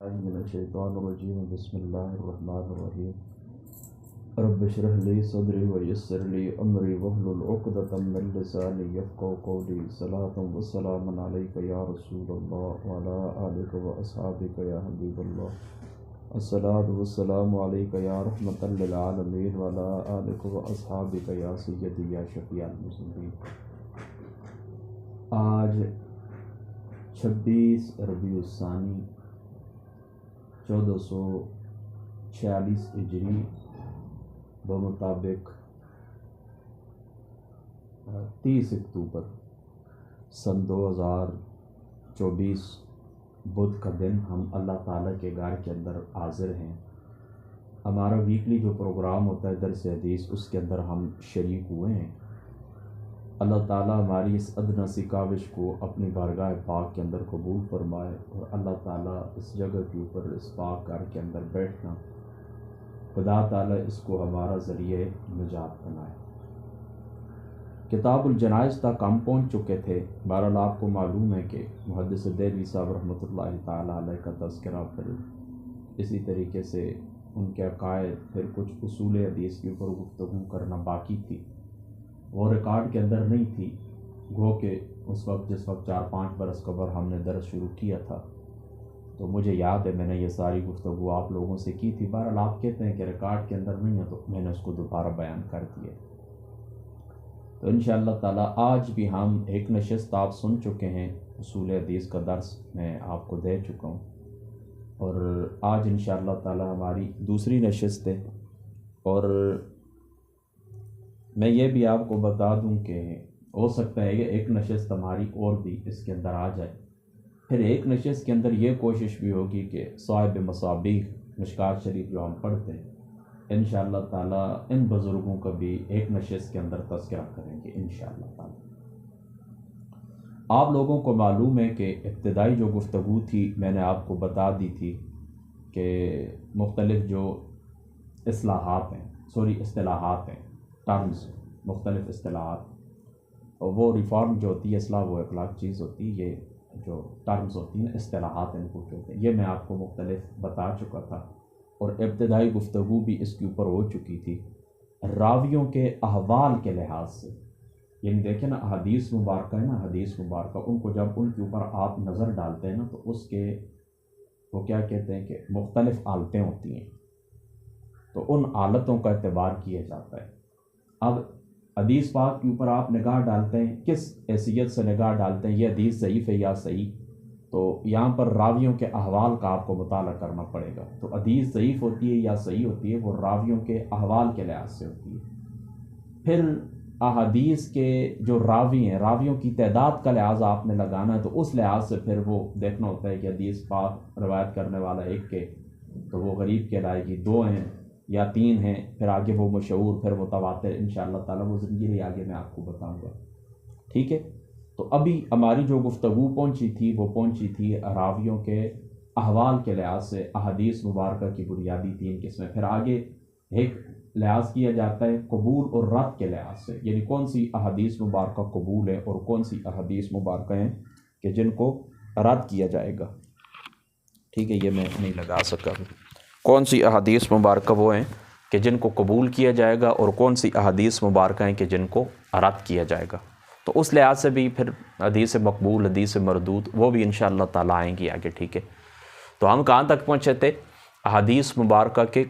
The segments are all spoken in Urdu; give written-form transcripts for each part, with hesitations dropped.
من الشیطان الرجیم بسم اللہ الرحمن الرحیم رب اشرح لی صدری ویسر لی امری واحلل عقدۃ من لسانی یفقهوا قولی صلاۃ و سلام علیک یا رسول اللہ وعلی آلک و اصحابک یا حبیب اللہ الصلاۃ والسلام علیک یا رحمۃ للعالمین وعلی آلک و اصحابک یا سیدی یا شفیع المذنبین۔ آج 26 ربیع الثانی 1446 ہجری بمطابق 30 اکتوبر سن 2024 بدھ کا دن ہم اللہ تعالیٰ کے گھر کے اندر حاضر ہیں۔ ہمارا ویکلی جو پروگرام ہوتا ہے درس حدیث، اس کے اندر ہم شریک ہوئے ہیں۔ اللہ تعالیٰ ہماری اس ادنیٰ سی کاوش کو اپنی بارگاہ پاک کے اندر قبول فرمائے، اور اللہ تعالیٰ اس جگہ کے اوپر اس پاک گھر کے اندر بیٹھنا، خدا تعالیٰ اس کو ہمارا ذریعہ نجات بنائے۔ کتاب الجنائز تک ہم پہنچ چکے تھے۔ بہرحال آپ کو معلوم ہے کہ محدث دہلوی صاحب رحمۃ اللہ تعالیٰ علیہ کا تذکرہ، پھر اسی طریقے سے ان کے عقائد، پھر کچھ اصول حدیث کے اوپر گفتگو کرنا باقی تھی، وہ ریکارڈ کے اندر نہیں تھی، گو کہ اس وقت جس وقت 4-5 برس قبل ہم نے درس شروع کیا تھا، تو مجھے یاد ہے میں نے یہ ساری گفتگو آپ لوگوں سے کی تھی۔ بہرحال آپ کہتے ہیں کہ ریکارڈ کے اندر نہیں ہے، تو میں نے اس کو دوبارہ بیان کر دیا۔ تو انشاءاللہ تعالیٰ آج بھی ہم ایک نشست آپ سن چکے ہیں، اصول حدیث کا درس میں آپ کو دے چکا ہوں، اور آج انشاءاللہ تعالیٰ ہماری دوسری نشست ہے۔ اور میں یہ بھی آپ کو بتا دوں کہ ہو سکتا ہے کہ ایک نشست ہماری اور بھی اس کے اندر آ جائے، پھر ایک نشست کے اندر یہ کوشش بھی ہوگی کہ صاحب مصابیح مشکات شریف جو ہم پڑھتے ہیں، انشاءاللہ تعالیٰ ان بزرگوں کا بھی ایک نشست کے اندر تذکرہ کریں گے انشاءاللہ تعالیٰ۔ آپ لوگوں کو معلوم ہے کہ ابتدائی جو گفتگو تھی میں نے آپ کو بتا دی تھی کہ مختلف جو اصطلاحات ہیں، ٹرمز، مختلف اصطلاحات، اور وہ ریفارم جو ہوتی ہے، اصلاح و اخلاق چیز ہوتی ہے، یہ جو ٹرمز ہوتی ہیں اصطلاحات ان کو کہتے ہیں، یہ میں آپ کو مختلف بتا چکا تھا، اور ابتدائی گفتگو بھی اس کے اوپر ہو چکی تھی۔ راویوں کے احوال کے لحاظ سے، یعنی دیکھیں نا، حدیث مبارکہ ہے نا، حدیث مبارکہ، ان کو جب ان کے اوپر آپ نظر ڈالتے ہیں نا، تو اس کے وہ کیا کہتے ہیں کہ مختلف حالتیں ہوتی ہیں، تو ان حالتوں کا اعتبار کیا جاتا ہے۔ اب حدیث پاک کے اوپر آپ نگاہ ڈالتے ہیں، کس حیثیت سے نگاہ ڈالتے ہیں، یہ حدیث ضعیف ہے یا صحیح، تو یہاں پر راویوں کے احوال کا آپ کو مطالعہ کرنا پڑے گا۔ تو حدیث ضعیف ہوتی ہے یا صحیح ہوتی ہے، وہ راویوں کے احوال کے لحاظ سے ہوتی ہے۔ پھر احادیث کے جو راوی ہیں، راویوں کی تعداد کا لحاظ آپ نے لگانا ہے، تو اس لحاظ سے پھر وہ دیکھنا ہوتا ہے کہ حدیث پاک روایت کرنے والا ایک کے، تو وہ غریب کہلائے گی، 2 ہیں یا 3 ہیں، پھر آگے وہ مشہور، پھر متواتر، انشاءاللہ تعالیٰ وہ زندگی آگے میں آپ کو بتاؤں گا، ٹھیک ہے۔ تو ابھی ہماری جو گفتگو پہنچی تھی راویوں کے احوال کے لحاظ سے احادیث مبارکہ کی بنیادی 3 قسمیں، پھر آگے ایک لحاظ کیا جاتا ہے قبول اور رد کے لحاظ سے، یعنی کون سی احادیث مبارکہ قبول ہے اور کون سی احادیث مبارکہ ہیں کہ جن کو رد کیا جائے گا، ٹھیک ہے۔ یہ میں نہیں لگا سکا، کون سی احادیث مبارکہ وہ ہیں کہ جن کو قبول کیا جائے گا، اور کون سی احادیث مبارکہ ہیں کہ جن کو رد کیا جائے گا۔ تو اس لحاظ سے بھی پھر حدیث مقبول، حدیث مردود، وہ بھی انشاءاللہ تعالیٰ آئیں گی آگے، ٹھیک ہے۔ تو ہم کہاں تک پہنچے تھے؟ احادیث مبارکہ کے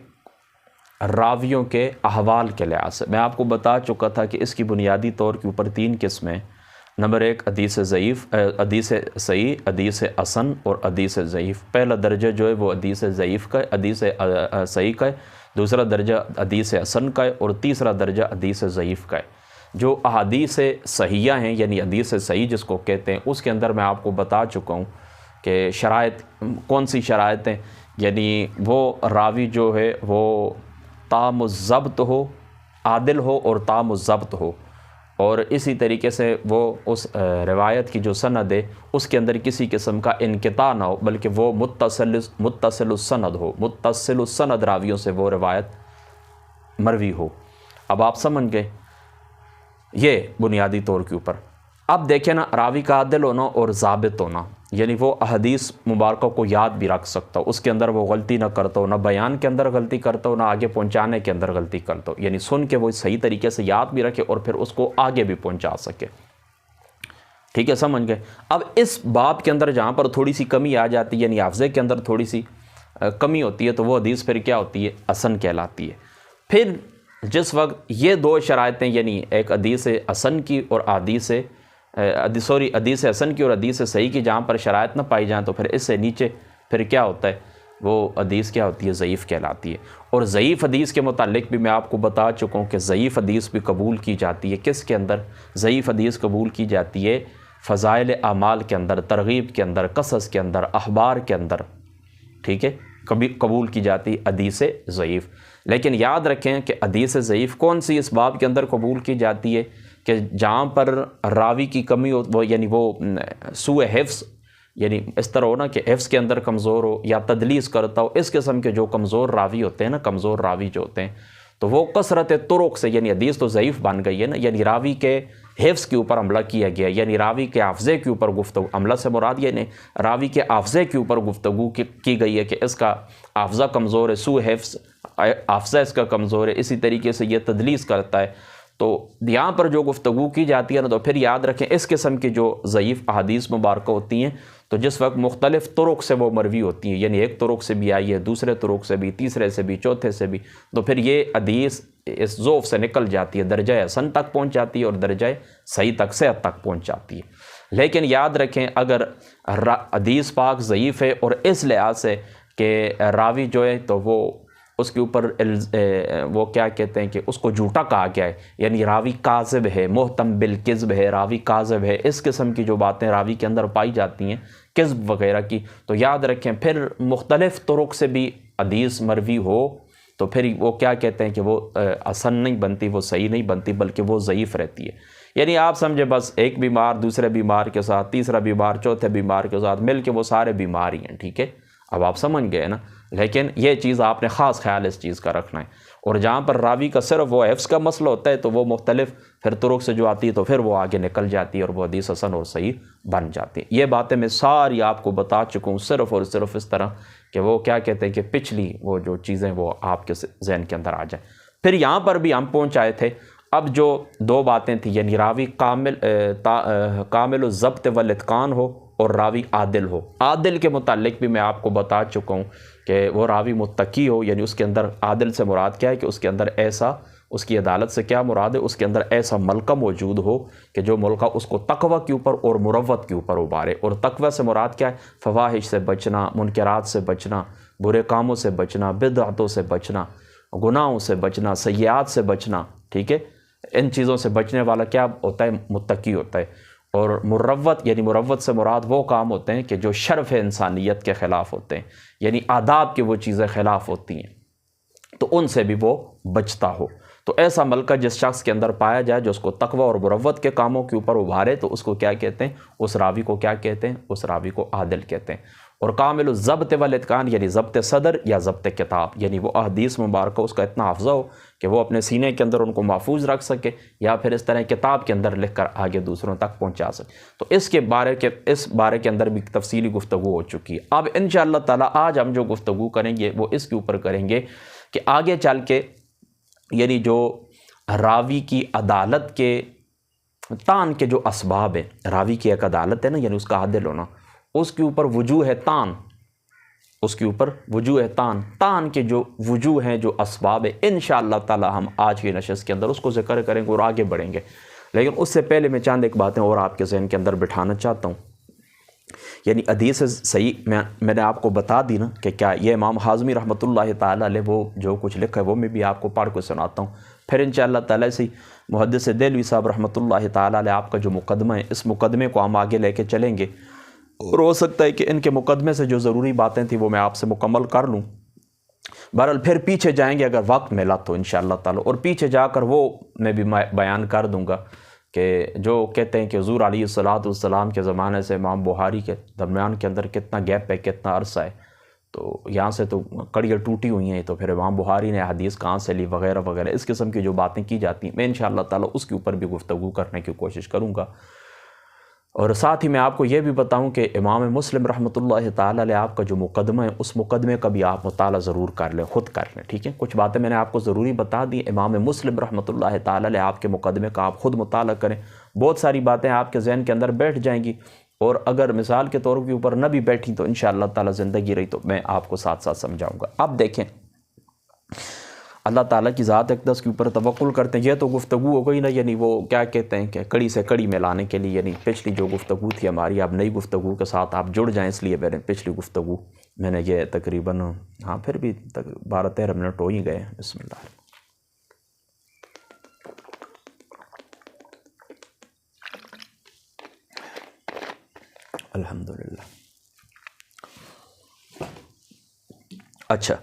راویوں کے احوال کے لحاظ سے میں آپ کو بتا چکا تھا کہ اس کی بنیادی طور کے اوپر 3 قسمیں۔ نمبر 1 حدیث ضعیف، حدیث صحیح، حدیث حسن اور حدیث ضعیف۔ پہلا درجہ جو ہے وہ حدیث ضعیف کا ہے، حدیث صحیح کا ہے، دوسرا درجہ حدیث حسن کا ہے، اور تیسرا درجہ حدیث ضعیف کا ہے۔ جو احادیث صحیحہ ہیں، یعنی حدیث صحیح جس کو کہتے ہیں، اس کے اندر میں آپ کو بتا چکا ہوں کہ شرائط کون سی شرائط ہیں، یعنی وہ راوی جو ہے وہ تام الضبط ہو، عادل ہو اور تام الضبط ہو، اور اسی طریقے سے وہ اس روایت کی جو سند ہے اس کے اندر کسی قسم کا انقطاع نہ ہو، بلکہ وہ متصل السند ہو، متصل السند راویوں سے وہ روایت مروی ہو۔ اب آپ سمجھ گئے یہ بنیادی طور کے اوپر۔ اب دیکھیں نا، راوی کا عادل ہونا اور ضابط ہونا، یعنی وہ احادیث مبارکہ کو یاد بھی رکھ سکتا ہو، اس کے اندر وہ غلطی نہ کرتا ہو، نہ بیان کے اندر غلطی کرتا ہو، نہ آگے پہنچانے کے اندر غلطی کرتا ہو، یعنی سن کے وہ صحیح طریقے سے یاد بھی رکھے اور پھر اس کو آگے بھی پہنچا سکے۔ ٹھیک ہے، سمجھ گئے؟ اب اس باب کے اندر جہاں پر تھوڑی سی کمی آ جاتی ہے، یعنی حافظے کے اندر تھوڑی سی کمی ہوتی ہے، تو وہ حدیث پھر کیا ہوتی ہے؟ حسن کہلاتی ہے۔ پھر جس وقت یہ دو شرائطیں، یعنی ایک حدیث حسن کی اور حدیث حسن کی اور حدیث صحیح کی جہاں پر شرائط نہ پائی جائیں، تو پھر اس سے نیچے پھر کیا ہوتا ہے؟ وہ حدیث کیا ہوتی ہے؟ ضعیف کہلاتی ہے۔ اور ضعیف حدیث کے متعلق بھی میں آپ کو بتا چکا ہوں کہ ضعیف حدیث بھی قبول کی جاتی ہے۔ کس کے اندر ضعیف حدیث قبول کی جاتی ہے؟ فضائل اعمال کے اندر، ترغیب کے اندر، قصص کے اندر، اخبار کے اندر، ٹھیک ہے، کبھی قبول کی جاتی حدیث ضعیف۔ لیکن یاد رکھیں کہ حدیث ضعیف کون سی اس باب کے اندر قبول کی جاتی ہے؟ کہ جہاں پر راوی کی کمی ہو، وہ یعنی وہ سوء حفظ، یعنی اس طرح ہو نا کہ حفظ کے اندر کمزور ہو یا تدلیس کرتا ہو، اس قسم کے جو کمزور راوی ہوتے ہیں نا، کمزور راوی جو ہوتے ہیں، تو وہ کثرت طرق سے، یعنی حدیث تو ضعیف بن گئی ہے نا، یعنی راوی کے حفظ کے اوپر حملہ کیا گیا، یعنی راوی کے حافظے کے اوپر گفتگو، حملہ سے مراد یعنی راوی کے حافظے کے اوپر گفتگو کی گئی ہے کہ اس کا حافظہ کمزور ہے، سوء حفظ حافظہ اس کا کمزور ہے، اسی طریقے سے یہ تدلیس کرتا ہے۔ تو یہاں پر جو گفتگو کی جاتی ہے نا، تو پھر یاد رکھیں اس قسم کی جو ضعیف احادیث مبارکہ ہوتی ہیں، تو جس وقت مختلف طرق سے وہ مروی ہوتی ہیں، یعنی ایک طرق سے بھی آئی ہے، دوسرے طرق سے بھی، تیسرے سے بھی، چوتھے سے بھی، تو پھر یہ حدیث اس ضعف سے نکل جاتی ہے، درجہ حسن تک پہنچ جاتی ہے اور درجہ صحیح تک، صحت تک پہنچ جاتی ہے۔ لیکن یاد رکھیں اگر حدیث پاک ضعیف ہے اور اس لحاظ سے کہ راوی جو ہے تو وہ اس کے اوپر وہ کیا کہتے ہیں کہ اس کو جھوٹا کہا گیا ہے، یعنی راوی کاذب ہے، محتم بالکذب ہے، راوی کاذب ہے، اس قسم کی جو باتیں راوی کے اندر پائی جاتی ہیں کذب وغیرہ کی، تو یاد رکھیں پھر مختلف طرق سے بھی حدیث مروی ہو تو پھر وہ کیا کہتے ہیں کہ وہ حسن نہیں بنتی، وہ صحیح نہیں بنتی، بلکہ وہ ضعیف رہتی ہے۔ یعنی آپ سمجھے بس ایک بیمار دوسرے بیمار کے ساتھ، تیسرا بیمار چوتھے بیمار کے ساتھ مل کے وہ سارے بیمار ہی ہیں، ٹھیک ہے؟ اب آپ سمجھ گئے نا، لیکن یہ چیز آپ نے خاص خیال اس چیز کا رکھنا ہے۔ اور جہاں پر راوی کا صرف وہ حفظ کا مسئلہ ہوتا ہے تو وہ مختلف پھر طرق سے جو آتی ہے تو پھر وہ آگے نکل جاتی ہے اور وہ حدیث حسن اور صحیح بن جاتی ہے۔ یہ باتیں میں ساری آپ کو بتا چکا ہوں صرف اور صرف اس طرح کہ وہ کیا کہتے ہیں کہ پچھلی وہ جو چیزیں وہ آپ کے ذہن کے اندر آ جائیں۔ پھر یہاں پر بھی ہم پہنچ آئے تھے، اب جو دو باتیں تھیں، یعنی راوی کامل الضبط والاتقان ہو اور راوی عادل ہو۔ عادل کے متعلق بھی میں آپ کو بتا چکا ہوں کہ وہ راوی متقی ہو، یعنی اس کے اندر عادل سے مراد کیا ہے کہ اس کے اندر ایسا، اس کی عدالت سے کیا مراد ہے، اس کے اندر ایسا ملکہ موجود ہو کہ جو ملکہ اس کو تقوی کے اوپر اور مروت کے اوپر ابھارے۔ اور تقوی سے مراد کیا ہے؟ فواحش سے بچنا، منکرات سے بچنا، برے کاموں سے بچنا، بدعتوں سے بچنا، گناہوں سے بچنا، سیئات سے بچنا، ٹھیک ہے؟ ان چیزوں سے بچنے والا کیا ہوتا ہے؟ متقی ہوتا ہے۔ اور مروت، یعنی مروت سے مراد وہ کام ہوتے ہیں کہ جو شرف انسانیت کے خلاف ہوتے ہیں، یعنی آداب کی وہ چیزیں خلاف ہوتی ہیں، تو ان سے بھی وہ بچتا ہو۔ تو ایسا ملکہ جس شخص کے اندر پایا جائے جو اس کو تقوی اور مروت کے کاموں کے اوپر ابھارے، تو اس کو کیا کہتے ہیں؟ اس راوی کو کیا کہتے ہیں؟ اس راوی کو عادل کہتے ہیں۔ اور کامل الضبط والاتقان، یعنی ضبط صدر یا ضبط کتاب، یعنی وہ احادیث مبارکہ اس کا اتنا حافظہ ہو کہ وہ اپنے سینے کے اندر ان کو محفوظ رکھ سکے، یا پھر اس طرح کتاب کے اندر لکھ کر آگے دوسروں تک پہنچا سکے۔ تو اس بارے کے اندر بھی تفصیلی گفتگو ہو چکی ہے۔ اب انشاءاللہ تعالی آج ہم جو گفتگو کریں گے وہ اس کے اوپر کریں گے کہ آگے چل کے یعنی جو راوی کی عدالت کے تان کے جو اسباب ہیں، راوی کی ایک عدالت ہے نا، یعنی اس کا عادل ہونا، اس کے اوپر وجوہ تان، اس کے اوپر وجوہ تان کے جو وجوہ ہیں، جو اسباب ہیں، انشاءاللہ تعالی ہم آج کی نشست کے اندر اس کو ذکر کریں گے اور آگے بڑھیں گے۔ لیکن اس سے پہلے میں چند ایک باتیں اور آپ کے ذہن کے اندر بٹھانا چاہتا ہوں۔ یعنی حدیث صحیح میں نے آپ کو بتا دی نا کہ کیا یہ امام حازمی رحمۃ اللہ تعالیٰ علیہ وہ جو کچھ لکھا ہے وہ میں بھی آپ کو پڑھ کے سناتا ہوں، پھر انشاءاللہ تعالیٰ سے محدث دہلوی صاحب رحمۃ اللہ تعالیٰ علیہ آپ کا جو مقدمہ ہے، اس مقدمے کو ہم آگے لے کے چلیں گے، اور ہو سکتا ہے کہ ان کے مقدمے سے جو ضروری باتیں تھیں وہ میں آپ سے مکمل کر لوں۔ بہرحال پھر پیچھے جائیں گے اگر وقت ملا تو انشاءاللہ تعالیٰ، اور پیچھے جا کر وہ میں بھی بیان کر دوں گا کہ جو کہتے ہیں کہ حضور علیہ السلام کے زمانے سے امام بخاری کے درمیان کے اندر کتنا گیپ ہے، کتنا عرصہ ہے، تو یہاں سے تو کڑیاں ٹوٹی ہوئی ہیں، تو پھر امام بخاری نے حدیث کہاں سے لی وغیرہ وغیرہ، اس قسم کی جو باتیں کی جاتی ہیں میں انشاءاللہ تعالیٰ اس کے اوپر بھی گفتگو کرنے کی کوشش کروں گا۔ اور ساتھ ہی میں آپ کو یہ بھی بتاؤں کہ امام مسلم رحمۃ اللہ تعالی علیہ آپ کا جو مقدمہ ہے اس مقدمے کا بھی آپ مطالعہ ضرور کر لیں، خود کر لیں، ٹھیک ہے؟ کچھ باتیں میں نے آپ کو ضروری بتا دی، امام مسلم رحمۃ اللہ تعالی علیہ آپ کے مقدمے کا آپ خود مطالعہ کریں، بہت ساری باتیں آپ کے ذہن کے اندر بیٹھ جائیں گی، اور اگر مثال کے طور کے اوپر نہ بھی بیٹھی تو انشاءاللہ تعالی زندگی رہی تو میں آپ کو ساتھ ساتھ سمجھاؤں گا۔ اب دیکھیں، اللہ تعالیٰ کی ذات اقدس کے اوپر توکل کرتے ہیں، یہ تو گفتگو ہو گئی نا، یعنی وہ کیا کہتے ہیں کہ کڑی سے کڑی میں لانے کے لیے، یعنی پچھلی جو گفتگو تھی ہماری، اب نئی گفتگو کے ساتھ آپ جڑ جائیں، اس لیے میں نے پچھلی گفتگو میں نے یہ تقریباً پھر بھی 12-13 منٹ ہو ہی گئے ہیں۔ بسم اللہ۔ الحمدللہ۔ اچھا،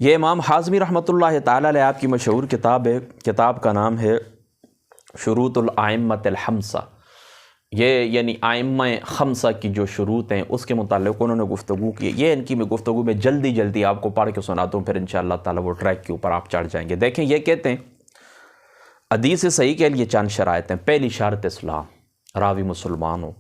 یہ امام حازمی رحمۃ اللہ تعالی علیہ آپ کی مشہور کتاب ہے، کتاب کا نام ہے شروط الائمۃ الخمسہ۔ یہ یعنی ائمہ خمسہ کی جو شروط ہیں اس کے متعلق انہوں نے گفتگو کی۔ یہ ان کی میں گفتگو میں جلدی آپ کو پڑھ کے سناتا ہوں، پھر انشاءاللہ تعالی وہ ٹریک کے اوپر آپ چڑھ جائیں گے۔ دیکھیں، یہ کہتے ہیں حدیث صحیح کے لیے چند شرائط ہیں۔ پہلی شرط اسلام، راوی مسلمان ہو،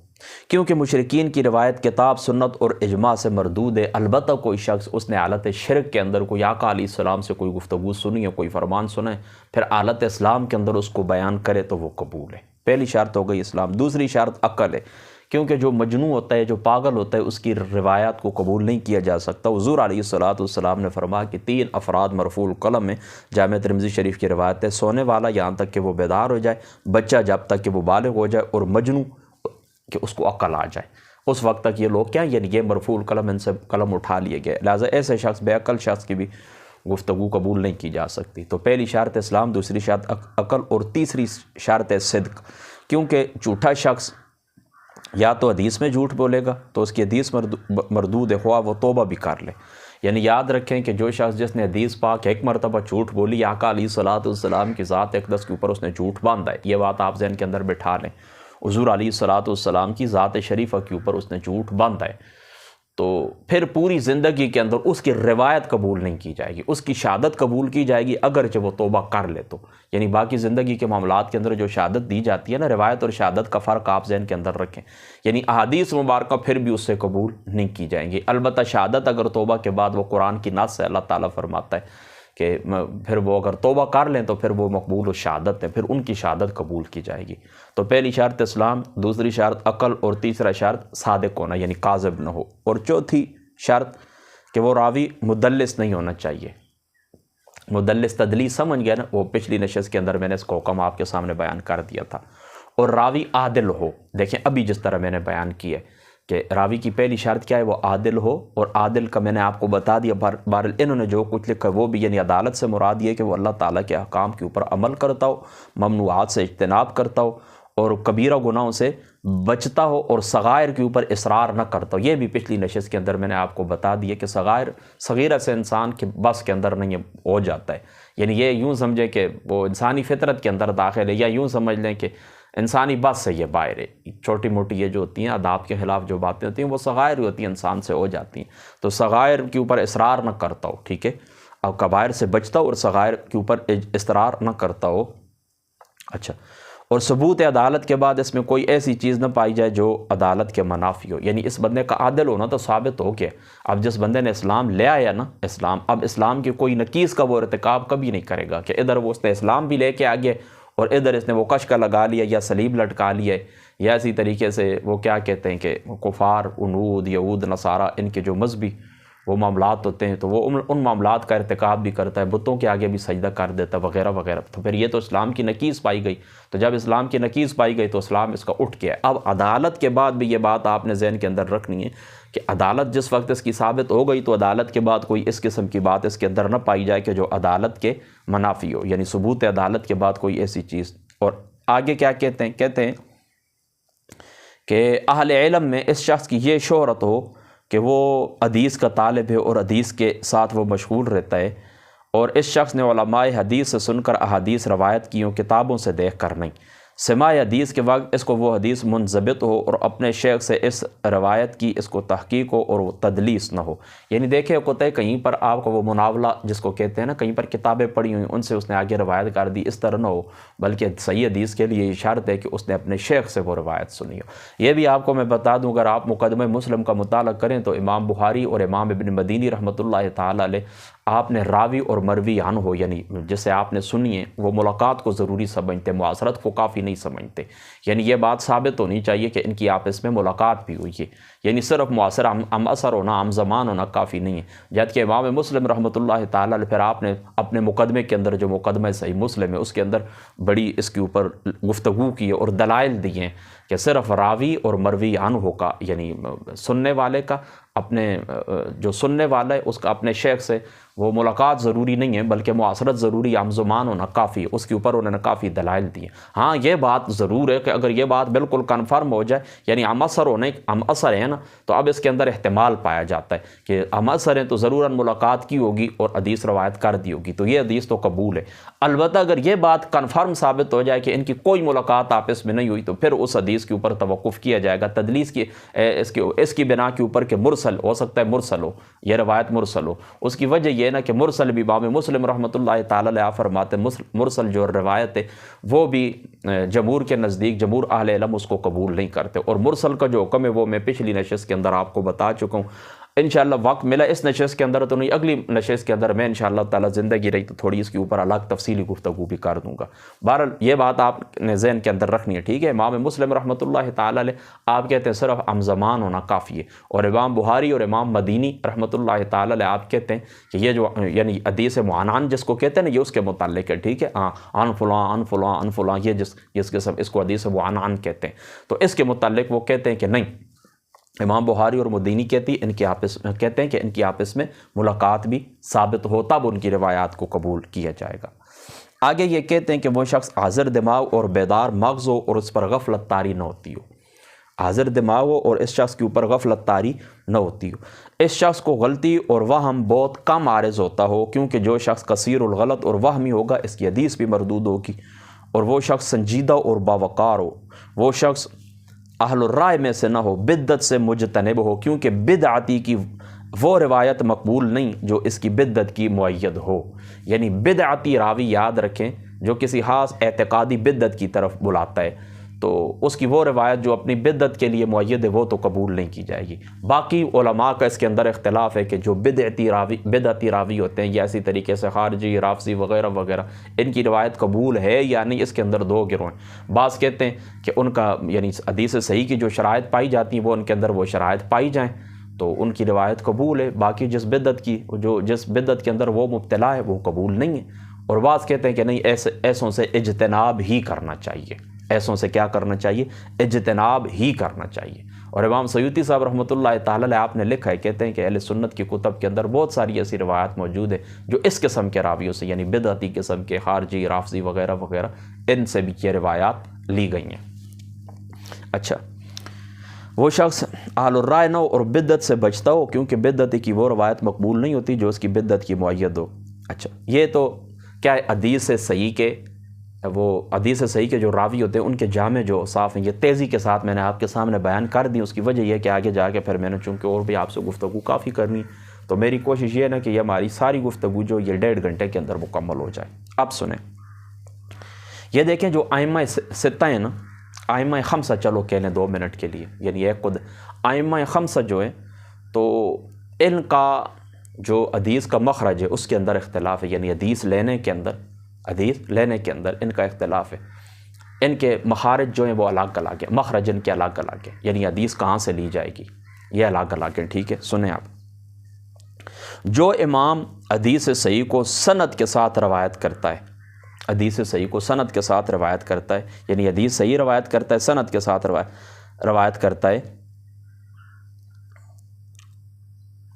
کیونکہ مشرکین کی روایت کتاب، سنت اور اجماع سے مردود ہے۔ البتہ کوئی شخص اس نے حالت شرک کے اندر کوئی آقا علیہ السلام سے کوئی گفتگو سنی ہے، کوئی فرمان سنا ہے، پھر حالت اسلام کے اندر اس کو بیان کرے تو وہ قبول ہے۔ پہلی شرط ہو گئی اسلام۔ دوسری شرط عقل ہے، کیونکہ جو مجنون ہوتا ہے، جو پاگل ہوتا ہے، اس کی روایات کو قبول نہیں کیا جا سکتا۔ حضور علیہ السلام نے فرمایا کہ 3 افراد مرفوع القلم میں، جامع ترمذی شریف کی روایت ہے، سونے والا یہاں تک کہ وہ بیدار ہو جائے، بچہ جب تک کہ وہ بالغ ہو جائے، اور مجنون کہ اس کو عقل آ جائے، اس وقت تک یہ لوگ کیا، یعنی یہ مرفوع القلم، ان سے قلم اٹھا لیے گئے، لہٰذا ایسے شخص، بے عقل شخص کی بھی گفتگو قبول نہیں کی جا سکتی۔ تو پہلی شرط اسلام، دوسری شرط عقل، اور تیسری شرط صدق، کیونکہ جھوٹا شخص یا تو حدیث میں جھوٹ بولے گا تو اس کی حدیث مردود ہے، خواہ وہ توبہ بھی کر لے۔ یعنی یاد رکھیں کہ جو شخص جس نے حدیث پاک ایک مرتبہ جھوٹ بولی، آقا علیہ السلام کی ذات اقدس کے اوپر اس نے جھوٹ باندھا ہے، یہ بات آپ ذہن کے اندر بٹھا لیں، حضور علیہ السلام کی ذات شریفہ کے اوپر اس نے جھوٹ باندھا ہے، تو پھر پوری زندگی کے اندر اس کی روایت قبول نہیں کی جائے گی، اس کی شہادت قبول کی جائے گی اگرچہ وہ توبہ کر لے تو۔ یعنی باقی زندگی کے معاملات کے اندر جو شہادت دی جاتی ہے نا، روایت اور شہادت کا فرق آپ ذہن کے اندر رکھیں، یعنی احادیث مبارکہ پھر بھی اس سے قبول نہیں کی جائیں گی۔ البتہ شہادت اگر توبہ کے بعد وہ قرآن کی نص سے اللہ تعالیٰ فرماتا ہے کہ پھر وہ اگر توبہ کر لیں تو پھر وہ مقبول و شہادت ہے، پھر ان کی شہادت قبول کی جائے گی۔ تو پہلی شرط اسلام، دوسری شرط عقل، اور تیسرا شرط صادق ہونا، یعنی کاذب نہ ہو، اور چوتھی شرط کہ وہ راوی مدلس نہیں ہونا چاہیے۔ مدلس تدلیس سمجھ گیا نا، وہ پچھلی نشست کے اندر میں نے اس کا حکم آپ کے سامنے بیان کر دیا تھا۔ اور راوی عادل ہو، دیکھیں ابھی جس طرح میں نے بیان کیا ہے کہ راوی کی پہلی شرط کیا ہے، وہ عادل ہو، اور عادل کا میں نے آپ کو بتا دیا، بہرحال انہوں نے جو کچھ لکھا وہ بھی، یعنی عدالت سے مراد یہ کہ وہ اللہ تعالیٰ کے احکام کے اوپر عمل کرتا ہو، ممنوعات سے اجتناب کرتا ہو، اور کبیرہ گناہوں سے بچتا ہو، اور صغائر کے اوپر اصرار نہ کرتا ہو۔ یہ بھی پچھلی نشست کے اندر میں نے آپ کو بتا دیا کہ صغیرہ سے انسان کے بس کے اندر نہیں ہو جاتا ہے، یعنی یہ یوں سمجھے کہ وہ انسانی فطرت کے اندر داخل ہے، یا یوں سمجھ لیں کہ انسانی بس سے یہ باہر ہے۔ چھوٹی موٹی یہ جو ہوتی ہیں آداب کے خلاف جو باتیں ہوتی ہیں وہ صغائر ہوتی ہیں، انسان سے ہو جاتی ہیں، تو صغائر کے اوپر اصرار نہ کرتا ہو، ٹھیک ہے، اور کبائر سے بچتا ہو اور صغائر کے اوپر اصرار نہ کرتا ہو۔ اچھا، اور ثبوت عدالت کے بعد اس میں کوئی ایسی چیز نہ پائی جائے جو عدالت کے منافی ہو، یعنی اس بندے کا عادل ہونا تو ثابت ہو گیا، اب جس بندے نے اسلام لے آیا نا، اب اسلام کی کوئی نقیص کا وہ ارتکاب کبھی نہیں کرے گا کہ ادھر وہ اس نے اسلام بھی لے کے آگے اور ادھر اس نے وہ کشکا لگا لیا یا صلیب لٹکا لیا، یا اسی طریقے سے وہ کیا کہتے ہیں کہ کفار، انود، یہود، نصارہ، ان کے جو مذہبی وہ معاملات ہوتے ہیں تو وہ ان معاملات کا ارتکاب بھی کرتا ہے، بتوں کے آگے بھی سجدہ کر دیتا ہے وغیرہ وغیرہ، تو پھر یہ تو اسلام کی نقیص پائی گئی، تو جب اسلام کی نقیص پائی گئی تو اسلام اس کا اٹھ گیا۔ اب عدالت کے بعد بھی یہ بات آپ نے ذہن کے اندر رکھنی ہے کہ عدالت جس وقت اس کی ثابت ہو گئی تو عدالت کے بعد کوئی اس قسم کی بات اس کے اندر نہ پائی جائے کہ جو عدالت کے منافی ہو، یعنی ثبوت عدالت کے بعد کوئی ایسی چیز۔ اور آگے کیا کہتے ہیں کہ اہل علم میں اس شخص کی یہ شہرت ہو کہ وہ حدیث کا طالب ہے اور حدیث کے ساتھ وہ مشغول رہتا ہے، اور اس شخص نے علماء حدیث سے سن کر احادیث روایت کی ہوں، کتابوں سے دیکھ کر نہیں۔ سماع حدیث کے وقت اس کو وہ حدیث منضبط ہو اور اپنے شیخ سے اس روایت کی اس کو تحقیق ہو اور وہ تدلیس نہ ہو. یعنی دیکھیں ہوتا ہے کہیں پر آپ کو وہ مناولہ جس کو کہتے ہیں نا، کہیں پر کتابیں پڑھی ہوئی ان سے اس نے آگے روایت کر دی، اس طرح نہ ہو، بلکہ صحیح حدیث کے لیے شرط ہے کہ اس نے اپنے شیخ سے وہ روایت سنی ہو. یہ بھی آپ کو میں بتا دوں، اگر آپ مقدمہ مسلم کا مطالعہ کریں تو امام بخاری اور امام ابن مدینی رحمۃ اللہ تعالی علیہ آپ نے راوی اور مروی عنہ ہو، یعنی جسے آپ نے سنی ہے، وہ ملاقات کو ضروری سمجھتے، معاصرت کو کافی نہیں سمجھتے. یعنی یہ بات ثابت ہونی چاہیے کہ ان کی آپس میں ملاقات بھی ہوئی ہے، یعنی صرف معاصر ہم اثر ہونا، ہم زمان ہونا کافی نہیں ہے. جبکہ امام مسلم رحمۃ اللہ تعالی علیہ پھر آپ نے اپنے مقدمے کے اندر جو مقدمہ صحیح مسلم ہے اس کے اندر بڑی اس کے اوپر گفتگو کی ہے اور دلائل دی ہیں کہ صرف راوی اور مروی عنہ کا، یعنی سننے والے کا اپنے جو سننے والا ہے اس کا اپنے شیخ سے وہ ملاقات ضروری نہیں ہے، بلکہ معاصرت ضروری، ہم زمان ہونا کافی ہے. اس کے اوپر انہوں نے کافی دلائل دی ہیں. ہاں یہ بات ضرور ہے کہ اگر یہ بات بالکل کنفرم ہو جائے، یعنی ہم اثر ہے نا، تو اب اس کے اندر احتمال پایا جاتا ہے کہ ہم اثر ہیں تو ضروراً ملاقات کی ہوگی اور حدیث روایت کر دی ہوگی، تو یہ حدیث تو قبول ہے. البتہ اگر یہ بات کنفرم ثابت ہو جائے کہ ان کی کوئی ملاقات آپس میں نہیں ہوئی، تو پھر اس حدیث کے اوپر توقف کیا جائے گا، تدلیس کی اس کی بنا کے اوپر کہ مرسل ہو سکتا ہے، مرسل ہو، یہ روایت مرسل ہو. اس کی وجہ یہ نا کہ مرسل بھی امام مسلم رحمۃ اللہ تعالی علیہ فرماتے مرسل جو روایت ہے وہ بھی جمہور کے نزدیک، جمہور اہل علم اس کو قبول نہیں کرتے. اور مرسل کا جو حکم ہے وہ میں پچھلی نشست کے اندر آپ کو بتا چکا ہوں. انشاءاللہ وقت ملا اس نشست کے اندر تو نہیں، اگلی نشست کے اندر میں انشاءاللہ تعالی زندگی رہی تو تھوڑی اس کے اوپر الگ تفصیلی گفتگو بھی کر دوں گا. بہرحال یہ بات آپ نے ذہن کے اندر رکھنی ہے، ٹھیک ہے. امام مسلم رحمۃ اللہ تعالی علیہ آپ کہتے ہیں صرف ہم زمان ہونا کافی ہے، اور امام بخاری اور امام مدینی رحمۃ اللہ تعالی علیہ آپ کہتے ہیں کہ یہ جو یعنی حدیث معنان جس کو کہتے ہیں نا، یہ اس کے متعلق ہے، ٹھیک ہے. ہاں عن فلاں عن فلاں عن فلاں، یہ جس قسم اس کو حدیث معنان کہتے ہیں، تو اس کے متعلق وہ کہتے ہیں کہ نہیں، امام بخاری اور مدینی کہتے ہیں کہ ان کی آپس میں ملاقات بھی ثابت ہو، تب ان کی روایات کو قبول کیا جائے گا. آگے یہ کہتے ہیں کہ وہ شخص حاضر دماغ اور بیدار مغز ہو اور اس پر غفلت طاری نہ ہوتی ہو. حاضر دماغ ہو اور اس شخص کے اوپر غفلت طاری نہ ہوتی ہو. اس شخص کو غلطی اور وہم بہت کم عارض ہوتا ہو، کیونکہ جو شخص کثیر الغلط اور وہمی ہوگا اس کی حدیث بھی مردود ہوگی. اور وہ شخص سنجیدہ اور باوقار ہو، وہ شخص اہل الرائے میں سے نہ ہو، بدعت سے مجتنب ہو، کیونکہ بدعتی کی وہ روایت مقبول نہیں جو اس کی بدعت کی مؤید ہو. یعنی بدعتی راوی یاد رکھیں جو کسی خاص اعتقادی بدعت کی طرف بلاتا ہے، تو اس کی وہ روایت جو اپنی بدعت کے لیے مؤید ہے وہ تو قبول نہیں کی جائے گی. باقی علماء کا اس کے اندر اختلاف ہے کہ جو بدعتی راوی ہوتے ہیں، یا اسی طریقے سے خارجی، رافضی وغیرہ وغیرہ، ان کی روایت قبول ہے یا نہیں. اس کے اندر دو گروہ ہیں. بعض کہتے ہیں کہ ان کا یعنی حدیث صحیح کی جو شرائط پائی جاتی ہیں وہ ان کے اندر وہ شرائط پائی جائیں تو ان کی روایت قبول ہے. باقی جس بدعت کے اندر وہ مبتلا ہے وہ قبول نہیں ہے. اور بعض کہتے ہیں کہ نہیں، ایسوں سے اجتناب ہی کرنا چاہیے. ایسوں سے کیا کرنا چاہیے؟ اجتناب ہی کرنا چاہیے. اور امام سیوطی صاحب رحمۃ اللہ تعالی علیہ آپ نے لکھا ہے، کہتے ہیں کہ اہل سنت کی کتب کے اندر بہت ساری ایسی روایات موجود ہیں جو اس قسم کے راویوں سے، یعنی بدعتی قسم کے، خارجی، رافضی وغیرہ وغیرہ، ان سے بھی یہ روایات لی گئی ہیں. اچھا، وہ شخص اہل الرائے نہ ہو اور بدعت سے بچتا ہو، کیونکہ بدعتی کی وہ روایت مقبول نہیں ہوتی جو اس کی بدعت کی مؤید ہو. اچھا، یہ تو کیا ہے، حدیث صحیح کے جو راوی ہوتے ہیں ان کے جامع جو صاف ہیں، یہ تیزی کے ساتھ میں نے آپ کے سامنے بیان کر دی. اس کی وجہ یہ کہ آگے جا کے پھر میں نے چونکہ اور بھی آپ سے گفتگو کافی کرنی، تو میری کوشش یہ ہے نا کہ یہ ہماری ساری گفتگو جو یہ 1.5 گھنٹے کے اندر مکمل ہو جائے. اب سنیں، یہ دیکھیں جو ائمہ ستہ ہیں نا، ائمہ خمسہ، چلو کہہ لیں 2 منٹ کے لیے، یعنی ایک خود ائمہ خمسہ جو ہیں، تو ان کا جو حدیث کا مخرج ہے اس کے اندر اختلاف ہے. یعنی حدیث لینے کے اندر ان کا اختلاف ہے. ان کے مخارج جو ہیں وہ الگ الگ ہیں، مخرج ان کے الگ الگ ہیں. یعنی حدیث کہاں سے لی جائے گی یہ الگ الگ ہیں. ٹھیک ہے، سنیں آپ. جو امام حدیث صحیح کو سند کے ساتھ روایت کرتا ہے، حدیث صحیح کو سند کے ساتھ روایت کرتا ہے، یعنی حدیث صحیح روایت کرتا ہے، سند کے ساتھ روایت کرتا ہے.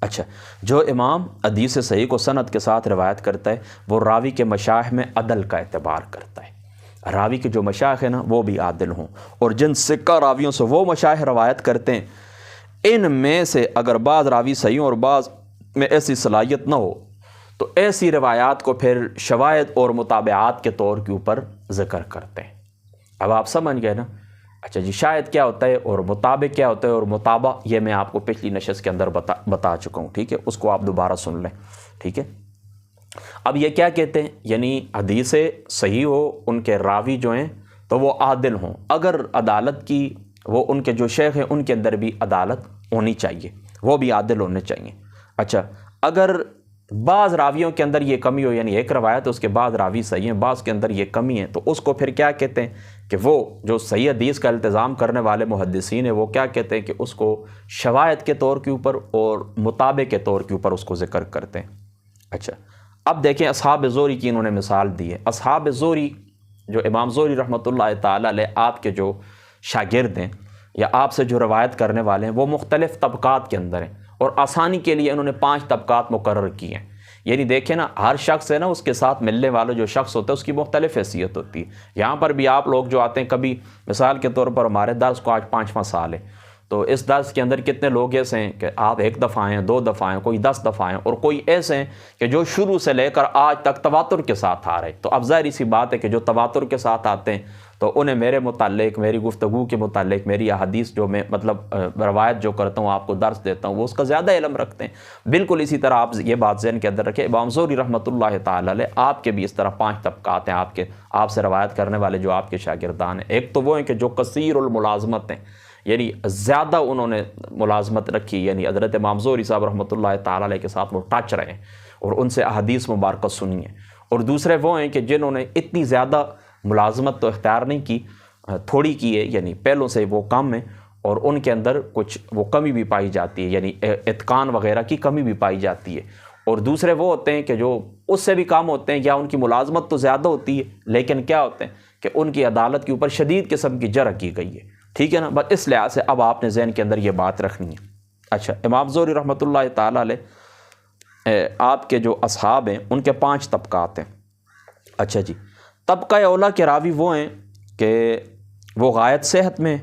اچھا، جو امام حدیث صحیح کو سند کے ساتھ روایت کرتا ہے وہ راوی کے مشایخ میں عدل کا اعتبار کرتا ہے. راوی کے جو مشایخ ہیں نا وہ بھی عادل ہوں، اور جن سکہ راویوں سے وہ مشایخ روایت کرتے ہیں ان میں سے اگر بعض راوی صحیح اور بعض میں ایسی صلاحیت نہ ہو تو ایسی روایات کو پھر شواہد اور متابعات کے طور کے اوپر ذکر کرتے ہیں. اب آپ سمجھ گئے نا؟ اچھا جی، شاہد کیا ہوتا ہے اور مطابق کیا ہوتا ہے، اور مطابع یہ میں آپ کو پچھلی نشست کے اندر بتا چکا ہوں، ٹھیک ہے، اس کو آپ دوبارہ سن لیں، ٹھیک ہے۔ اب یہ کیا کہتے ہیں، یعنی حدیث صحیح ہو، ان کے راوی جو ہیں تو وہ عادل ہوں، اگر عدالت کی وہ ان کے جو شیخ ہیں ان کے اندر بھی عدالت ہونی چاہیے، وہ بھی عادل ہونے چاہیے۔ اچھا، اگر بعض راویوں کے اندر یہ کمی ہو، یعنی ایک روایت اس کے بعض راوی صحیح ہیں، بعض کے اندر یہ کمی ہے، تو اس کو پھر کیا کہتے ہیں کہ وہ جو صحیح حدیث کا التزام کرنے والے محدثین ہیں وہ کیا کہتے ہیں کہ اس کو شواہد کے طور کے اوپر اور مطابق کے طور کے اوپر اس کو ذکر کرتے ہیں۔ اچھا، اب دیکھیں اصحاب زہری کی انہوں نے مثال دی ہے۔ اصحاب زہری جو امام زہری رحمۃ اللہ تعالی علیہ آپ کے جو شاگرد ہیں یا آپ سے جو روایت کرنے والے ہیں وہ مختلف طبقات کے اندر ہیں، اور آسانی کے لیے انہوں نے 5 طبقات مقرر کی ہیں۔ یعنی دیکھیں نا، ہر شخص ہے نا، اس کے ساتھ ملنے والا جو شخص ہوتا ہے اس کی مختلف حیثیت ہوتی ہے۔ یہاں پر بھی آپ لوگ جو آتے ہیں، کبھی مثال کے طور پر ہمارے درس کو آج 5واں سال ہے، تو اس درس کے اندر کتنے لوگ ایسے ہیں کہ آپ 1 دفعہ ہیں، 2 دفعہ ہیں، کوئی 10 دفعہ ہیں، اور کوئی ایسے ہیں کہ جو شروع سے لے کر آج تک تواتر کے ساتھ آ رہے۔ تو اب ظاہر سی بات ہے کہ جو تواتر کے ساتھ آتے ہیں تو انہیں میرے متعلق، میری گفتگو کے متعلق، میری احادیث جو میں روایت جو کرتا ہوں، آپ کو درس دیتا ہوں، وہ اس کا زیادہ علم رکھتے ہیں۔ بالکل اسی طرح آپ یہ بات ذہن کے اندر رکھیں، امام زہری رحمۃ اللہ تعالی علیہ آپ کے بھی اس طرح 5 طبقات ہیں، آپ سے روایت کرنے والے جو آپ کے شاگردان ہیں۔ ایک تو وہ ہیں کہ جو کثیر الملازمت ہیں، یعنی زیادہ انہوں نے ملازمت رکھی، یعنی حضرت امام زہری صاحب رحمۃ اللہ تعالی علیہ کے ساتھ وہ ٹچ رہے ہیں اور ان سے احادیث مبارکہ سنی ہیں۔ اور دوسرے وہ ہیں کہ جنہوں نے اتنی زیادہ ملازمت تو اختیار نہیں کی، تھوڑی کی ہے، یعنی پہلوں سے وہ کم ہیں، اور ان کے اندر کچھ وہ کمی بھی پائی جاتی ہے، یعنی اتقان وغیرہ کی کمی بھی پائی جاتی ہے۔ اور دوسرے وہ ہوتے ہیں کہ جو اس سے بھی کم ہوتے ہیں، یا ان کی ملازمت تو زیادہ ہوتی ہے لیکن کیا ہوتے ہیں کہ ان کی عدالت کے اوپر شدید قسم کی جرح کی گئی ہے، ٹھیک ہے نا؟ بس اس لحاظ سے اب آپ نے ذہن کے اندر یہ بات رکھنی ہے۔ اچھا، امام زہری رحمۃ اللہ تعالی علیہ آپ کے جو اصحاب ہیں ان کے 5 طبقات ہیں۔ اچھا جی، طبقہ اولا کے راوی وہ ہیں کہ وہ غایت صحت میں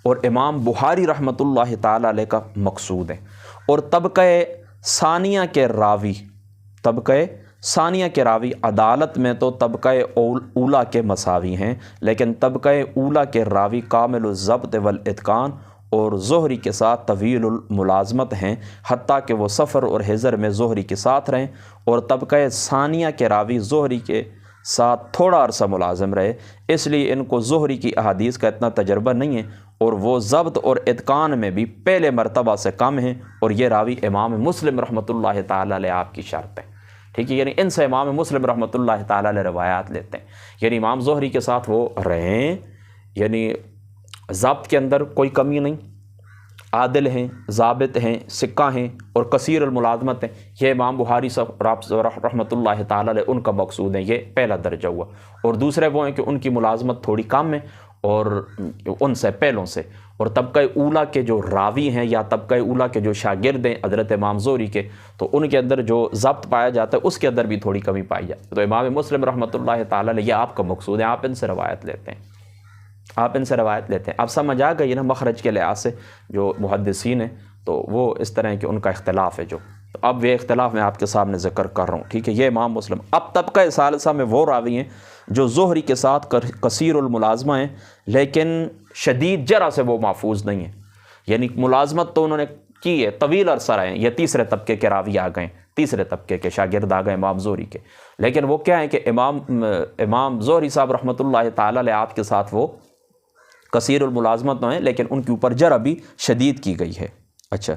اور امام بخاری رحمۃ اللہ تعالی علیہ کا مقصود ہے، اور طبقہ ثانیہ کے راوی عدالت میں تو طبقہ اولا کے مساوی ہیں، لیکن طبقہ اولا کے راوی کامل الضبط والاتقان اور زہری کے ساتھ طویل الملازمت ہیں، حتیٰ کہ وہ سفر اور حضر میں زہری کے ساتھ رہیں، اور طبقہ ثانیہ کے راوی زہری کے ساتھ تھوڑا عرصہ ملازم رہے، اس لیے ان کو زہری کی احادیث کا اتنا تجربہ نہیں ہے، اور وہ ضبط اور اتقان میں بھی پہلے مرتبہ سے کم ہیں، اور یہ راوی امام مسلم رحمۃ اللہ تعالی علیہ آپ کی شرط ہے، ٹھیک ہے؟ یعنی ان سے امام مسلم رحمۃ اللہ تعالی علیہ روایات لیتے ہیں، یعنی امام زہری کے ساتھ وہ رہیں، یعنی ضبط کے اندر کوئی کمی نہیں، عادل ہیں، ضابط ہیں، سکہ ہیں، اور کثیر الملازمت ہیں۔ یہ امام بخاری صاحب رحمۃ اللہ تعالی علیہ ان کا مقصود ہے، یہ پہلا درجہ ہوا۔ اور دوسرے وہ ہیں کہ ان کی ملازمت تھوڑی کم ہے اور ان سے پہلوں سے، اور طبقہ اولا کے جو راوی ہیں یا طبقہ اولا کے جو شاگرد ہیں حضرت امام زہری کے، تو ان کے اندر جو ضبط پایا جاتا ہے اس کے اندر بھی تھوڑی کمی پائی جاتی ہے۔ تو امام مسلم رحمۃ اللہ تعالی علیہ یہ آپ کا مقصود ہے، آپ ان سے روایت لیتے ہیں، اب سمجھ آ گئی نا مخرج کے لحاظ سے جو محدثین ہیں تو وہ اس طرح کہ ان کا اختلاف ہے جو، تو اب یہ اختلاف میں آپ کے سامنے ذکر کر رہا ہوں، ٹھیک ہے؟ یہ امام مسلم۔ اب طبقہ ثالثہ میں وہ راوی ہیں جو زہری کے ساتھ کثیر الملازمہ ہیں لیکن شدید جرح سے وہ محفوظ نہیں ہیں، یعنی ملازمت تو انہوں نے کی ہے، طویل عرصہ رہے ہیں، یہ تیسرے طبقے کے راوی آ گئے، تیسرے طبقے کے شاگرد آ گئے امام زہری کے، لیکن وہ کیا ہے کہ امام زہری صاحب رحمۃ اللہ تعالی علیہ آپ کے ساتھ وہ کثیر الملازمت نہ ہیں لیکن ان کے اوپر جرح بھی شدید کی گئی ہے۔ اچھا،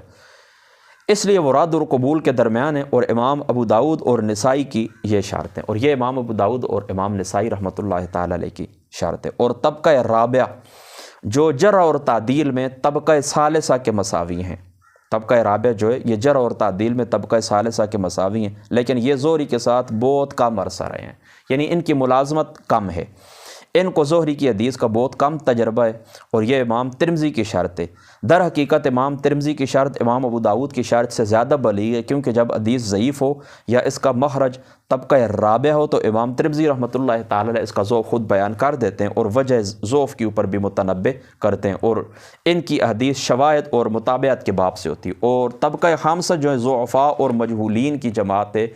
اس لیے وہ رد اور قبول کے درمیان ہے، اور امام ابو داؤد اور نسائی کی یہ شرط ہے، اور یہ امام ابو داؤد اور امام نسائی رحمۃ اللہ تعالی علیہ کی شرط ہے۔ اور طبقہ رابعہ جو جرح اور تعدیل میں طبقہ ثالثہ کے مساوی ہیں، طبقہ رابعہ جو ہے یہ جرح اور تعدیل میں طبقہ ثالثہ کے مساوی ہیں، لیکن یہ زہری کے ساتھ بہت کم عرصہ رہے ہیں، یعنی ان کی ملازمت کم ہے، ان کو زہری کی حدیث کا بہت کم تجربہ ہے، اور یہ امام ترمذی کی شرط ہے۔ در حقیقت امام ترمذی کی شرط امام ابو داؤد کی شرط سے زیادہ بلیغ ہے، کیونکہ جب حدیث ضعیف ہو یا اس کا مخرج طبقہ رابع ہو تو امام ترمذی رحمۃ اللہ تعالی علیہ اس کا ضعف خود بیان کر دیتے ہیں اور وجہ ضعف کے اوپر بھی متنبع کرتے ہیں، اور ان کی حدیث شواہد اور مطابعت کے باب سے ہوتی ہے۔ اور طبقہ خامسہ جو ہے ضعفاء اور مجہولین کی جماعت ہے،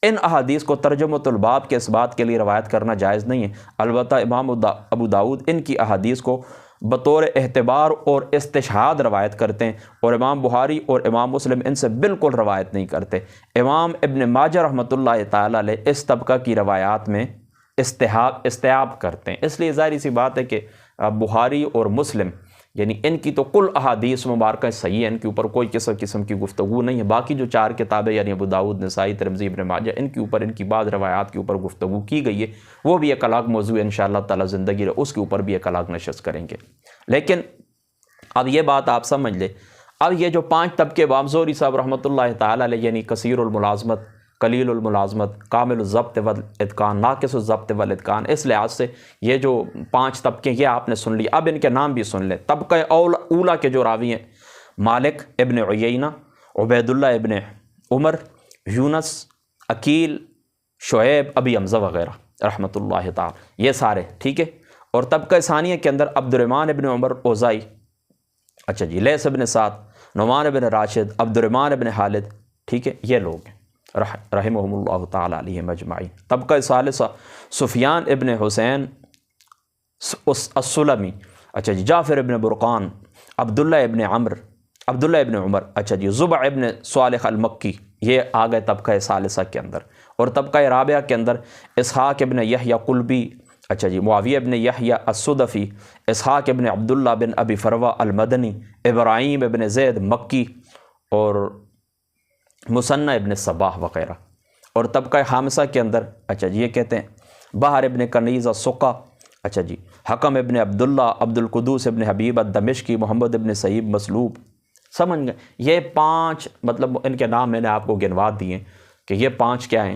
ان احادیث کو ترجمۃ الباب کے اس بات کے لیے روایت کرنا جائز نہیں ہے۔ البتہ امام ابو داؤد ان کی احادیث کو بطور اعتبار اور استشہاد روایت کرتے ہیں، اور امام بخاری اور امام مسلم ان سے بالکل روایت نہیں کرتے۔ امام ابن ماجہ رحمۃ اللہ تعالیٰ علیہ اس طبقہ کی روایات میں استحاب کرتے ہیں۔ اس لیے ظاہری سی بات ہے کہ بخاری اور مسلم یعنی ان کی تو کل احادیث مبارکہ صحیح ہے، ان کے اوپر کوئی قسم کی گفتگو نہیں ہے۔ باقی جو 4 کتابیں یعنی ابو داؤد، نسائی، ترمذی، ابن ماجہ، ان کے اوپر ان کی بعض روایات کے اوپر گفتگو کی گئی ہے، وہ بھی ایک الگ موضوع ہے انشاءاللہ تعالی زندگی رہے، اس کے اوپر بھی ایک الگ نشست کریں گے۔ لیکن اب یہ بات آپ سمجھ لیں، اب یہ جو 5 طبقے امام زہری صاحب رحمۃ اللہ تعالی علیہ یعنی کثیر الملازمت، قلیل الملازمت، کامل الضبط والاتقان، ناقص الضبط والاتقان، اس لحاظ سے یہ جو 5 طبقے یہ آپ نے سن لی، اب ان کے نام بھی سن لیں۔ طبقہ اولا کے جو راوی ہیں مالک ابن عیینہ، عبید اللہ ابن عمر، یونس، عقیل، شعیب، ابی حمزہ وغیرہ رحمۃ اللہ تعالی، یہ سارے ٹھیک ہے۔ اور طبقہ ثانیہ کے اندر عبد الرحمن ابن عمر اوزائی، اچھا جی، لیث ابن سعد، نعمان ابن راشد، عبد الرحمن ابن خالد، ٹھیک ہے، یہ لوگ ہیں رحمہم اللہ تعالی علیہم اجمعین۔ طبقہ ثالثہ سفیان ابن حسین السلمی، اچھا جی، جعفر ابن برقان، عبداللہ ابن عمر، اچھا جی، زبع ابن صالح المکی، یہ آ گئے طبقہ ثالثہ کے اندر۔ اور طبقہ رابعہ کے اندر اسحاق ابن یحییٰ قلبی، اچھا جی، معاویہ ابن یحییٰ الصدفی، اسحاق ابن عبداللہ بن ابی فروہ المدنی، ابراہیم ابن زید مکی، اور مثنى ابن صباح وغیرہ۔ اور طبقہ خامسہ کے اندر اچھا جی یہ کہتے ہیں بحر ابن کنیز السقا، اچھا جی، حکم ابن عبداللہ، عبد القدوس ابن حبیب الدمشقی، محمد ابن سعید مسلوب، سمجھ گئے؟ یہ 5 مطلب ان کے نام میں نے آپ کو گنوا دیے کہ یہ 5 کیا ہیں؟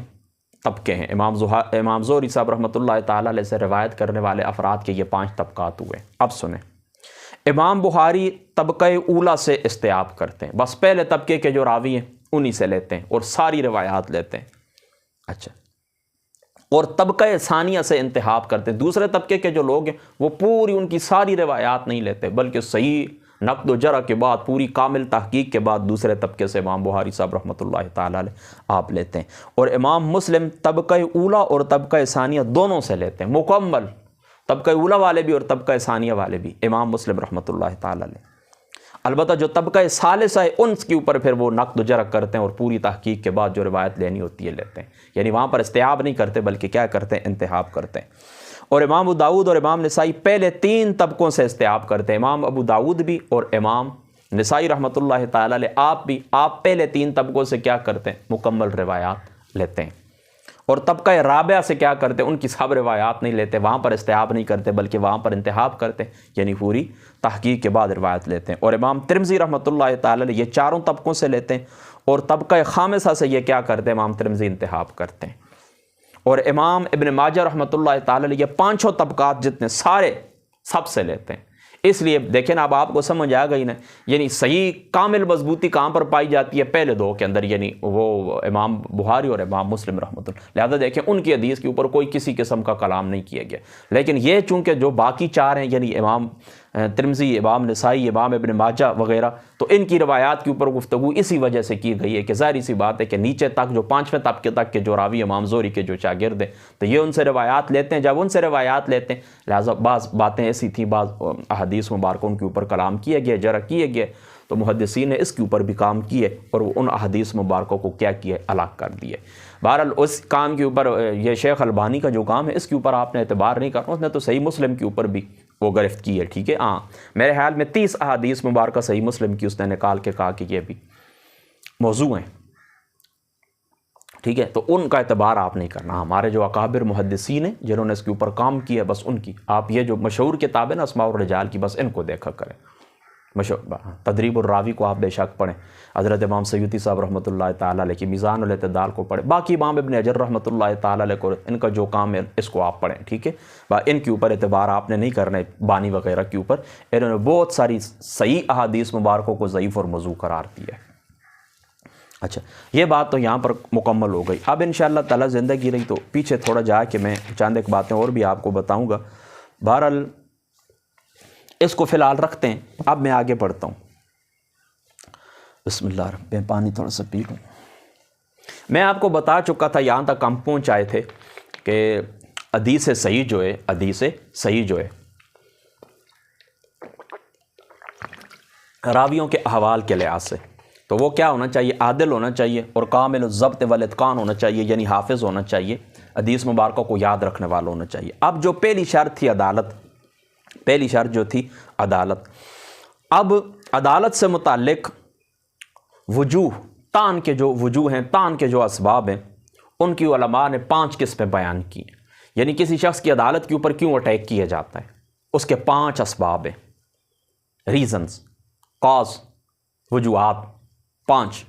طبقے ہیں۔ امام زہری صاحب رحمۃ اللہ تعالیٰ علیہ سے روایت کرنے والے افراد کے یہ 5 طبقات ہوئے۔ اب سنیں، امام بخاری طبقہ اولا سے استحاب کرتے ہیں، بس پہلے طبقے کے جو راوی ہیں انہی سے لیتے ہیں اور ساری روایات لیتے ہیں، اچھا۔ اور طبقہ ثانیہ سے انتخاب کرتے ہیں، دوسرے طبقے کے جو لوگ ہیں وہ پوری ان کی ساری روایات نہیں لیتے، بلکہ صحیح نقد و جرح کے بعد پوری کامل تحقیق کے بعد دوسرے طبقے سے امام بخاری صاحب رحمۃ اللہ تعالی علیہ آپ لیتے ہیں۔ اور امام مسلم طبقہ اولا اور طبقہ ثانیہ دونوں سے لیتے ہیں، مکمل طبقہ اولا والے بھی اور طبقہ ثانیہ والے بھی امام مسلم رحمۃ اللہ تعالی علیہ۔ البتہ جو طبقہ ثالثہ ہے ان کے اوپر پھر وہ نقد و جرح کرتے ہیں اور پوری تحقیق کے بعد جو روایت لینی ہوتی ہے لیتے ہیں، یعنی وہاں پر استحاب نہیں کرتے بلکہ کیا کرتے ہیں؟ انتخاب کرتے ہیں۔ اور امام ابو داؤد اور امام نسائی پہلے 3 طبقوں سے استحاب کرتے ہیں، امام ابو داؤد بھی اور امام نسائی رحمۃ اللہ تعالی علیہ آپ پہلے 3 طبقوں سے کیا کرتے ہیں؟ مکمل روایات لیتے ہیں۔ اور طبقہ رابعہ سے کیا کرتے ہیں؟ ان کی سب روایات نہیں لیتے، وہاں پر استحاب نہیں کرتے بلکہ وہاں پر انتخاب کرتے ہیں، یعنی پوری تحقیق کے بعد روایت لیتے ہیں۔ اور امام ترمذی رحمۃ اللہ تعالی علیہ یہ 4 طبقوں سے لیتے ہیں، اور طبقہ خامسہ سے یہ کیا کرتے ہیں؟ امام ترمذی انتخاب کرتے ہیں۔ اور امام ابن ماجہ رحمۃ اللہ تعالی علیہ یہ 5 طبقات جتنے سارے سب سے لیتے ہیں۔ اس لیے دیکھیں نا، اب آپ کو سمجھ آ گئی نا، یعنی صحیح کامل مضبوطی کہاں پر پائی جاتی ہے؟ پہلے 2 کے اندر، یعنی وہ امام بخاری اور امام مسلم رحمۃ اللہ۔ لہذا دیکھیں ان کی حدیث کے اوپر کوئی کسی قسم کا کلام نہیں کیا گیا، لیکن یہ چونکہ جو باقی 4 ہیں یعنی امام ترمذی، امام نسائی، امام ابن ماجہ وغیرہ، تو ان کی روایات کے اوپر گفتگو اسی وجہ سے کی گئی ہے کہ ظاہری سی بات ہے کہ نیچے تک جو 5ویں طبقے تک کے جو راوی امام زہری کے جو شاگرد ہیں تو یہ ان سے روایات لیتے ہیں۔ جب ان سے روایات لیتے ہیں لہٰذا بعض باتیں ایسی تھیں، بعض احادیث مبارکوں کے اوپر کلام کیے گئے، جرح کیے گئے، تو محدثین نے اس کے اوپر بھی کام کیے اور وہ ان احادیث مبارکوں کو کیا کیے؟ الگ کر دیے۔ بہرحال اس کام کے اوپر یہ شیخ البانی کا جو کام ہے اس کے اوپر آپ نے اعتبار نہیں کرنا، اس نے تو صحیح مسلم کے اوپر بھی وہ گرفت کی ہے، ٹھیک ہے۔ ہاں میرے خیال میں 30 احادیث مبارکہ صحیح مسلم کی اس نے نکال کے کہا کہ یہ بھی موضوع ہیں، ٹھیک ہے۔ تو ان کا اعتبار آپ نہیں کرنا، ہمارے جو اکابر محدثین ہیں جنہوں نے اس کے اوپر کام کیا بس ان کی آپ یہ جو مشہور کتابیں نا اسماء الرجال کی، بس ان کو دیکھا کریں۔ تدریب الراوی کو آپ بے شک پڑھیں، حضرت امام سیوطی صاحب رحمۃ اللہ تعالی علیہ کی میزان الاعتدال کو پڑھیں، باقی امام ابن حجر رحمۃ اللہ تعالی علیہ کو ان کا جو کام ہے اس کو آپ پڑھیں، ٹھیک ہے۔ ان کے اوپر اعتبار آپ نے نہیں کرنا ہے، بانی وغیرہ کے اوپر انہوں نے بہت ساری صحیح احادیث مبارکوں کو ضعیف اور موضوع قرار دیا ہے۔ اچھا یہ بات تو یہاں پر مکمل ہو گئی۔ اب انشاءاللہ تعالی زندگی رہی تو پیچھے تھوڑا جا کے میں چند ایک باتیں اور بھی آپ کو بتاؤں گا۔ بہرحال اس کو فی الحال رکھتے ہیں، اب میں آگے بڑھتا ہوں۔ بسم اللہ، میں پانی تھوڑا سا پی لوں۔ میں آپ کو بتا چکا تھا، یہاں تک ہم پہنچ آئے تھے کہ حدیث صحیح جو ہے راویوں کے احوال کے لحاظ سے تو وہ کیا ہونا چاہیے؟ عادل ہونا چاہیے اور کامل الضبط والاتقان ہونا چاہیے، یعنی حافظ ہونا چاہیے، حدیث مبارکہ کو یاد رکھنے والا ہونا چاہیے۔ اب جو پہلی شرط تھی عدالت، اب عدالت سے متعلق وجوہ، تان کے جو وجوہ ہیں، تان کے جو اسباب ہیں، ان کی علماء نے 5 قسمیں بیان کی ہیں۔ یعنی کسی شخص کی عدالت کے اوپر کیوں اٹیک کیا جاتا ہے، اس کے 5 اسباب ہیں، ریزنز، کاز، وجوہات 5۔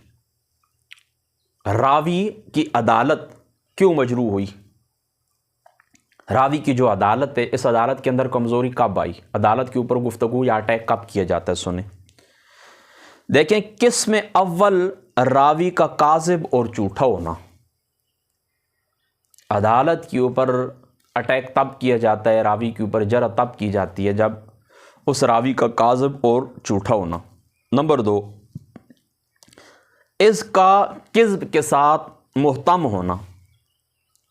راوی کی عدالت کیوں مجروح ہوئی؟ راوی کی جو عدالت ہے، اس عدالت کے اندر کمزوری کب آئی؟ عدالت کے اوپر گفتگو یا اٹیک کب کیا جاتا ہے؟ سنیں، دیکھیں، قسم اول راوی کا کاذب اور جھوٹا ہونا۔ عدالت کے اوپر اٹیک تب کیا جاتا ہے، راوی کے اوپر جرح تب کی جاتی ہے جب اس راوی کا کاذب اور جھوٹا ہونا۔ نمبر 2، اس کا کذب کے ساتھ محتم ہونا،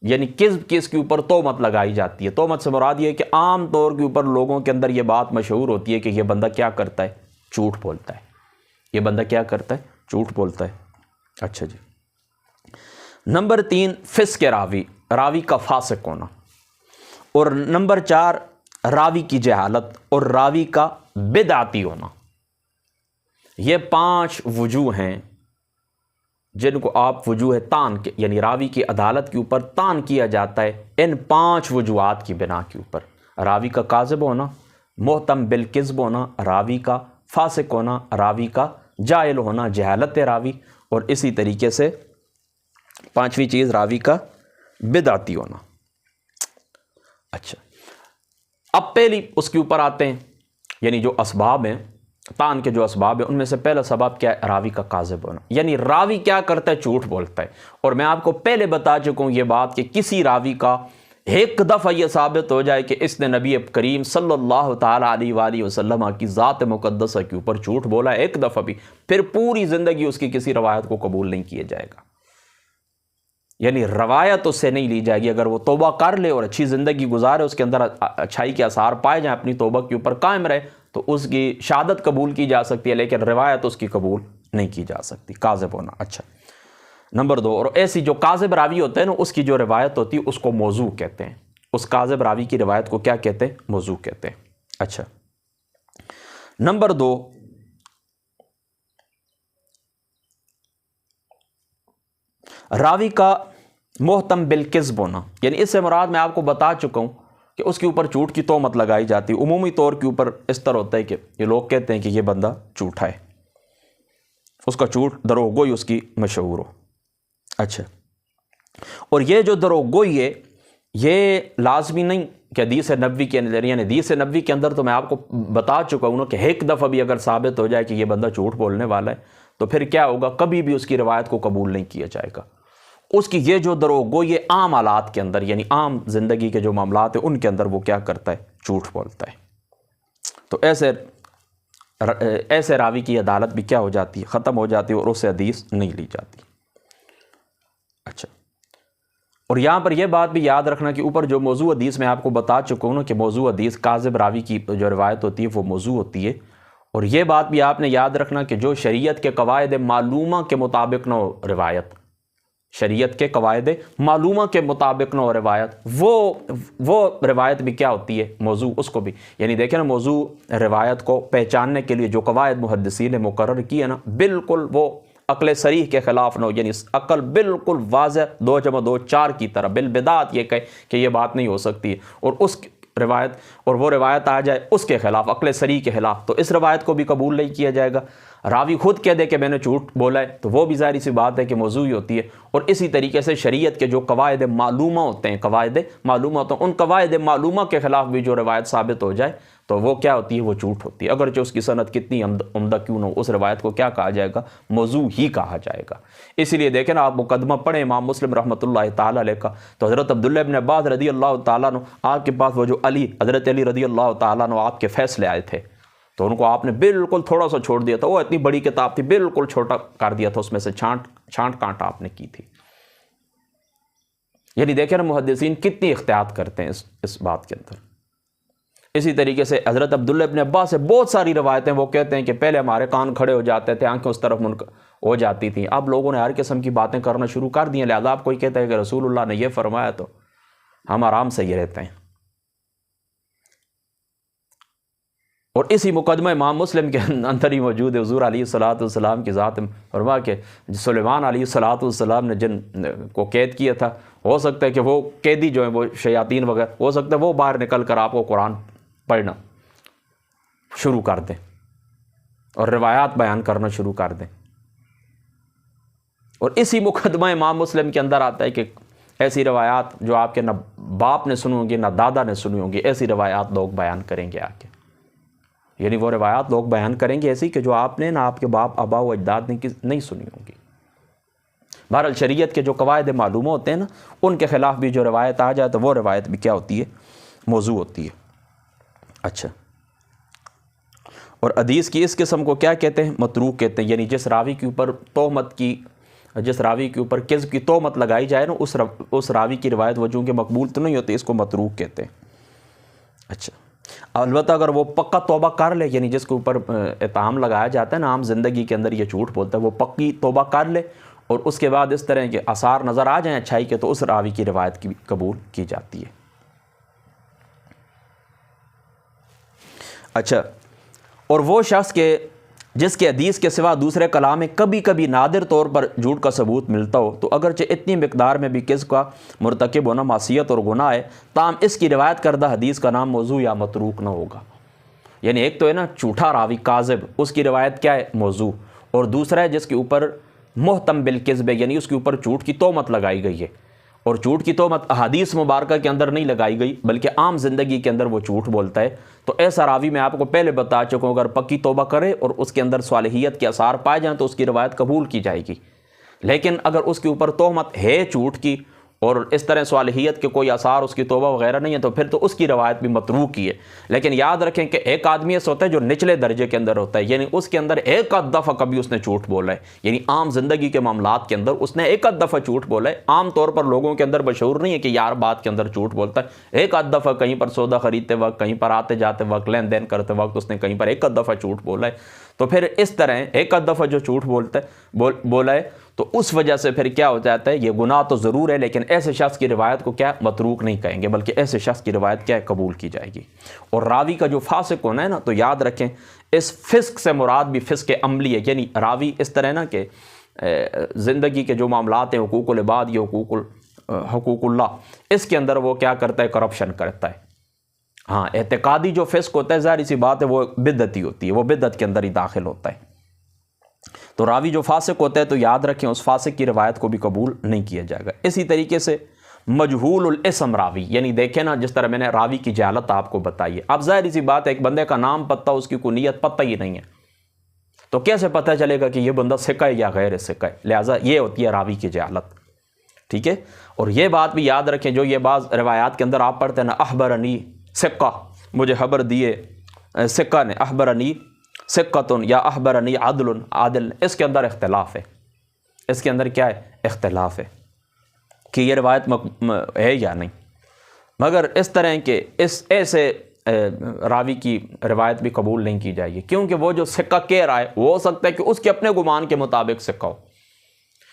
یعنی کذب کی اس کے اوپر تہمت لگائی جاتی ہے۔ تہمت سے مراد یہ ہے کہ عام طور کے اوپر لوگوں کے اندر یہ بات مشہور ہوتی ہے کہ یہ بندہ کیا کرتا ہے؟ جھوٹ بولتا ہے۔ یہ بندہ کیا کرتا ہے؟ جھوٹ بولتا ہے۔ اچھا جی۔ نمبر 3، فسق راوی، راوی کا فاسق ہونا۔ اور نمبر 4، راوی کی جہالت اور راوی کا بدعتی ہونا۔ یہ 5 وجوہ ہیں جن کو آپ وجوہ تان کے، یعنی راوی کی عدالت کے اوپر تان کیا جاتا ہے ان 5 وجوہات کی بنا کے اوپر۔ راوی کا کاذب ہونا، محتم بالکذب ہونا، راوی کا فاسق ہونا، راوی کا جاہل ہونا، جہالت راوی، اور اسی طریقے سے 5ویں چیز راوی کا بدعتی ہونا۔ اچھا، اب پہلی اس کے اوپر آتے ہیں، یعنی جو اسباب ہیں، تان کے جو اسباب ہیں، ان میں سے پہلا سبب کیا ہے؟ راوی کا کاذب ہونا، یعنی راوی کیا کرتا ہے؟ جھوٹ بولتا ہے۔ اور میں آپ کو پہلے بتا چکا ہوں یہ بات کہ کسی راوی کا ایک دفعہ یہ ثابت ہو جائے کہ اس نے نبی کریم صلی اللہ تعالیٰ علیہ وآلہ وسلم کی ذات مقدسہ کے اوپر جھوٹ بولا ہے ایک دفعہ بھی، پھر پوری زندگی اس کی کسی روایت کو قبول نہیں کیا جائے گا، یعنی روایت اس سے نہیں لی جائے گی۔ اگر وہ توبہ کر لے اور اچھی زندگی گزارے، اس کے اندر اچھائی کے آثار پائے جائیں، اپنی توبہ کے اوپر قائم رہے، تو اس کی شہادت قبول کی جا سکتی ہے، لیکن روایت اس کی قبول نہیں کی جا سکتی۔ کاذب ہونا۔ اچھا، نمبر 2، اور ایسی جو کاذب راوی ہوتے ہیں نا، اس کی جو روایت ہوتی ہے اس کو موضوع کہتے ہیں۔ اس کاذب راوی کی روایت کو کیا کہتے ہیں؟ موضوع کہتے ہیں۔ اچھا، نمبر 2، راوی کا محتم بالکذب ہونا، یعنی اس سے مراد میں آپ کو بتا چکا ہوں کہ اس کے اوپر جھوٹ کی تہمت لگائی جاتی ہے۔ عمومی طور کے اوپر اس طرح ہوتا ہے کہ یہ لوگ کہتے ہیں کہ یہ بندہ جھوٹا ہے، اس کا جھوٹ دروغگوئی اس کی مشہور ہو۔ اچھا، اور یہ جو دروغگوئی ہے یہ لازمی نہیں کہ حدیث نبوی کے اندر، یعنی حدیث نبوی کے اندر تو میں آپ کو بتا چکا ہوں کہ ایک دفعہ بھی اگر ثابت ہو جائے کہ یہ بندہ جھوٹ بولنے والا ہے تو پھر کیا ہوگا؟ کبھی بھی اس کی روایت کو قبول نہیں کیا جائے گا۔ اس کی یہ جو دروغگوئی یہ عام حالات کے اندر، یعنی عام زندگی کے جو معاملات ہیں ان کے اندر وہ کیا کرتا ہے؟ جھوٹ بولتا ہے۔ تو ایسے راوی کی عدالت بھی کیا ہو جاتی ہے؟ ختم ہو جاتی ہے، اور اس سے حدیث نہیں لی جاتی۔ اچھا، اور یہاں پر یہ بات بھی یاد رکھنا کہ اوپر جو موضوع حدیث میں آپ کو بتا چکا ہوں نا کہ موضوع حدیث کاذب راوی کی جو روایت ہوتی ہے وہ موضوع ہوتی ہے، اور یہ بات بھی آپ نے یاد رکھنا کہ جو شریعت کے قواعد معلومہ کے مطابق نہ ہو روایت، شریعت کے قواعد معلومہ کے مطابق نہ ہو روایت، وہ روایت بھی کیا ہوتی ہے؟ موضوع۔ اس کو بھی، یعنی دیکھیں نا، موضوع روایت کو پہچاننے کے لیے جو قواعد محدثین نے مقرر کی ہے نا، بالکل وہ عقل صریح کے خلاف نہ ہو، یعنی عقل بالکل واضح 2 + 2 = 4 کی طرح بالبداعت یہ کہے کہ یہ بات نہیں ہو سکتی ہے، اور اس روایت اور وہ روایت آ جائے اس کے خلاف، عقل صریح کے خلاف، تو اس روایت کو بھی قبول نہیں کیا جائے گا۔ راوی خود کہہ دے کہ میں نے جھوٹ بولا ہے تو وہ بھی ظاہری سی بات ہے کہ موضوعی ہوتی ہے۔ اور اسی طریقے سے شریعت کے جو قواعد معلومہ ہوتے ہیں، قواعد معلومہ ہوتے ہیں، ان قواعد معلومہ کے خلاف بھی جو روایت ثابت ہو جائے تو وہ کیا ہوتی ہے؟ وہ جھوٹ ہوتی ہے، اگرچہ اس کی سند کتنی عمدہ کیوں نہ ہو، اس روایت کو کیا کہا جائے گا؟ موضوع ہی کہا جائے گا۔ اسی لیے دیکھیں نا، آپ مقدمہ پڑھیں امام مسلم رحمۃ اللہ تعالیٰ علیہ کا، تو حضرت عبداللہ ابن عباس رضی اللہ تعالیٰ عنہ آپ کے پاس وہ جو حضرت علی رضی اللہ تعالیٰ عنہ آپ کے فیصلے آئے تھے، تو ان کو آپ نے بالکل تھوڑا سا چھوڑ دیا تھا، وہ اتنی بڑی کتاب تھی، بالکل چھوٹا کر دیا تھا، اس میں سے چھانٹ کانٹ آپ نے کی تھی۔ یعنی دیکھیں نا محدثین کتنی احتیاط کرتے ہیں اس بات کے اندر۔ اسی طریقے سے حضرت عبداللہ ابن عباس سے بہت ساری روایتیں وہ کہتے ہیں کہ پہلے ہمارے کان کھڑے ہو جاتے تھے، آنکھیں اس طرف ہو جاتی تھیں، اب لوگوں نے ہر قسم کی باتیں کرنا شروع کر دی ہیں، لہذا آپ کوئی کہتا ہے کہ رسول اللہ نے یہ فرمایا تو ہم آرام سے یہ رہتے ہیں۔ اور اسی مقدمہ امام مسلم کے اندر ہی موجود ہے، حضور علیہ الصلوۃ والسلام کی ذات فرما کہ سلیمان علیہ الصلوۃ والسلام نے جن کو قید کیا تھا، ہو سکتا ہے کہ وہ قیدی جو ہیں وہ شیاطین وغیرہ، ہو سکتا ہے وہ باہر نکل کر آپ کو قرآن پڑھنا شروع کر دیں اور روایات بیان کرنا شروع کر دیں۔ اور اسی مقدمہ امام مسلم کے اندر آتا ہے کہ ایسی روایات جو آپ کے نہ باپ نے سنی ہوں گی نہ دادا نے سنی ہوں گی، ایسی روایات لوگ بیان کریں گے آ کے، یعنی وہ روایات لوگ بیان کریں گے ایسی کہ جو آپ نے نہ آپ کے باپ آبا و اجداد نے نہیں سنی ہوں گی۔ بہرحال شریعت کے جو قواعد معلوم ہوتے ہیں نا، ان کے خلاف بھی جو روایت آ جائے تو وہ روایت بھی کیا ہوتی ہے؟ موضوع ہوتی ہے۔ اچھا، اور حدیث کی اس قسم کو کیا کہتے ہیں؟ متروک کہتے ہیں، یعنی جس راوی کے اوپر کذب کی تہمت لگائی جائے نا، اس راوی کی روایت وجوں کے مقبول تو نہیں ہوتی، اس کو متروک کہتے ہیں۔ اچھا، البتہ اگر وہ پکا توبہ کر لے، یعنی جس کے اوپر اتہام لگایا جاتا ہے نا عام زندگی کے اندر یہ جھوٹ بولتا ہے، وہ پکی توبہ کر لے اور اس کے بعد اس طرح کے آثار نظر آ جائیں اچھائی کے، تو اس راوی کی روایت کی قبول کی جاتی ہے۔ اچھا، اور وہ شخص جس کے حدیث کے سوا دوسرے کلام میں کبھی کبھی نادر طور پر جھوٹ کا ثبوت ملتا ہو، تو اگرچہ اتنی مقدار میں بھی کذب کا مرتکب ہونا معصیت اور گناہ ہے، تاہم اس کی روایت کردہ حدیث کا نام موضوع یا متروک نہ ہوگا۔ یعنی ایک تو ہے نا جھوٹا راوی کاذب، اس کی روایت کیا ہے؟ موضوع، اور دوسرا ہے جس کے اوپر محتم بالکذب ہے، یعنی اس کے اوپر جھوٹ کی تہمت لگائی گئی ہے، اور جھوٹ کی تہمت احادیث مبارکہ کے اندر نہیں لگائی گئی بلکہ عام زندگی کے اندر وہ جھوٹ بولتا ہے، تو ایسا راوی میں آپ کو پہلے بتا چکا ہوں اگر پکی توبہ کرے اور اس کے اندر صالحیت کے آثار پائے جائیں تو اس کی روایت قبول کی جائے گی۔ لیکن اگر اس کے اوپر تہمت ہے جھوٹ کی اور اس طرح صالحیت کے کوئی آثار اس کی توبہ وغیرہ نہیں ہے، تو پھر تو اس کی روایت بھی متروک ہی ہے۔ لیکن یاد رکھیں کہ ایک آدمی ایسا ہوتا ہے جو نچلے درجے کے اندر ہوتا ہے، یعنی اس کے اندر ایک آدھ دفعہ کبھی اس نے جھوٹ بولا ہے، یعنی عام زندگی کے معاملات کے اندر اس نے ایک آدھ دفعہ جھوٹ بولا ہے، عام طور پر لوگوں کے اندر مشہور نہیں ہے کہ یار بات کے اندر جھوٹ بولتا ہے، ایک آدھ دفعہ کہیں پر سودا خریدتے وقت، کہیں پر آتے جاتے وقت، لین دین کرتے وقت اس نے کہیں پر ایک آدھ دفعہ جھوٹ بولا ہے، تو پھر اس طرح ایک آدھ دفعہ جو جھوٹ بولا ہے تو اس وجہ سے پھر کیا ہو جاتا ہے؟ یہ گناہ تو ضرور ہے، لیکن ایسے شخص کی روایت کو کیا متروک نہیں کہیں گے بلکہ ایسے شخص کی روایت کیا قبول کی جائے گی۔ اور راوی کا جو فاسق ہونا ہے نا، تو یاد رکھیں اس فسق سے مراد بھی فسق عملی ہے، یعنی راوی اس طرح نا کہ زندگی کے جو معاملات ہیں، حقوق العباد یا حقوق اللہ، اس کے اندر وہ کیا کرتا ہے؟ کرپشن کرتا ہے۔ ہاں، اعتقادی جو فسق ہوتا ہے ظاہر سی بات ہے وہ بدعتی ہوتی ہے، وہ بدعت کے اندر ہی داخل ہوتا ہے۔ تو راوی جو فاسق ہوتا ہے تو یاد رکھیں اس فاسق کی روایت کو بھی قبول نہیں کیا جائے گا۔ اسی طریقے سے مجہول الاسم راوی، یعنی دیکھیں نا جس طرح میں نے راوی کی جہالت آپ کو بتائی ہے، اب ظاہر سی بات ہے ایک بندے کا نام پتہ، اس کی کنیت پتہ ہی نہیں ہے، تو کیسے پتہ چلے گا کہ یہ بندہ ثقہ ہے یا غیر ثقہ ہے؟ لہٰذا یہ ہوتی ہے راوی کی جہالت، ٹھیک ہے۔ اور یہ بات بھی یاد رکھیں، جو یہ بعض روایات کے اندر آپ پڑھتے ہیں نا اخبرنی ثقہ، مجھے خبر دیے ثقہ نے، اخبرنی ثقۃ یا اخبرنی عادل، اس کے اندر اختلاف ہے، اس کے اندر کیا ہے؟ اختلاف ہے کہ یہ روایت ہے یا نہیں، مگر اس طرح کے ایسے راوی کی روایت بھی قبول نہیں کی جائے گی، کیونکہ وہ جو ثقہ کہہ رہا ہے وہ ہو سکتا ہے کہ اس کے اپنے گمان کے مطابق ثقہ ہو،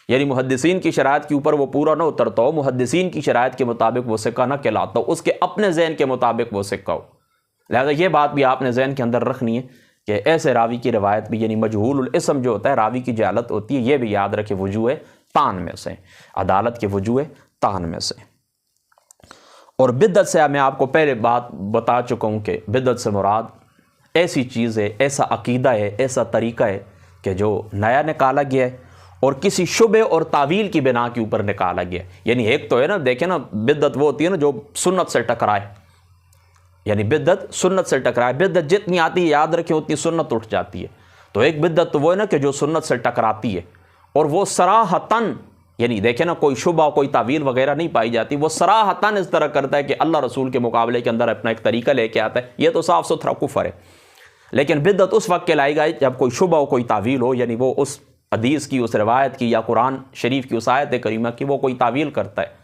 یعنی محدثین کی شرائط کے اوپر وہ پورا نہ اترتا ہو، محدثین کی شرائط کے مطابق وہ ثقہ نہ کہلاتا ہو، اس کے اپنے ذہن کے مطابق وہ ثقہ ہو۔ لہذا یہ بات بھی آپ نے ذہن کے اندر رکھنی ہے کہ ایسے راوی کی روایت بھی، یعنی مجہول الاسم جو ہوتا ہے، راوی کی جہالت ہوتی ہے، یہ بھی یاد رکھے وجوہ طعن میں سے، عدالت کے وجوہ طعن میں سے۔ اور بدعت سے میں آپ کو پہلے بات بتا چکا ہوں کہ بدعت سے مراد ایسی چیز ہے، ایسا عقیدہ ہے، ایسا طریقہ ہے کہ جو نیا نکالا گیا ہے اور کسی شبہ اور تعویل کی بنا کے اوپر نکالا گیا ہے۔ یعنی ایک تو ہے نا، دیکھیں نا بدعت وہ ہوتی ہے نا جو سنت سے ٹکرائے، یعنی بدعت سنت سے ٹکرائے، بدعت جتنی آتی ہے یاد رکھیں اتنی سنت اٹھ جاتی ہے، تو ایک بدعت تو وہ ہے نا کہ جو سنت سے ٹکراتی ہے اور وہ صراحتاً، یعنی دیکھیں نا کوئی شبہ کوئی تعویل وغیرہ نہیں پائی جاتی، وہ صراحتاً اس طرح کرتا ہے کہ اللہ رسول کے مقابلے کے اندر اپنا ایک طریقہ لے کے آتا ہے، یہ تو صاف ستھرا کفر ہے۔ لیکن بدعت اس وقت کہلائی گئی جب کوئی شبہ ہو، کوئی تعویل ہو، یعنی وہ اس حدیث کی، اس روایت کی یا قرآن شریف کی اس آیت کریمہ کی وہ کوئی تعویل کرتا ہے،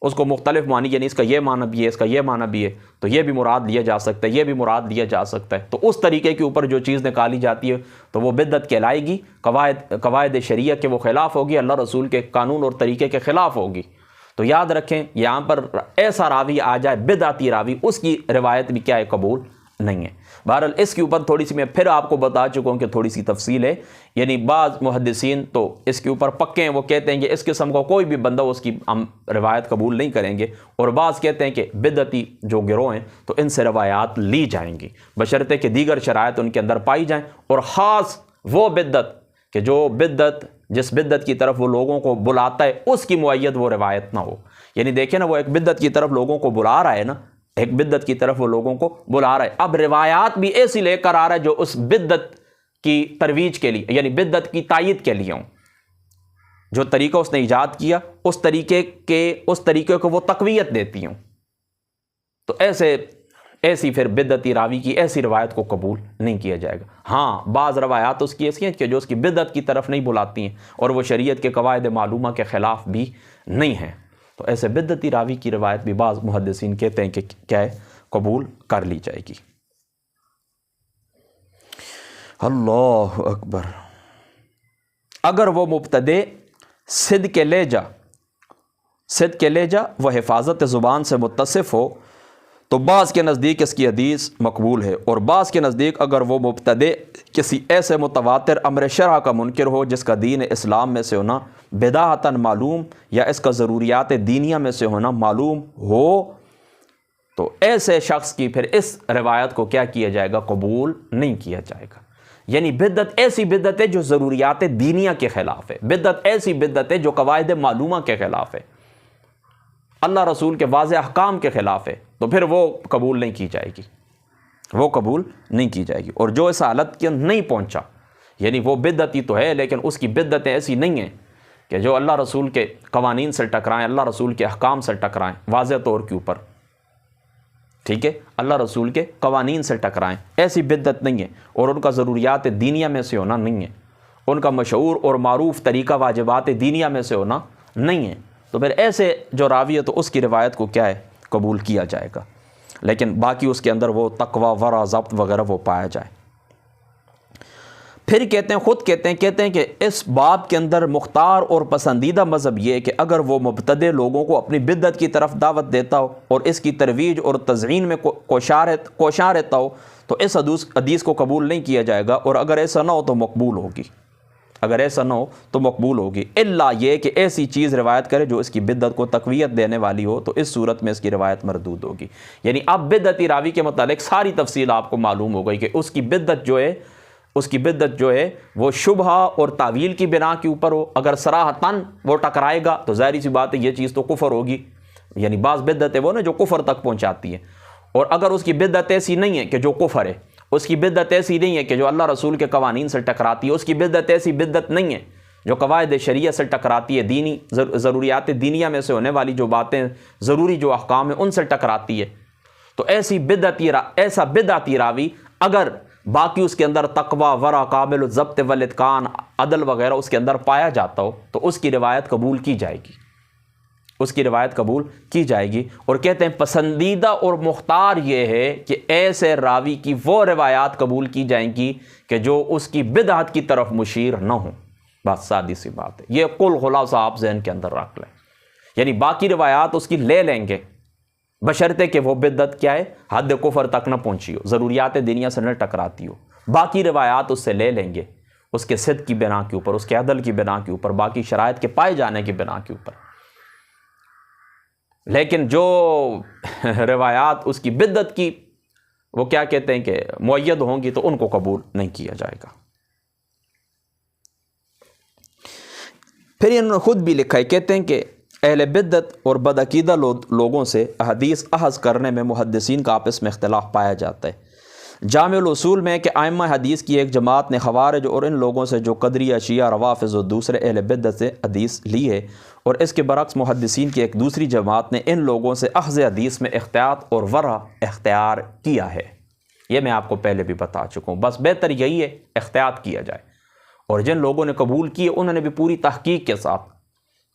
اس کو مختلف معنی، یعنی اس کا یہ معنی بھی ہے، اس کا یہ معنی بھی ہے، تو یہ بھی مراد لیا جا سکتا ہے، یہ بھی مراد لیا جا سکتا ہے، تو اس طریقے کے اوپر جو چیز نکالی جاتی ہے تو وہ بدعت کہلائے گی، قواعد شریعہ کے وہ خلاف ہوگی، اللہ رسول کے قانون اور طریقے کے خلاف ہوگی۔ تو یاد رکھیں یہاں پر ایسا راوی آ جائے بدعتی راوی، اس کی روایت بھی کیا ہے، قبول نہیں ہے۔ بہرحال اس کے اوپر تھوڑی سی میں پھر آپ کو بتا چکا ہوں کہ تھوڑی سی تفصیل ہے، یعنی بعض محدثین تو اس کے اوپر پکے ہیں، وہ کہتے ہیں کہ اس قسم کا کوئی بھی بندہ اس کی ہم روایت قبول نہیں کریں گے، اور بعض کہتے ہیں کہ بدعتی جو گروہ ہیں تو ان سے روایات لی جائیں گی بشرطے کہ دیگر شرائط ان کے اندر پائی جائیں، اور خاص وہ بدعت کہ جو بدعت جس بدعت کی طرف وہ لوگوں کو بلاتا ہے اس کی معید وہ روایت نہ ہو۔ یعنی دیکھیں نا، وہ ایک بدعت کی طرف لوگوں کو بلا رہا ہے نا، ایک بدعت کی طرف وہ لوگوں کو بلا رہا ہے، اب روایات بھی ایسی لے کر آ رہا ہے جو اس بدعت کی ترویج کے لیے، یعنی بدعت کی تائید کے لیے ہوں، جو طریقہ اس نے ایجاد کیا اس طریقے کو وہ تقویت دیتی ہوں، تو ایسی پھر بدعتی راوی کی ایسی روایت کو قبول نہیں کیا جائے گا۔ ہاں بعض روایات اس کی ایسی ہیں کہ جو اس کی بدعت کی طرف نہیں بلاتی ہیں اور وہ شریعت کے قواعد معلومہ کے خلاف بھی نہیں ہیں، تو ایسے بدعتی راوی کی روایت بھی بعض محدثین کہتے ہیں کہ کیا ہے، قبول کر لی جائے گی۔ اللہ اکبر۔ اگر وہ مبتدع صدق لہجہ و حفاظت زبان سے متصف ہو تو بعض کے نزدیک اس کی حدیث مقبول ہے، اور بعض کے نزدیک اگر وہ مبتدع کسی ایسے متواتر امر شرع کا منکر ہو جس کا دین اسلام میں سے ہونا بداہتاً معلوم یا اس کا ضروریات دینیہ میں سے ہونا معلوم ہو، تو ایسے شخص کی پھر اس روایت کو کیا کیا جائے گا، قبول نہیں کیا جائے گا۔ یعنی بدعت ایسی بدعت ہے جو ضروریات دینیہ کے خلاف ہے، بدعت ایسی بدعت ہے جو قواعد معلومہ کے خلاف ہے، اللہ رسول کے واضح احکام کے خلاف ہے، تو پھر وہ قبول نہیں کی جائے گی، وہ قبول نہیں کی جائے گی۔ اور جو اس حالت کے نہیں پہنچا، یعنی وہ بدعتی تو ہے لیکن اس کی بدعتیں ایسی نہیں ہیں کہ جو اللہ رسول کے قوانین سے ٹکرائیں، اللہ رسول کے احکام سے ٹکرائیں واضح طور کے اوپر، ٹھیک ہے، اللہ رسول کے قوانین سے ٹکرائیں، ایسی بدعت نہیں ہے، اور ان کا ضروریات دینیہ میں سے ہونا نہیں ہے، ان کا مشہور اور معروف طریقہ واجبات دینیہ میں سے ہونا نہیں ہے، تو پھر ایسے جو راوی ہے تو اس کی روایت کو کیا ہے، قبول کیا جائے گا، لیکن باقی اس کے اندر وہ تقوی، ورع، ضبط وغیرہ وہ پایا جائے۔ پھر خود کہتے ہیں کہ اس باب کے اندر مختار اور پسندیدہ مذہب یہ ہے کہ اگر وہ مبتدع لوگوں کو اپنی بدعت کی طرف دعوت دیتا ہو اور اس کی ترویج اور تزئین میں کوشاں رہتا ہو تو اس حدیث کو قبول نہیں کیا جائے گا، اور اگر ایسا نہ ہو تو مقبول ہوگی، اگر ایسا نہ ہو تو مقبول ہوگی، الا یہ کہ ایسی چیز روایت کرے جو اس کی بدعت کو تقویت دینے والی ہو، تو اس صورت میں اس کی روایت مردود ہوگی۔ یعنی اب بدعتی راوی کے متعلق ساری تفصیل آپ کو معلوم ہو گئی کہ اس کی بدعت جو ہے وہ شبہہ اور تعویل کی بنا کے اوپر ہو، اگر صراحتاً وہ ٹکرائے گا تو ظاہری سی بات ہے یہ چیز تو کفر ہوگی، یعنی بعض بدعت ہے وہ نا جو کفر تک پہنچاتی ہے، اور اگر اس کی بدعت ایسی نہیں ہے کہ جو کفر ہے، اس کی بدعت ایسی نہیں ہے کہ جو اللہ رسول کے قوانین سے ٹکراتی ہے، اس کی بدعت ایسی بدعت نہیں ہے جو قواعد شریعہ سے ٹکراتی ہے، دینی ضروریات دینیہ میں سے ہونے والی جو باتیں ضروری جو احکام ہیں ان سے ٹکراتی ہے، تو ایسا بدعتی راوی اگر باقی اس کے اندر تقوی، ورع، کامل الضبط والاتقان، عدل وغیرہ اس کے اندر پایا جاتا ہو تو اس کی روایت قبول کی جائے گی، اس کی روایت قبول کی جائے گی۔ اور کہتے ہیں پسندیدہ اور مختار یہ ہے کہ ایسے راوی کی وہ روایات قبول کی جائیں گی کہ جو اس کی بدعت کی طرف مشیر نہ ہوں، بات سادی سی بات ہے، یہ کل خلاصہ آپ ذہن کے اندر رکھ لیں، یعنی باقی روایات اس کی لے لیں گے بشرطے کہ وہ بدعت کیا ہے، حد کفر تک نہ پہنچی ہو، ضروریات دینیہ سے نہ ٹکراتی ہو، باقی روایات اس سے لے لیں گے اس کے صدق کی بنا کے اوپر، اس کے عدل کی بنا کے اوپر، باقی شرائط کے پائے جانے کی بنا کے اوپر، لیکن جو روایات اس کی بدعت کی وہ کیا کہتے ہیں کہ معید ہوں گی تو ان کو قبول نہیں کیا جائے گا۔ پھر انہوں نے خود بھی لکھا ہے، کہتے ہیں کہ اہل بدعت اور بدعقیدہ لوگوں سے حدیث اخذ کرنے میں محدثین کا آپس میں اختلاف پایا جاتا ہے۔ جامع الاصول میں کہ ائمہ حدیث کی ایک جماعت نے خوارج اور ان لوگوں سے جو قدریہ، شیعہ، روافض اور دوسرے اہل بدعت سے حدیث لی ہے، اور اس کے برعکس محدثین کی ایک دوسری جماعت نے ان لوگوں سے اخذ حدیث میں احتیاط اور ورع اختیار کیا ہے۔ یہ میں آپ کو پہلے بھی بتا چکا ہوں، بس بہتر یہی ہے احتیاط کیا جائے، اور جن لوگوں نے قبول کیے انہوں نے بھی پوری تحقیق کے ساتھ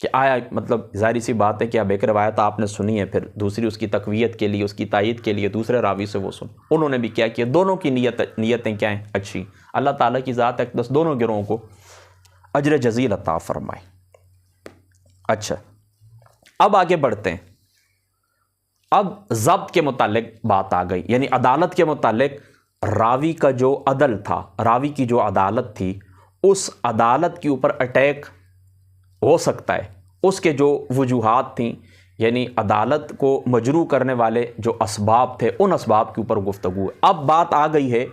کہ آیا مطلب ظاہری سی بات ہے کہ اب ایک روایت آپ نے سنی ہے، پھر دوسری اس کی تقویت کے لیے، اس کی تائید کے لیے دوسرے راوی سے وہ سن، انہوں نے بھی کیا کیا، دونوں کی نیتیں کیا ہیں؟ اچھی. اللہ تعالیٰ کی ذات اقدس دونوں گروہوں کو اجر جزیل عطا فرمائے. اچھا اب آگے بڑھتے ہیں. اب ضبط کے متعلق بات آ گئی، یعنی عدالت کے متعلق راوی کا جو عدل تھا، راوی کی جو عدالت تھی، اس عدالت کے اوپر اٹیک ہو سکتا ہے. اس کے جو وجوہات تھیں، یعنی عدالت کو مجروح کرنے والے جو اسباب تھے، ان اسباب کے اوپر گفتگو ہے. اب بات آ گئی ہے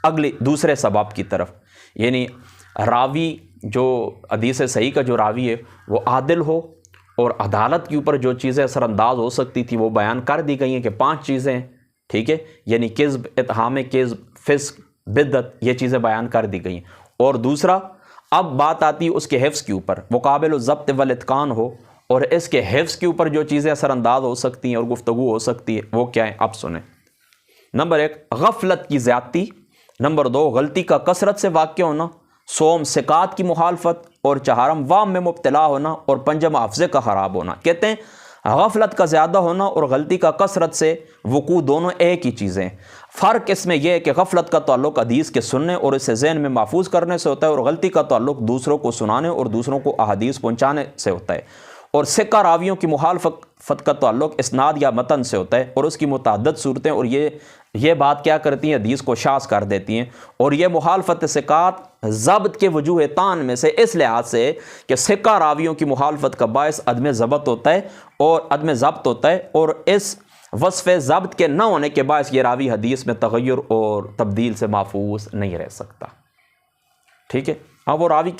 اگلی دوسرے سبب کی طرف، یعنی راوی جو حدیث صحیح کا جو راوی ہے وہ عادل ہو، اور عدالت کے اوپر جو چیزیں اثر انداز ہو سکتی تھی وہ بیان کر دی گئی ہیں کہ 5 چیزیں ہیں، ٹھیک ہے، یعنی کذب، اتہام کذب، فسق، بدعت، یہ چیزیں بیان کر دی گئی ہیں. اور دوسرا اب بات آتی ہے اس کے حفظ کے اوپر، وہ قابل الضبط والاتقان ہو، اور اس کے حفظ کے اوپر جو چیزیں اثر انداز ہو سکتی ہیں اور گفتگو ہو سکتی ہے وہ کیا ہیں؟ اب سنیں. نمبر 1 غفلت کی زیادتی، نمبر 2 غلطی کا کثرت سے واقع ہونا، سوم ثقات کی مخالفت، اور چہارم وام میں مبتلا ہونا، اور پنجم حافظے کا خراب ہونا. کہتے ہیں غفلت کا زیادہ ہونا اور غلطی کا کثرت سے وقوع دونوں ایک ہی چیزیں ہیں. فرق اس میں یہ ہے کہ غفلت کا تعلق حدیث کے سننے اور اسے ذہن میں محفوظ کرنے سے ہوتا ہے، اور غلطی کا تعلق دوسروں کو سنانے اور دوسروں کو احادیث پہنچانے سے ہوتا ہے. اور ثقہ راویوں کی مخالفت کا تعلق اسناد یا متن سے ہوتا ہے، اور اس کی متعدد صورتیں، اور یہ بات کیا کرتی ہیں؟ حدیث کو شاذ کر دیتی ہیں. اور یہ مخالفت ثقات ضبط کے وجوہ تان میں سے اس لحاظ سے کہ ثقہ راویوں کی مخالفت کا باعث عدم ضبط ہوتا ہے، اور اس وصف ضبط کے نہ ہونے کے باعث یہ راوی حدیث میں تغیر اور تبدیل سے محفوظ نہیں رہ سکتا. ٹھیک ہے. اب وہ راوی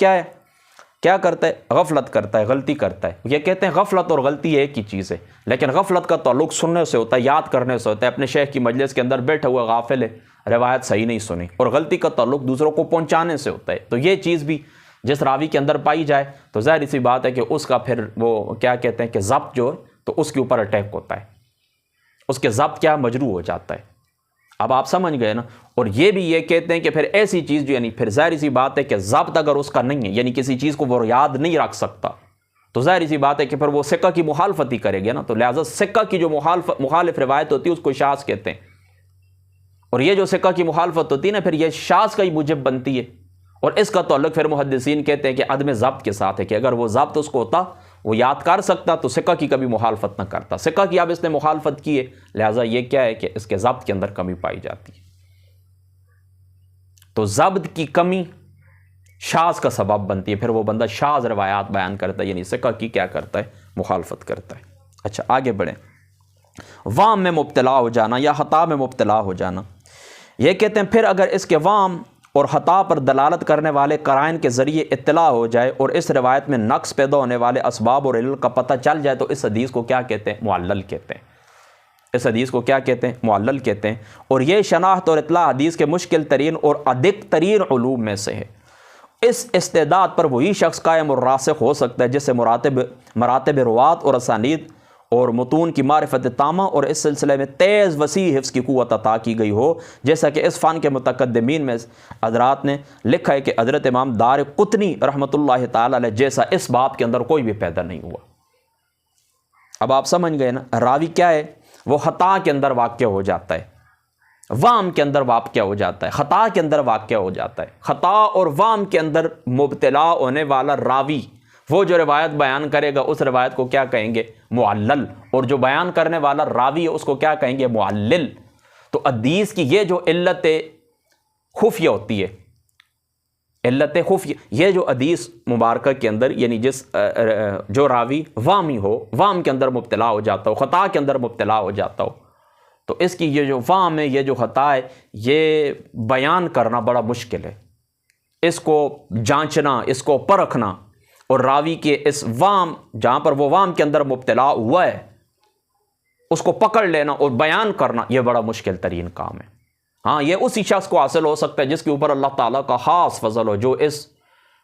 کیا کرتا ہے؟ غفلت کرتا ہے، غلطی کرتا ہے. یہ کہتے ہیں غفلت اور غلطی ایک ہی چیز ہے، لیکن غفلت کا تعلق سننے سے ہوتا ہے، یاد کرنے سے ہوتا ہے. اپنے شیخ کی مجلس کے اندر بیٹھا ہوا غافل ہے، روایت صحیح نہیں سنی. اور غلطی کا تعلق دوسروں کو پہنچانے سے ہوتا ہے. تو یہ چیز بھی جس راوی کے اندر پائی جائے تو ظاہر سی بات ہے کہ اس کا پھر وہ کیا کہتے ہیں کہ ضبط جو ہے تو اس کے اوپر اٹیک ہوتا ہے، اس کے ضبط کیا مجروح ہو جاتا ہے. اب آپ سمجھ گئے نا. اور یہ بھی یہ کہتے ہیں کہ پھر ایسی چیز جو یعنی پھر ظاہر سی بات ہے کہ ضبط اگر اس کا نہیں ہے، یعنی کسی چیز کو وہ یاد نہیں رکھ سکتا، تو ظاہر سی بات ہے کہ پھر وہ ثقہ کی مخالفت ہی کرے گا نا. تو لہٰذا ثقہ کی جو مخالف روایت ہوتی ہے اس کو شاذ کہتے ہیں. اور یہ جو ثقہ کی مخالفت ہوتی ہے نا، پھر یہ شاذ کا ہی موجب بنتی ہے. اور اس کا تعلق پھر محدثین کہتے ہیں کہ عدم ضبط کے ساتھ ہے، کہ اگر وہ ضبط اس کو ہوتا، وہ یاد کر سکتا، تو ثقہ کی کبھی مخالفت نہ کرتا. ثقہ کی اب اس نے مخالفت کی ہے، لہٰذا یہ کیا ہے کہ اس کے ضبط کے اندر کمی پائی جاتی ہے. تو ضبط کی کمی شاذ کا سبب بنتی ہے، پھر وہ بندہ شاذ روایات بیان کرتا ہے، یعنی ثقہ کی کیا کرتا ہے؟ مخالفت کرتا ہے. اچھا آگے بڑھیں. وام میں مبتلا ہو جانا یا خطا میں مبتلا ہو جانا. یہ کہتے ہیں پھر اگر اس کے وام اور خطا پر دلالت کرنے والے قرائن کے ذریعے اطلاع ہو جائے اور اس روایت میں نقص پیدا ہونے والے اسباب اور علل کا پتہ چل جائے، تو اس حدیث کو کیا کہتے ہیں؟ معلل کہتے ہیں. اس حدیث کو کیا کہتے ہیں؟ معلل کہتے ہیں. اور یہ شناخت اور اطلاع حدیث کے مشکل ترین اور ادق ترین علوم میں سے ہے. اس استعداد پر وہی شخص قائم اور راسخ ہو سکتا ہے جس سے مراتب روات اور اسانید اور متون کی معرفت تامہ اور اس سلسلے میں تیز وسیع حفظ کی قوت عطا کی گئی ہو، جیسا کہ اس فن کے متقدمین میں حضرات نے لکھا ہے کہ حضرت امام دار قطنی رحمۃ اللہ تعالی علیہ جیسا اس باب کے اندر کوئی بھی پیدا نہیں ہوا. اب آپ سمجھ گئے نا. راوی کیا ہے؟ وہ خطا کے اندر واقع ہو جاتا ہے، وام کے اندر واقع ہو جاتا ہے، خطا کے اندر واقع ہو جاتا ہے. خطا اور وام کے اندر مبتلا ہونے والا راوی وہ جو روایت بیان کرے گا اس روایت کو کیا کہیں گے؟ معلل. اور جو بیان کرنے والا راوی ہے اس کو کیا کہیں گے؟ معلل. تو حدیث کی یہ جو علت خفیہ ہوتی ہے، علت خفیہ، یہ جو حدیث مبارکہ کے اندر یعنی جو راوی وامی ہو، وام کے اندر مبتلا ہو جاتا ہو، خطا کے اندر مبتلا ہو جاتا ہو، تو اس کی یہ جو وام ہے، یہ جو خطا ہے، یہ بیان کرنا بڑا مشکل ہے. اس کو جانچنا، اس کو پرکھنا، اور راوی کے اس وام جہاں پر وہ وام کے اندر مبتلا ہوا ہے اس کو پکڑ لینا اور بیان کرنا، یہ بڑا مشکل ترین کام ہے. ہاں یہ اسی شخص کو حاصل ہو سکتا ہے جس کے اوپر اللہ تعالیٰ کا خاص فضل ہو، جو اس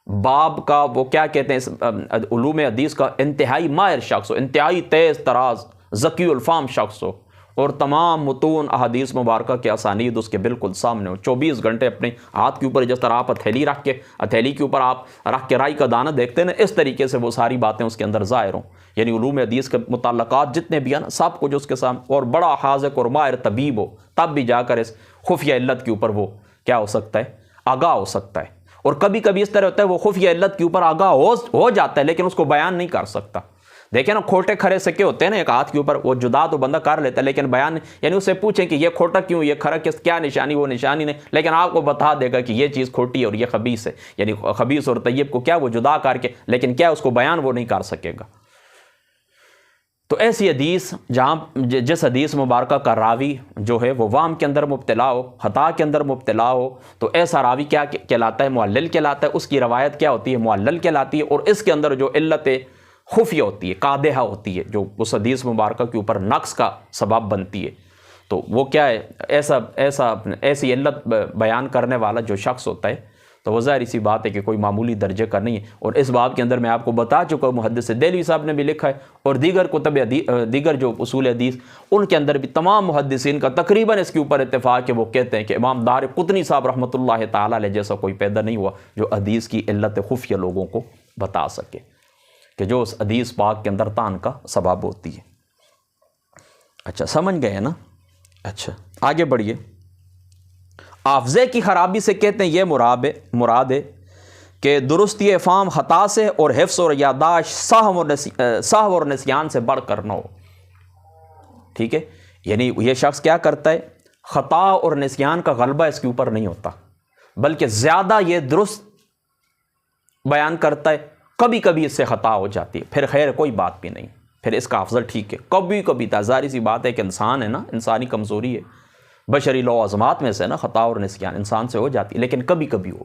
باب کا وہ کیا کہتے ہیں، اس علوم حدیث کا انتہائی ماہر شخص ہو، انتہائی تیز تراز ذکی الفام شخص ہو. اور تمام متون احادیث مبارکہ کے اسانید اس کے بالکل سامنے ہو، 24 گھنٹے اپنے ہاتھ کے اوپر جس طرح آپ ہتھیلی کے اوپر آپ رکھ کے رائی کا دانہ دیکھتے ہیں نا، اس طریقے سے وہ ساری باتیں اس کے اندر ظاہر ہوں، یعنی علوم حدیث کے متعلقات جتنے بھی ہیں نا سب کچھ اس کے سامنے، اور بڑا حاذق اور ماہر طبیب ہو تب بھی جا کر اس خفیہ علت کے اوپر وہ کیا ہو سکتا ہے، آگاہ ہو سکتا ہے۔ اور کبھی کبھی اس طرح ہوتا ہے وہ خفیہ علت کے اوپر آگاہ ہو جاتا ہے لیکن اس کو بیان نہیں کر سکتا۔ دیکھیں نا کھوٹے کھرے سکے ہوتے ہیں نا ایک ہاتھ کے اوپر، وہ جدا تو بندہ کر لیتا ہے لیکن بیان، یعنی اس سے پوچھیں کہ یہ کھوٹا کیوں، یہ کھرا کیا نشانی، وہ نشانی نہیں، لیکن آپ کو بتا دے گا کہ یہ چیز کھوٹی ہے اور یہ خبیث ہے، یعنی خبیث اور طیب کو کیا وہ جدا کر کے، لیکن کیا اس کو بیان وہ نہیں کر سکے گا۔ تو ایسی حدیث جس حدیث مبارکہ کا راوی جو ہے وہ وہم کے اندر مبتلا ہو، خطا کے اندر مبتلا ہو، تو ایسا راوی کیا کہلاتا ہے، معلل کہلاتا ہے، اس کی روایت کیا ہوتی ہے، معلل کہلاتی ہے، اور اس کے اندر جو علت خفیہ ہوتی ہے، قادحہ ہوتی ہے، جو اس حدیث مبارکہ کے اوپر نقص کا سبب بنتی ہے، تو وہ کیا ہے، ایسی علت بیان کرنے والا جو شخص ہوتا ہے تو وہ ظاہری سی بات ہے کہ کوئی معمولی درجے کا نہیں ہے۔ اور اس باب کے اندر میں آپ کو بتا چکا ہوں، محدث دہلوی صاحب نے بھی لکھا ہے، اور دیگر جو اصول حدیث ان کے اندر بھی تمام محدثین کا تقریباً اس کے اوپر اتفاق ہے، وہ کہتے ہیں کہ امام دارقطنی صاحب رحمۃ اللہ تعالیٰ علیہ جیسا کوئی پیدا نہیں ہوا جو حدیث کی علت خفیہ لوگوں کو بتا سکے، کہ جو اس حدیث پاک کے اندر طعن کا سبب ہوتی ہے۔ اچھا سمجھ گئے نا؟ اچھا آگے بڑھیے۔ حافظے کی خرابی سے کہتے ہیں یہ مراد ہے کہ درستی افہام خطا سے اور حفظ اور یادداشت سہو اور نسیان سے بڑھ کر نہ ہو، ٹھیک ہے، یعنی یہ شخص کیا کرتا ہے، خطا اور نسیان کا غلبہ اس کے اوپر نہیں ہوتا، بلکہ زیادہ یہ درست بیان کرتا ہے، کبھی کبھی اس سے خطا ہو جاتی ہے، پھر خیر کوئی بات بھی نہیں، پھر اس کا افضل ٹھیک ہے، کبھی کبھی ظاہر سی بات ہے کہ انسان ہے نا، انسانی کمزوری ہے، بشری لوازمات میں سے نا خطا اور نسیان انسان سے ہو جاتی ہے، لیکن کبھی کبھی ہو،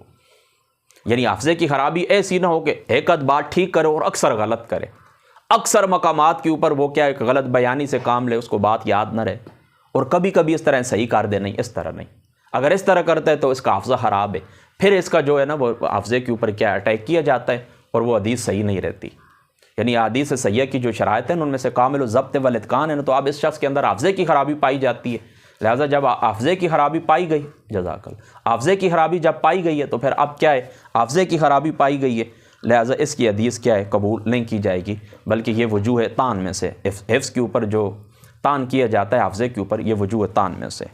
یعنی حافظے کی خرابی ایسی نہ ہو کہ ایک آدھ بات ٹھیک کرے اور اکثر غلط کرے، اکثر مقامات کے اوپر وہ کیا ایک غلط بیانی سے کام لے، اس کو بات یاد نہ رہے، اور کبھی کبھی اس طرح صحیح کر دے، نہیں اس طرح نہیں، اگر اس طرح کرتا ہے تو اس کا حافظہ خراب ہے، پھر اس کا جو ہے نا وہ حافظے کے اوپر کیا اٹیک کیا جاتا ہے اور وہ حدیث صحیح نہیں رہتی، یعنی حدیث صحیح کی جو شرائط ہیں ان میں سے کامل الضبط والاتقان ہے نا، تو اب اس شخص کے اندر حافظے کی خرابی پائی جاتی ہے، لہٰذا جب حافظے کی خرابی پائی گئی، جزاک اللہ، حافظے کی خرابی جب پائی گئی ہے تو پھر اب کیا ہے، حافظے کی خرابی پائی گئی ہے، لہٰذا اس کی حدیث کیا ہے، قبول نہیں کی جائے گی، بلکہ یہ وجوہ طعن میں سے، حفظ کے اوپر جو طعن کیا جاتا ہے حافظے کے اوپر، یہ وجوہ طعن میں سے۔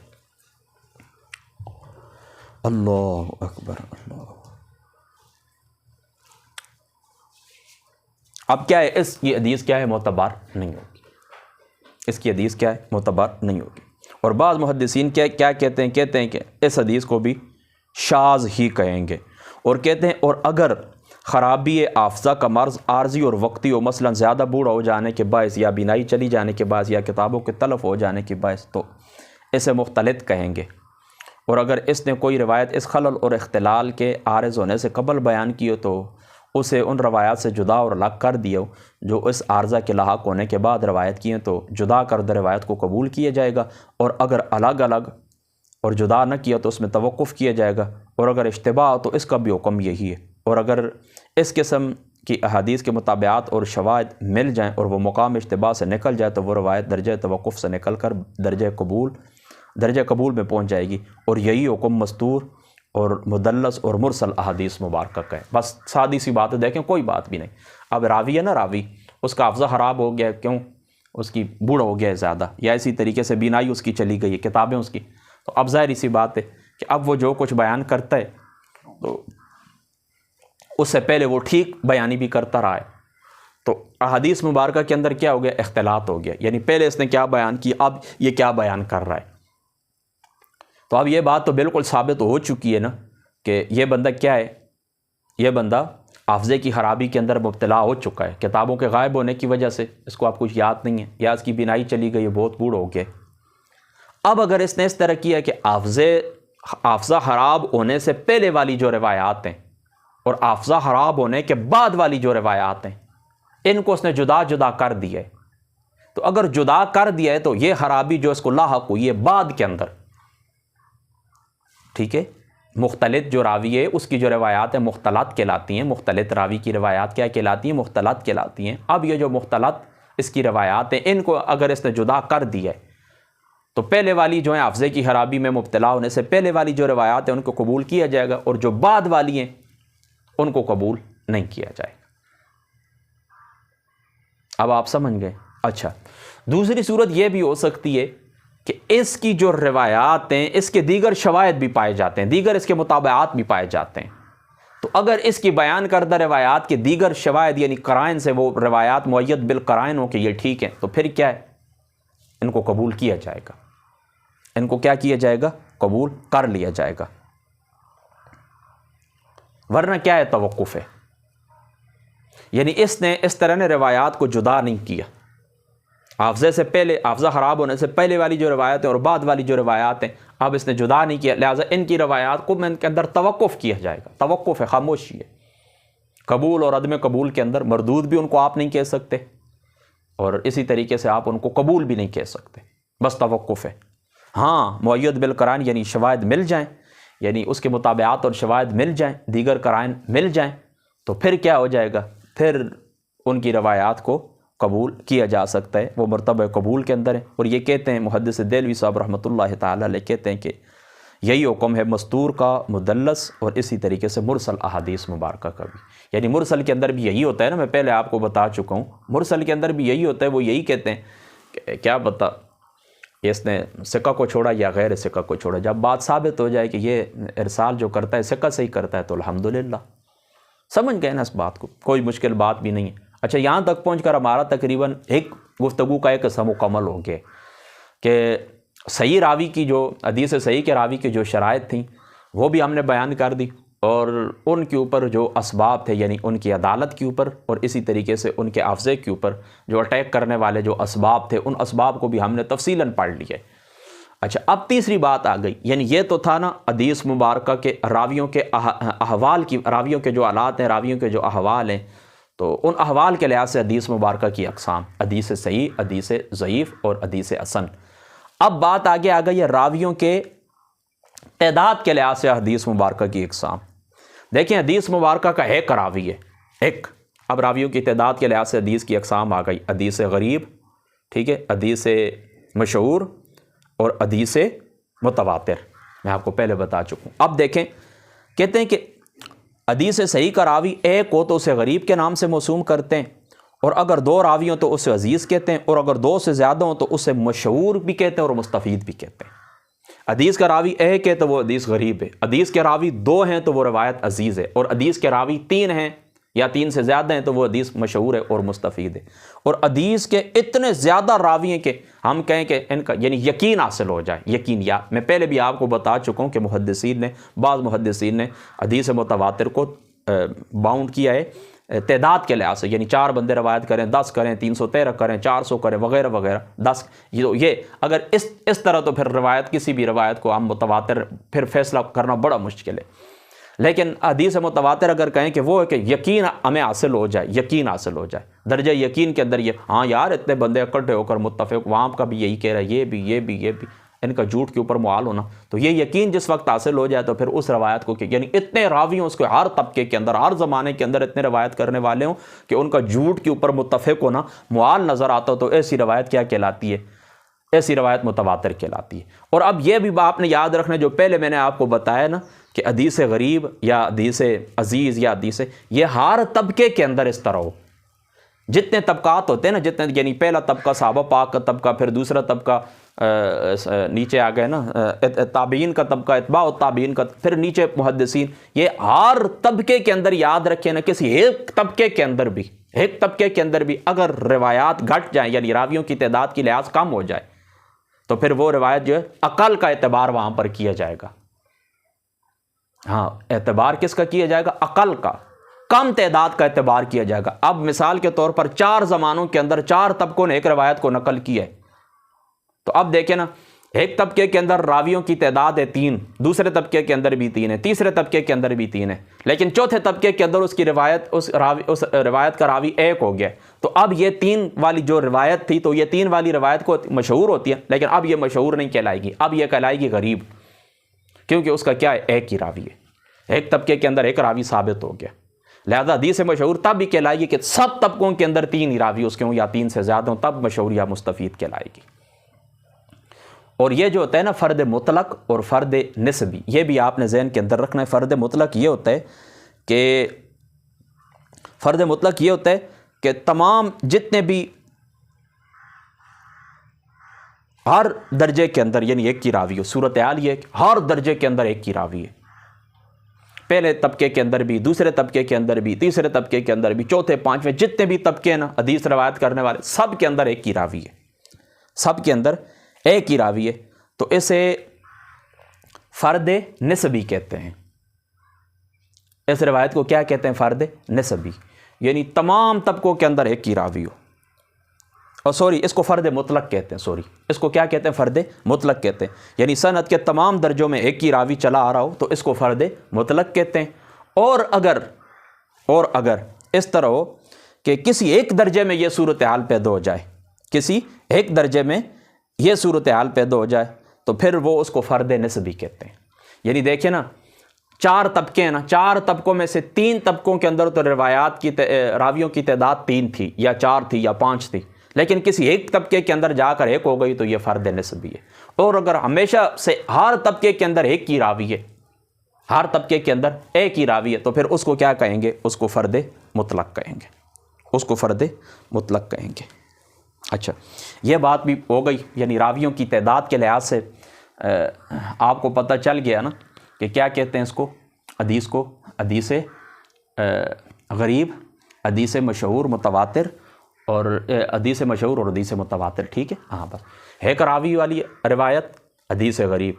اللہ اکبر اللہ۔ اب کیا ہے، اس کی حدیث کیا ہے، معتبر نہیں ہوگی، اس کی حدیث کیا ہے، معتبر نہیں ہوگی، اور بعض محدثین کیا کہتے ہیں کہ اس حدیث کو بھی شاذ ہی کہیں گے، اور کہتے ہیں اور اگر خرابی حافظہ کا مرض عارضی اور وقتی ہو، مثلا زیادہ بوڑھا ہو جانے کے باعث یا بینائی چلی جانے کے باعث یا کتابوں کے تلف ہو جانے کے باعث، تو اسے مختلط کہیں گے، اور اگر اس نے کوئی روایت اس خلل اور اختلال کے عارض ہونے سے قبل بیان کی ہو تو اسے ان روایات سے جدا اور الگ کر دیا ہو جو اس عارضہ کے لاحق ہونے کے بعد روایت کی ہیں، تو جدا کردہ روایت کو قبول کیا جائے گا، اور اگر الگ الگ اور جدا نہ کیا تو اس میں توقف کیا جائے گا، اور اگر اشتباہ ہو تو اس کا بھی حکم یہی ہے، اور اگر اس قسم کی احادیث کے مطابعات اور شواہد مل جائیں اور وہ مقام اشتباہ سے نکل جائے تو وہ روایت درجہ توقف سے نکل کر درجہ قبول میں پہنچ جائے گی، اور یہی حکم مستور اور مدلس اور مرسل احادیث مبارکہ کا ہے۔ بس سادی سی بات ہے، دیکھیں کوئی بات بھی نہیں، اب راوی ہے نا، راوی اس کا حافظہ خراب ہو گیا ہے، کیوں، اس کی بوڑھا ہو گیا ہے زیادہ، یا اسی طریقے سے بینائی اس کی چلی گئی ہے، کتابیں اس کی، تو اب ظاہری سی بات ہے کہ اب وہ جو کچھ بیان کرتا ہے تو اس سے پہلے وہ ٹھیک بیانی بھی کرتا رہا ہے، تو احادیث مبارکہ کے اندر کیا ہو گیا، اختلاط ہو گیا، یعنی پہلے اس نے کیا بیان کیا، اب یہ کیا بیان کر رہا ہے، تو اب یہ بات تو بالکل ثابت ہو چکی ہے نا کہ یہ بندہ کیا ہے، یہ بندہ حافظے کی خرابی کے اندر مبتلا ہو چکا ہے، کتابوں کے غائب ہونے کی وجہ سے اس کو اب کچھ یاد نہیں ہے، یا اس کی بینائی چلی گئی ہے، بہت بوڑھ ہو گیا۔ اب اگر اس نے اس طرح کیا کہ حافظہ خراب ہونے سے پہلے والی جو روایات ہیں اور حافظہ خراب ہونے کے بعد والی جو روایات ہیں ان کو اس نے جدا جدا کر دیا ہے، تو اگر جدا کر دیا ہے تو یہ خرابی جو اس کو لاحق ہوئی ہے بعد کے اندر، ٹھیک ہے، مختلط جو راوی ہے اس کی جو روایات ہیں مختلط کہلاتی ہیں، مختلط راوی کی روایات کیا کہلاتی ہیں، مختلط کہلاتی ہیں۔ اب یہ جو مختلط اس کی روایات ہیں ان کو اگر اس نے جدا کر دیا ہے تو پہلے والی جو ہیں حافظے کی خرابی میں مبتلا ہونے سے پہلے والی جو روایات ہیں ان کو قبول کیا جائے گا، اور جو بعد والی ہیں ان کو قبول نہیں کیا جائے گا۔ اب آپ سمجھ گئے؟ اچھا، دوسری صورت یہ بھی ہو سکتی ہے کہ اس کی جو روایات ہیں اس کے دیگر شواہد بھی پائے جاتے ہیں، دیگر اس کے مطابعات بھی پائے جاتے ہیں، تو اگر اس کی بیان کردہ روایات کے دیگر شواہد یعنی قرائن سے وہ روایات مؤید بالقرائن ہو کہ یہ ٹھیک ہیں، تو پھر کیا ہے، ان کو قبول کیا جائے گا، ان کو کیا کیا جائے گا، قبول کر لیا جائے گا۔ ورنہ کیا ہے، توقف ہے، یعنی اس نے اس طرح نے روایات کو جدا نہیں کیا، حافظے سے پہلے، حافظہ خراب ہونے سے پہلے والی جو روایات ہیں اور بعد والی جو روایات ہیں اب اس نے جدا نہیں کیا، لہٰذا ان کی روایات کو ان کے اندر توقف کیا جائے گا۔ توقف ہے، خاموشی ہے، قبول اور عدم قبول کے اندر مردود بھی ان کو آپ نہیں کہہ سکتے، اور اسی طریقے سے آپ ان کو قبول بھی نہیں کہہ سکتے، بس توقف ہے۔ ہاں، مؤید بالقرائن یعنی شواہد مل جائیں، یعنی اس کے مطابعات اور شواہد مل جائیں، دیگر قرائن مل جائیں، تو پھر کیا ہو جائے گا، پھر ان کی روایات کو قبول کیا جا سکتا ہے، وہ مرتبہ قبول کے اندر ہے۔ اور یہ کہتے ہیں محدث دہلوی صاحب رحمۃ اللہ تعالی علیہ، کہتے ہیں کہ یہی حکم ہے مستور کا، مدلس اور اسی طریقے سے مرسل احادیث مبارکہ کا بھی، یعنی مرسل کے اندر بھی یہی ہوتا ہے نا، میں پہلے آپ کو بتا چکا ہوں، مرسل کے اندر بھی یہی ہوتا ہے، وہ یہی کہتے ہیں کہ کیا پتہ اس نے ثقہ کو چھوڑا یا غیر ثقہ کو چھوڑا، جب بات ثابت ہو جائے کہ یہ ارسال جو کرتا ہے ثقہ سے ہی کرتا ہے تو الحمدللہ۔ سمجھ گئے نا اس بات کو، کوئی مشکل بات بھی نہیں ہے۔ اچھا، یہاں تک پہنچ کر ہمارا تقریباً ایک گفتگو کا ایک قسم مکمل ہو گیا کہ صحیح راوی کی جو حدیث صحیح کے راوی کی جو شرائط تھیں وہ بھی ہم نے بیان کر دی، اور ان کے اوپر جو اسباب تھے یعنی ان کی عدالت کے اوپر اور اسی طریقے سے ان کے حافظے کے اوپر جو اٹیک کرنے والے جو اسباب تھے ان اسباب کو بھی ہم نے تفصیلاً پڑھ لیا۔ اچھا، اب تیسری بات آ گئی، یعنی یہ تو تھا نا حدیث مبارکہ کے راویوں کے احوال کی، راویوں کے جو حالات ہیں، راویوں کے جو احوال ہیں، تو ان احوال کے لحاظ سے حدیث مبارکہ کی اقسام، حدیث صحیح، حدیث ضعیف اور حدیث حسن۔ اب بات آگے آ گئی ہے راویوں کے تعداد کے لحاظ سے حدیث مبارکہ کی اقسام۔ دیکھیں، حدیث مبارکہ کا ایک راوی ہے، ایک، اب راویوں کی تعداد کے لحاظ سے حدیث کی اقسام آ گئی، حدیث غریب، ٹھیک ہے، حدیث مشہور اور حدیث متواتر، میں آپ کو پہلے بتا چکا ہوں۔ اب دیکھیں، کہتے ہیں کہ حدیث صحیح کا راوی ایک ہو تو اسے غریب کے نام سے موسوم کرتے ہیں، اور اگر دو راوی ہوں تو اسے عزیز کہتے ہیں، اور اگر دو سے زیادہ ہوں تو اسے مشہور بھی کہتے ہیں اور مستفید بھی کہتے ہیں۔ حدیث کا راوی ایک ہے تو وہ حدیث غریب ہے، حدیث کے راوی دو ہیں تو وہ روایت عزیز ہے، اور حدیث کے راوی تین ہیں یا تین سے زیادہ ہیں تو وہ حدیث مشہور ہے اور مستفید ہے۔ اور حدیث کے اتنے زیادہ راوی ہیں کہ ہم کہیں کہ ان کا یعنی یقین حاصل ہو جائے، یقین، یا میں پہلے بھی آپ کو بتا چکا ہوں کہ بعض محدثین نے حدیث متواتر کو باؤنڈ کیا ہے تعداد کے لحاظ سے، یعنی 4 بندے روایت کریں، 10 کریں، 313 کریں، 400 کریں، وغیرہ وغیرہ، 10، یہ اگر اس طرح تو پھر روایت، کسی بھی روایت کو ہم متواتر پھر فیصلہ کرنا بڑا مشکل ہے۔ لیکن حدیث متواتر اگر کہیں کہ وہ ہے کہ یقین ہمیں حاصل ہو جائے، یقین حاصل ہو جائے، درجہ یقین کے اندر یہ، ہاں یار اتنے بندے اکٹھے ہو کر متفق، وہاں کا بھی یہی کہہ رہا ہے، یہ بھی، ان کا جھوٹ کے اوپر محال ہونا، تو یہ یقین جس وقت حاصل ہو جائے تو پھر اس روایت کو کہ یعنی اتنے راوی ہوں، اس کو ہر طبقے کے اندر، ہر زمانے کے اندر اتنے روایت کرنے والے ہوں کہ ان کا جھوٹ کے اوپر متفق ہونا محال نظر آتا ہو، تو ایسی روایت کیا کہلاتی ہے؟ ایسی روایت متواتر کہلاتی ہے۔ اور اب یہ بھی آپ نے یاد رکھنا جو پہلے میں نے آپ کو بتایا نا کہ حدیث غریب یا حدیث عزیز یا حدیث، یہ ہر طبقے کے اندر اس طرح ہو، جتنے طبقات ہوتے ہیں نا، جتنے یعنی پہلا طبقہ صحابہ پاک کا طبقہ، پھر دوسرا طبقہ نیچے آ گئے نا تابعین کا طبقہ، اتباع التابعین کا، پھر نیچے محدثین، یہ ہر طبقے کے اندر یاد رکھیں نا، کسی ایک طبقے کے اندر بھی اگر روایات گھٹ جائیں یعنی راویوں کی تعداد کی لحاظ کم ہو جائے تو پھر وہ روایت جو ہے اقل کا اعتبار وہاں پر کیا جائے گا۔ ہاں، اعتبار کس کا کیا جائے گا؟ اقل کا، کم تعداد کا اعتبار کیا جائے گا۔ اب مثال کے طور پر 4 زمانوں کے اندر 4 طبقوں نے ایک روایت کو نقل کی ہے، تو اب دیکھیں نا، ایک طبقے کے اندر راویوں کی تعداد ہے 3، دوسرے طبقے کے اندر بھی 3 ہے، تیسرے طبقے کے اندر بھی 3 ہے، لیکن چوتھے طبقے کے اندر اس روایت کا راوی ایک ہو گیا، تو اب یہ 3 والی جو روایت تھی تو یہ 3 والی روایت کو مشہور ہوتی ہے، لیکن اب یہ مشہور نہیں کہلائے گی، اب یہ کہلائے گی غریب، کیونکہ اس کا کیا ہے؟ ایک ہی راوی ہے، ایک طبقے کے اندر ایک راوی ثابت ہو گیا، لہذا حدیث مشہور تب بھی کہلائے گی کہ سب طبقوں کے اندر 3 ہی راوی اس کے ہوں یا 3 سے زیادہ ہوں، تب مشہور یا مستفید کہلائے گی۔ اور یہ جو ہوتا ہے نا فرد مطلق اور فرد نسبی، یہ بھی آپ نے ذہن کے اندر رکھنا ہے۔ فرد مطلق یہ ہوتا ہے کہ تمام جتنے بھی ہر درجے کے اندر یعنی ایک کی راوی ہو، صورتحال یہ ہے کہ ہر درجے کے اندر ایک کی راوی ہے، پہلے طبقے کے اندر بھی، دوسرے طبقے کے اندر بھی، تیسرے طبقے کے اندر بھی، چوتھے پانچویں جتنے بھی طبقے ہیں نا حدیث روایت کرنے والے، سب کے اندر ایک کی راوی ہے، سب کے اندر ایک ہی راوی ہے، تو اسے فرد نسبی کہتے ہیں۔ اس روایت کو کیا کہتے ہیں؟ فرد نسبی، یعنی تمام طبقوں کے اندر ایک کی راوی ہو، اور اس کو فرد مطلق کہتے ہیں، اس کو کیا کہتے ہیں؟ فرد مطلق کہتے ہیں، یعنی سند کے تمام درجوں میں ایک کی راوی چلا آ رہا ہو تو اس کو فرد مطلق کہتے ہیں۔ اور اگر اس طرح ہو کہ کسی ایک درجے میں یہ صورتحال پیدا ہو جائے، کسی ایک درجے میں یہ صورتحال پیدا ہو جائے تو پھر وہ اس کو فرد نسبی کہتے ہیں۔ یعنی دیکھیں نا، 4 طبقے ہیں نا، 4 طبقوں میں سے 3 طبقوں کے اندر تو روایات کی راویوں کی تعداد 3 تھی یا 4 تھی یا 5 تھی، لیکن کسی ایک طبقے کے اندر جا کر ایک ہو گئی تو یہ فرد نسبی ہے۔ اور اگر ہمیشہ سے ہر طبقے کے اندر ایک کی راوی ہے، ہر طبقے کے اندر ایک ہی راوی ہے، تو پھر اس کو کیا کہیں گے؟ اس کو فرد مطلق کہیں گے، اس کو فرد مطلق کہیں گے۔ اچھا، یہ بات بھی ہو گئی، یعنی راویوں کی تعداد کے لحاظ سے آپ کو پتہ چل گیا نا کہ کیا کہتے ہیں اس کو، حدیث کو، حدیث غریب، حدیث مشہور متواتر، اور حدیث مشہور اور حدیث متواتر، ٹھیک ہے۔ ہاں، بس ایک راوی والی روایت حدیث غریب،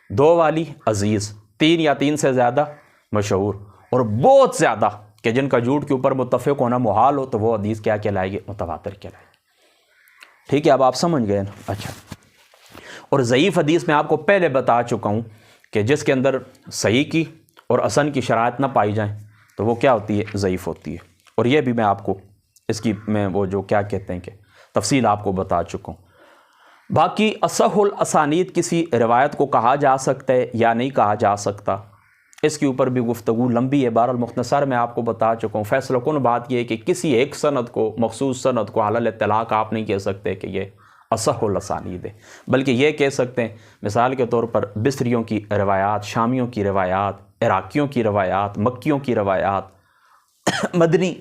2 والی عزیز، 3 یا 3 سے زیادہ مشہور، اور بہت زیادہ کہ جن کا جھوٹ کے اوپر متفق ہونا محال ہو تو وہ حدیث کیا کہلائے گی؟ متواتر کہلائے گی، ٹھیک ہے۔ اب آپ سمجھ گئے نا؟ اچھا، اور ضعیف حدیث میں آپ کو پہلے بتا چکا ہوں کہ جس کے اندر صحیح کی اور حسن کی شرائط نہ پائی جائیں تو وہ کیا ہوتی ہے؟ ضعیف ہوتی ہے، اور یہ بھی میں آپ کو اس کی وہ جو کیا کہتے ہیں کہ تفصیل آپ کو بتا چکا ہوں۔ باقی اصح الاسانید کسی روایت کو کہا جا سکتا ہے یا نہیں کہا جا سکتا، اس کے اوپر بھی گفتگو لمبی ہے، بہرحال مختصر میں آپ کو بتا چکا ہوں۔ فیصلہ کن بات یہ ہے کہ کسی ایک سند کو، مخصوص سند کو علی الاطلاق آپ نہیں کہہ سکتے کہ یہ اصح الاسانید ہے، بلکہ یہ کہہ سکتے ہیں مثال کے طور پر بصریوں کی روایات، شامیوں کی روایات، عراقیوں کی روایات، مکیوں کی روایات، مدنی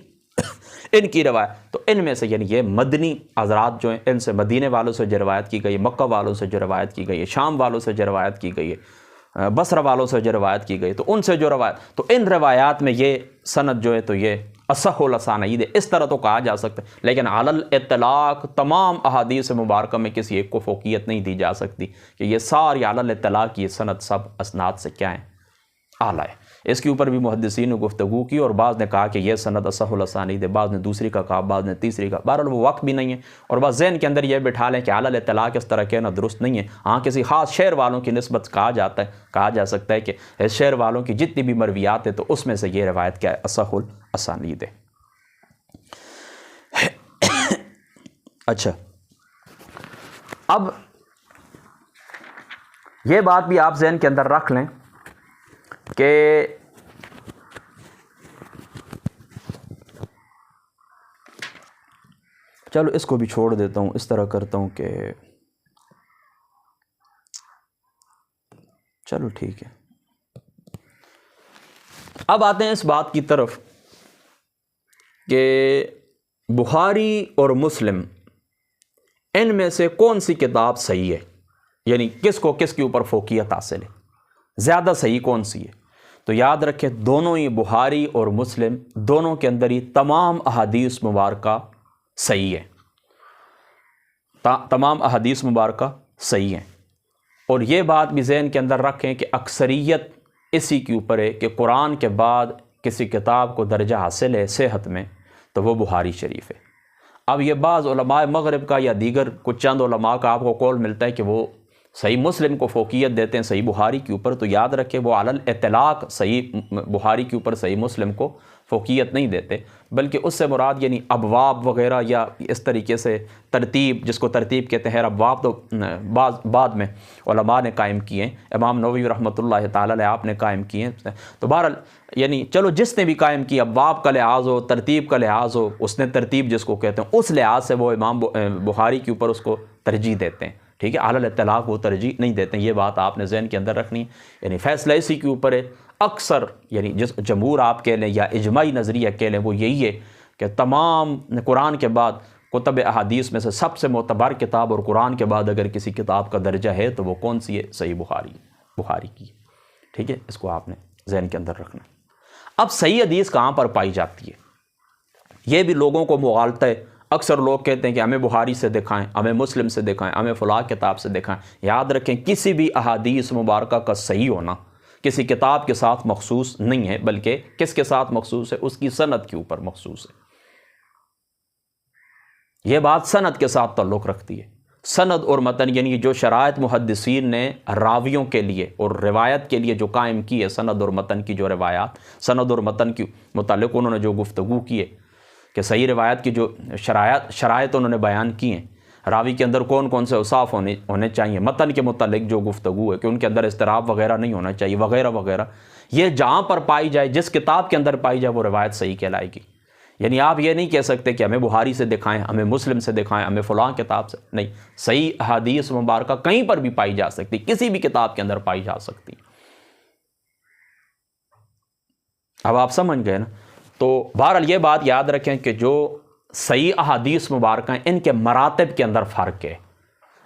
ان کی روایت، تو ان میں سے یعنی یہ مدنی حضرات جو ہیں، ان سے مدینے والوں سے جو روایت کی گئی ہے، مکہ والوں سے جو روایت کی گئی ہے، شام والوں سے جو روایت کی گئی ہے، بصرہ والوں سے جو روایت کی گئی، تو ان سے جو روایت، تو ان روایات میں یہ سند جو ہے تو یہ اصح الاسانید ہے، اس طرح تو کہا جا سکتا ہے، لیکن علی الاطلاق تمام احادیث مبارکہ میں کسی ایک کو فوقیت نہیں دی جا سکتی کہ یہ ساری علی الاطلاق یہ سند سب اسناد سے کیا ہیں؟ اعلیٰ ہے۔ اس کے اوپر بھی محدثین نے گفتگو کی، اور بعض نے کہا کہ یہ سند اصح الاسانید ہے، بعض نے دوسری کا کہا، بعض نے تیسری کا، بہرحال وہ وقت بھی نہیں ہے، اور بعض ذہن کے اندر یہ بٹھا لیں کہ علی الاطلاق اس طرح کہنا درست نہیں ہے۔ ہاں، کسی خاص شہر والوں کی نسبت کہا جا سکتا ہے کہ اس شہر والوں کی جتنی بھی مرویات ہے تو اس میں سے یہ روایت کیا ہے؟ اصح الاسانید ہے۔ اچھا، اب یہ بات بھی آپ ذہن کے اندر رکھ لیں کہ چلو اس کو بھی چھوڑ دیتا ہوں، اس طرح کرتا ہوں کہ چلو ٹھیک ہے۔ اب آتے ہیں اس بات کی طرف کہ بخاری اور مسلم ان میں سے کون سی کتاب صحیح ہے، یعنی کس کو کس کے اوپر فوقیت حاصل ہے، زیادہ صحیح کون سی ہے؟ تو یاد رکھیں دونوں ہی بخاری اور مسلم دونوں کے اندر ہی تمام احادیث مبارکہ صحیح ہیں، تمام احادیث مبارکہ صحیح ہیں۔ اور یہ بات بھی ذہن کے اندر رکھیں کہ اکثریت اسی کے اوپر ہے کہ قرآن کے بعد کسی کتاب کو درجہ حاصل ہے صحت میں تو وہ بخاری شریف ہے۔ اب یہ بعض علماء مغرب کا یا دیگر کچھ چند علماء کا آپ کو قول ملتا ہے کہ وہ صحیح مسلم کو فوقیت دیتے ہیں صحیح بخاری کے اوپر، تو یاد رکھیں وہ علی الاطلاق صحیح بخاری کے اوپر صحیح مسلم کو فوقیت نہیں دیتے، بلکہ اس سے مراد یعنی ابواب وغیرہ یا اس طریقے سے ترتیب، جس کو ترتیب کہتے ہیں، ابواب تو بعد میں علماء نے قائم کیے ہیں، امام نووی رحمۃ اللہ تعالی علیہ آپ نے قائم کیے ہیں، تو بہرحال یعنی چلو جس نے بھی قائم کی، ابواب کا لحاظ ہو، ترتیب کا لحاظ ہو، اس نے ترتیب جس کو کہتے ہیں اس لحاظ سے وہ امام بخاری کے اوپر اس کو ترجیح دیتے ہیں، ٹھیک ہے، اعلی اطلاق وہ ترجیح نہیں دیتے ہیں، یہ بات آپ نے ذہن کے اندر رکھنی ہے۔ یعنی فیصلہ اسی کے اوپر ہے، اکثر یعنی جس جمہور آپ کہہ لیں یا اجماعی نظریہ کہہ لیں وہ یہی ہے کہ تمام قرآن کے بعد کتب احادیث میں سے سب سے معتبر کتاب اور قرآن کے بعد اگر کسی کتاب کا درجہ ہے تو وہ کون سی ہے؟ صحیح بخاری کی، ٹھیک ہے، اس کو آپ نے ذہن کے اندر رکھنا۔ اب صحیح حدیث کہاں پر پائی جاتی ہے؟ یہ بھی لوگوں کو مغالطہ ہے۔ اکثر لوگ کہتے ہیں کہ ہمیں بخاری سے دکھائیں، ہمیں مسلم سے دکھائیں، ہمیں فلاں کتاب سے دکھائیں۔ یاد رکھیں کسی بھی احادیث مبارکہ کا صحیح ہونا کسی کتاب کے ساتھ مخصوص نہیں ہے، بلکہ کس کے ساتھ مخصوص ہے؟ اس کی سند کے اوپر مخصوص ہے۔ یہ بات سند کے ساتھ تعلق رکھتی ہے۔ سند اور متن یعنی جو شرائط محدثین نے راویوں کے لیے اور روایت کے لیے جو قائم کی ہے، سند اور متن کی جو روایات، سند اور متن کے متعلق انہوں نے جو گفتگو کی ہے کہ صحیح روایت کی جو شرائط انہوں نے بیان کی ہیں، راوی کے اندر کون کون سے اوصاف ہونے چاہیے، متن کے متعلق جو گفتگو ہے کہ ان کے اندر اضطراب وغیرہ نہیں ہونا چاہیے، وغیرہ وغیرہ، یہ جہاں پر پائی جائے، جس کتاب کے اندر پائی جائے، وہ روایت صحیح کہلائے گی۔ یعنی آپ یہ نہیں کہہ سکتے کہ ہمیں بخاری سے دکھائیں، ہمیں مسلم سے دکھائیں، ہمیں فلاں کتاب سے، نہیں، صحیح احادیث مبارکہ کہیں پر بھی پائی جا سکتی، کسی بھی کتاب کے اندر پائی جا سکتی۔ اب آپ سمجھ گئے نا؟ تو بہرحال یہ بات یاد رکھیں کہ جو صحیح احادیث مبارکہ ہیں ان کے مراتب کے اندر فرق ہے،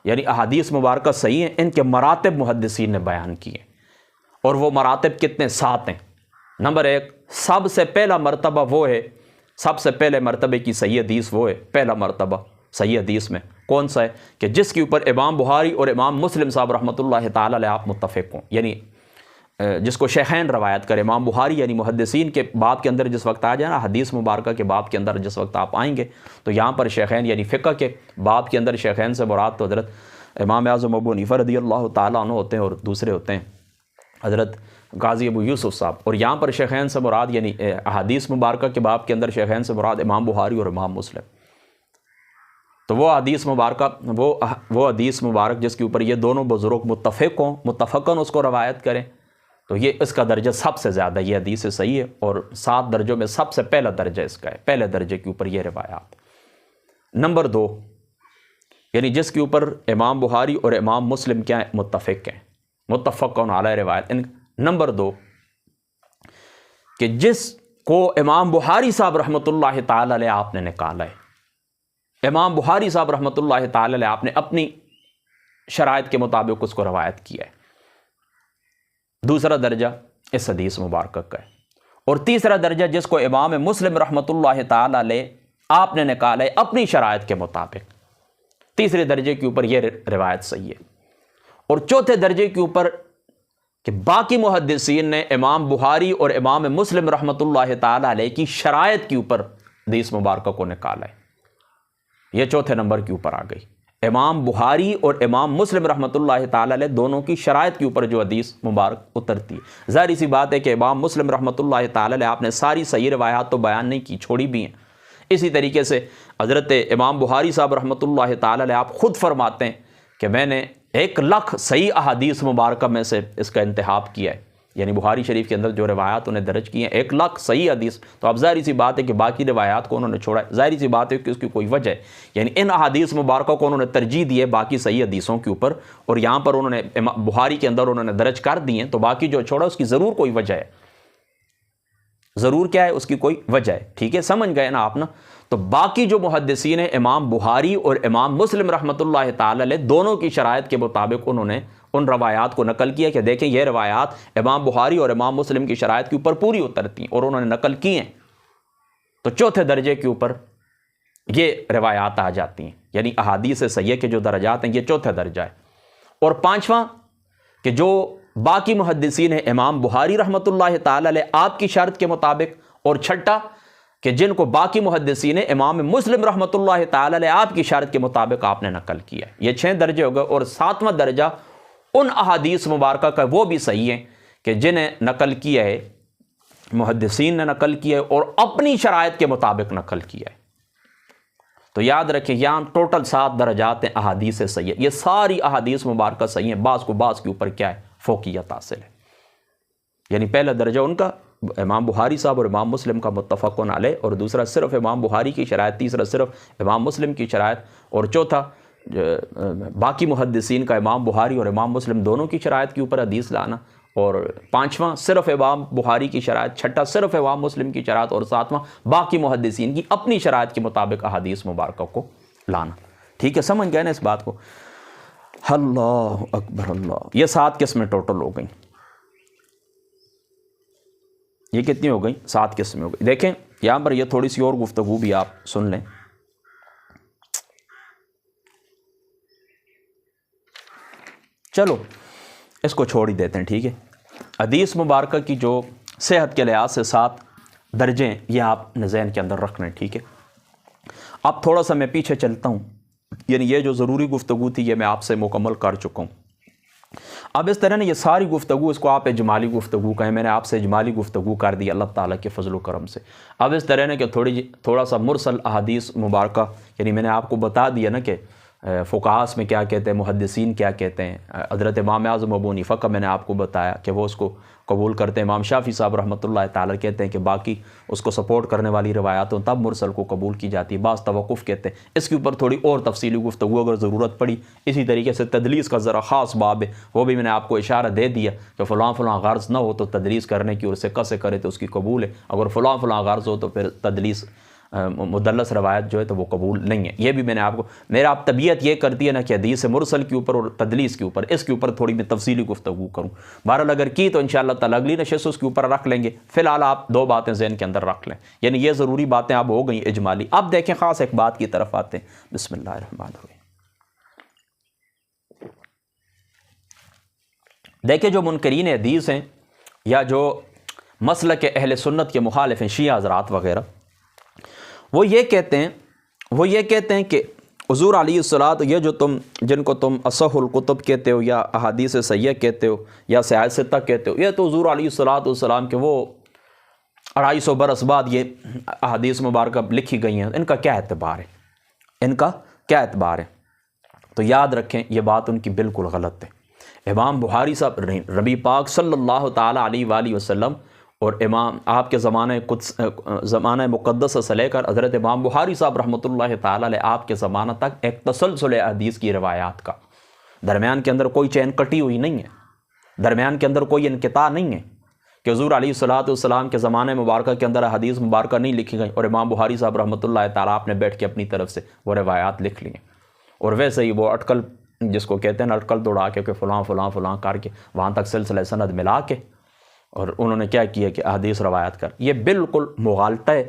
یعنی احادیث مبارکہ صحیح ہیں، ان کے مراتب محدثین نے بیان کیے، اور وہ مراتب کتنے؟ 7 ہیں۔ نمبر 1، سب سے پہلا مرتبہ وہ ہے، سب سے پہلے مرتبے کی صحیح حدیث وہ ہے، پہلا مرتبہ صحیح حدیث میں کون سا ہے کہ جس کے اوپر امام بخاری اور امام مسلم صاحب رحمۃ اللہ تعالی علیہ آپ متفق ہوں، یعنی جس کو شیخین روایت کرے، امام بخاری یعنی محدثین کے باب کے اندر جس وقت آ جائے نا، حدیث مبارکہ کے باب کے اندر جس وقت آپ آئیں گے تو یہاں پر شیخین یعنی فقہ کے باب کے اندر شیخین سے مراد تو حضرت امام اعظم ابو حنیفہ رضی اللہ تعالیٰ عنہ ہوتے ہیں، اور دوسرے ہوتے ہیں حضرت قاضی ابو یوسف صاحب، اور یہاں پر شیخین سے مراد یعنی احادیث مبارکہ کے باب کے اندر شیخین سے مراد امام بخاری اور امام مسلم۔ تو وہ حدیث مبارکہ وہ حدیث مبارک جس کے اوپر یہ دونوں بزرگ متفق ہوں، متفقاً اس کو روایت کریں، تو یہ اس کا درجہ سب سے زیادہ، یہ حدیث صحیح ہے، اور 7 درجوں میں سب سے پہلا درجہ اس کا ہے، پہلے درجے کے اوپر یہ روایات۔ نمبر 2، یعنی جس کے اوپر امام بخاری اور امام مسلم کیا ہیں؟ متفق ہیں، متفقون علیہ روایت۔ نمبر 2 کہ جس کو امام بخاری صاحب رحمۃ اللہ تعالی علیہ آپ نے نکالا ہے، امام بخاری صاحب رحمۃ اللہ تعالی علیہ آپ نے اپنی شرائط کے مطابق اس کو روایت کیا ہے، دوسرا درجہ اس حدیث مبارکہ کا ہے۔ اور تیسرا درجہ جس کو امام مسلم رحمۃ اللہ تعالی علیہ آپ نے نکالا ہے اپنی شرائط کے مطابق، تیسرے درجے کے اوپر یہ روایت صحیح ہے۔ اور چوتھے درجے کے اوپر کہ باقی محدثین نے امام بخاری اور امام مسلم رحمۃ اللہ تعالی علیہ کی شرائط کے اوپر حدیث مبارکہ کو نکالا ہے، یہ چوتھے نمبر کے اوپر آ گئی۔ امام بخاری اور امام مسلم رحمۃ اللہ تعالی علیہ دونوں کی شرائط کے اوپر جو حدیث مبارک اترتی ہے۔ ظاہر سی بات ہے کہ امام مسلم رحمۃ اللہ تعالی علیہ آپ نے ساری صحیح روایات تو بیان نہیں کی، چھوڑی بھی ہیں۔ اسی طریقے سے حضرت امام بخاری صاحب رحمۃ اللہ تعالی علیہ آپ خود فرماتے ہیں کہ میں نے 1,00,000 صحیح احادیث مبارکہ میں سے اس کا انتخاب کیا ہے، یعنی بخاری شریف کے اندر جو روایات انہیں درج کی ہیں 1,00,000 صحیح حدیث۔ تو اب ظاہر سی بات ہے کہ باقی روایات کو انہوں نے چھوڑا ہے، ظاہر سی بات ہے کہ اس کی کوئی وجہ ہے، یعنی ان احادیث مبارکہ کو انہوں نے ترجیح دی ہے باقی صحیح حدیثوں کے اوپر، اور یہاں پر انہوں نے بخاری کے اندر انہوں نے درج کر دی ہیں، تو باقی جو چھوڑا اس کی ضرور کوئی وجہ ہے، ضرور کیا ہے اس کی کوئی وجہ ہے، ٹھیک ہے، سمجھ گئے نا آپ نا؟ تو باقی جو محدثین ہیں امام بخاری اور امام مسلم رحمۃ اللہ تعالی علیہ دونوں کی شرائط کے مطابق انہوں نے ان روایات کو نقل کیا کہ دیکھیں یہ روایات امام بخاری اور امام مسلم کی شرائط کے اوپر پوری اترتی ہیں، اور انہوں نے نقل کی ہیں، تو چوتھے درجے کے اوپر یہ روایات آ جاتی ہیں، یعنی احادیث صحیح کے جو درجات ہیں یہ چوتھا درجہ ہے۔ اور پانچواں کہ جو باقی محدثین ہیں امام بخاری رحمۃ اللہ تعالی علیہ آپ کی شرط کے مطابق، اور چھٹا کہ جن کو باقی محدثین امام مسلم رحمۃ اللہ تعالی علیہ آپ کی شرط کے مطابق آپ نے نقل کیا ہے، یہ 6 درجے ہو گئے۔ اور 7واں درجہ ان احادیث مبارکہ کا وہ بھی صحیح ہیں کہ جنہیں نقل کیا ہے محدثین نے نقل کیا ہے اور اپنی شرائط کے مطابق نقل کیا ہے۔ تو یاد رکھیں یہاں ٹوٹل 7 درجات ہیں احادیث صحیح، یہ ساری احادیث مبارکہ صحیح ہیں، بعض کو بعض کے اوپر کیا ہے فوقیت حاصل ہے، یعنی پہلا درجہ ان کا امام بخاری صاحب اور امام مسلم کا متفقون علیہ، اور دوسرا صرف امام بخاری کی شرائط، تیسرا صرف امام مسلم کی شرائط، اور چوتھا باقی محدثین کا امام بخاری اور امام مسلم دونوں کی شرائط کے اوپر حدیث لانا، اور پانچواں صرف امام بخاری کی شرائط، چھٹا صرف امام مسلم کی شرائط، اور ساتواں باقی محدثین کی اپنی شرائط کے مطابق احادیث مبارکہ کو لانا۔ ٹھیک ہے، سمجھ گئے نا اس بات کو؟ اللہ اکبر اللہ۔ یہ 7 قسمیں ٹوٹل ہو گئیں۔ یہ کتنی ہو گئیں؟ 7 قسمیں ہو گئی۔ دیکھیں یہاں پر یہ تھوڑی سی اور گفتگو بھی آپ سن لیں۔ چلو اس کو چھوڑ ہی دیتے ہیں، ٹھیک ہے۔ حدیث مبارکہ کی جو صحت کے لحاظ سے 7 درجے ہیں، یہ آپ نے ذہن کے اندر رکھنا ہے، ٹھیک ہے۔ اب تھوڑا سا میں پیچھے چلتا ہوں، یعنی یہ جو ضروری گفتگو تھی یہ میں آپ سے مکمل کر چکا ہوں۔ اب اس طرح نے یہ ساری گفتگو، اس کو آپ اجمالی گفتگو کہیں، میں نے آپ سے اجمالی گفتگو کر دی اللہ تعالیٰ کے فضل و کرم سے۔ اب اس طرح نے کہ تھوڑا سا مرسل احادیث مبارکہ، یعنی میں نے آپ کو بتا دیا نا کہ فقہاء میں کیا کہتے ہیں، محدثین کیا کہتے ہیں۔ حضرت امام اعظم ابو حنیفہ کا میں نے آپ کو بتایا کہ وہ اس کو قبول کرتے ہیں۔ امام شافعی صاحب رحمۃ اللہ تعالیٰ کہتے ہیں کہ باقی اس کو سپورٹ کرنے والی روایات ہوں تب مرسل کو قبول کی جاتی ہے، بعض توقف کہتے ہیں۔ اس کے اوپر تھوڑی اور تفصیلی گفتگو اگر ضرورت پڑی۔ اسی طریقے سے تدلیس کا ذرا خاص باب ہے، وہ بھی میں نے آپ کو اشارہ دے دیا کہ فلاں غرض نہ ہو تو تدلیس کرنے کی، اور سکہ سے کرے تو اس کی قبول ہے، اگر فلاں غرض ہو تو پھر تدلیس مدلس روایت جو ہے تو وہ قبول نہیں ہے۔ یہ بھی میں نے آپ کو، میرا آپ طبیعت یہ کرتی ہے نا کہ حدیث مرسل کے اوپر اور تدلیس کے اوپر، اس کے اوپر تھوڑی میں تفصیلی گفتگو کروں۔ بہرحال اگر کی تو انشاءاللہ تعالیٰ اگلی نشست اس کے اوپر رکھ لیں گے۔ فی الحال آپ 2 باتیں ذہن کے اندر رکھ لیں، یعنی یہ ضروری باتیں اب ہو گئیں اجمالی۔ اب دیکھیں خاص ایک بات کی طرف آتے ہیں۔ بسم اللہ الرحمن الرحیم۔ دیکھیں جو منکرین حدیث ہیں یا جو مسلک اہل سنت کے مخالف ہیں، شیعہ حضرات وغیرہ، وہ یہ کہتے ہیں کہ حضور علیہ الصلوۃ، یہ جو جن کو تم اصح الکتب کہتے ہو یا احادیث صحیحہ کہتے ہو یا صحاح ستہ کہتے ہو، یہ تو حضور علیہ الصلوۃ والسلام کے وہ 250 برس بعد یہ احادیث مبارکہ لکھی گئی ہیں، ان کا کیا اعتبار ہے؟ تو یاد رکھیں یہ بات ان کی بالکل غلط ہے۔ امام بخاری صاحب، نبی پاک صلی اللہ تعالیٰ علیہ وآلہ وسلم اور امام آپ کے زمانہ مقدس سے لے کر حضرت امام بخاری صاحب رحمۃ اللہ تعالیٰ علیہ آپ کے زمانہ تک ایک تسلسل حدیث کی روایات کا، درمیان کے اندر کوئی چین کٹی ہوئی نہیں ہے، درمیان کے اندر کوئی انقطاع نہیں ہے کہ حضور علیہ الصلوۃ والسلام کے زمانے مبارکہ کے اندر حدیث مبارکہ نہیں لکھی گئی اور امام بخاری صاحب رحمۃ اللہ تعالیٰ آپ نے بیٹھ کے اپنی طرف سے وہ روایات لکھ لی ہیں، اور ویسے ہی وہ اٹکل جس کو کہتے ہیں نا، اٹکل دوڑا کے کہ فلاں کر کے وہاں تک سلسلہ سند ملا کے، اور انہوں نے کیا کیا کہ احادیث روایت کر۔ یہ بالکل مغالطہ ہے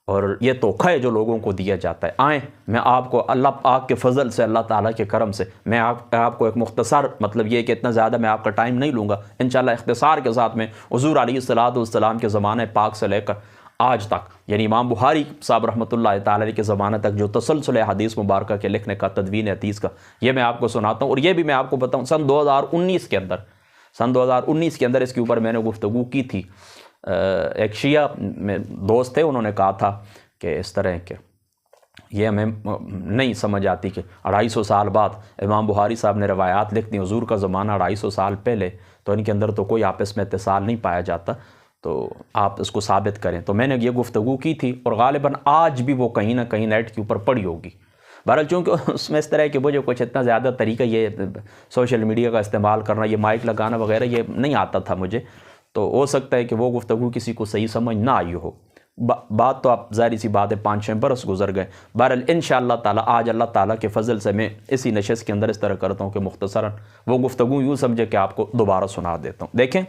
اور یہ دھوکہ ہے جو لوگوں کو دیا جاتا ہے۔ آئیں میں آپ کو اللہ پاک کے فضل سے، اللہ تعالیٰ کے کرم سے، میں آپ کو ایک مختصر، مطلب یہ کہ اتنا زیادہ میں آپ کا ٹائم نہیں لوں گا، انشاءاللہ اختصار کے ساتھ میں حضور علیہ الصلوۃ والسلام کے زمانے پاک سے لے کر آج تک، یعنی امام بخاری صاحب رحمۃ اللہ تعالیٰ علیہ کے زمانے تک جو تسلسل حدیث مبارکہ کے لکھنے کا، تدوین حدیث کا، یہ میں آپ کو سناتا ہوں۔ اور یہ بھی میں آپ کو بتاؤں، سن 2019 کے اندر اس کے اوپر میں نے گفتگو کی تھی۔ ایک شیعہ میں دوست تھے، انہوں نے کہا تھا کہ اس طرح کہ یہ ہمیں نہیں سمجھ آتی کہ 250 سال بعد امام بخاری صاحب نے روایات لکھ دی، حضور کا زمانہ 250 سال پہلے، تو ان کے اندر تو کوئی آپس میں اتصال نہیں پایا جاتا، تو آپ اس کو ثابت کریں۔ تو میں نے یہ گفتگو کی تھی اور غالباً آج بھی وہ کہیں نہ کہیں نیٹ کے اوپر پڑی ہوگی۔ بہرحال چونکہ اس میں اس طرح کہ مجھے کچھ اتنا زیادہ طریقہ یہ سوشل میڈیا کا استعمال کرنا، یہ مائک لگانا وغیرہ یہ نہیں آتا تھا مجھے، تو ہو سکتا ہے کہ وہ گفتگو کسی کو صحیح سمجھ نہ آئی ہو۔ بات تو آپ ظاہری سی بات ہے 5-6 برس گزر گئے۔ بہرحال انشاءاللہ تعالیٰ آج اللہ تعالیٰ کے فضل سے میں اسی نشست کے اندر اس طرح کرتا ہوں کہ مختصراً وہ گفتگو یوں سمجھے کہ آپ کو دوبارہ سنا دیتا ہوں۔ دیکھیں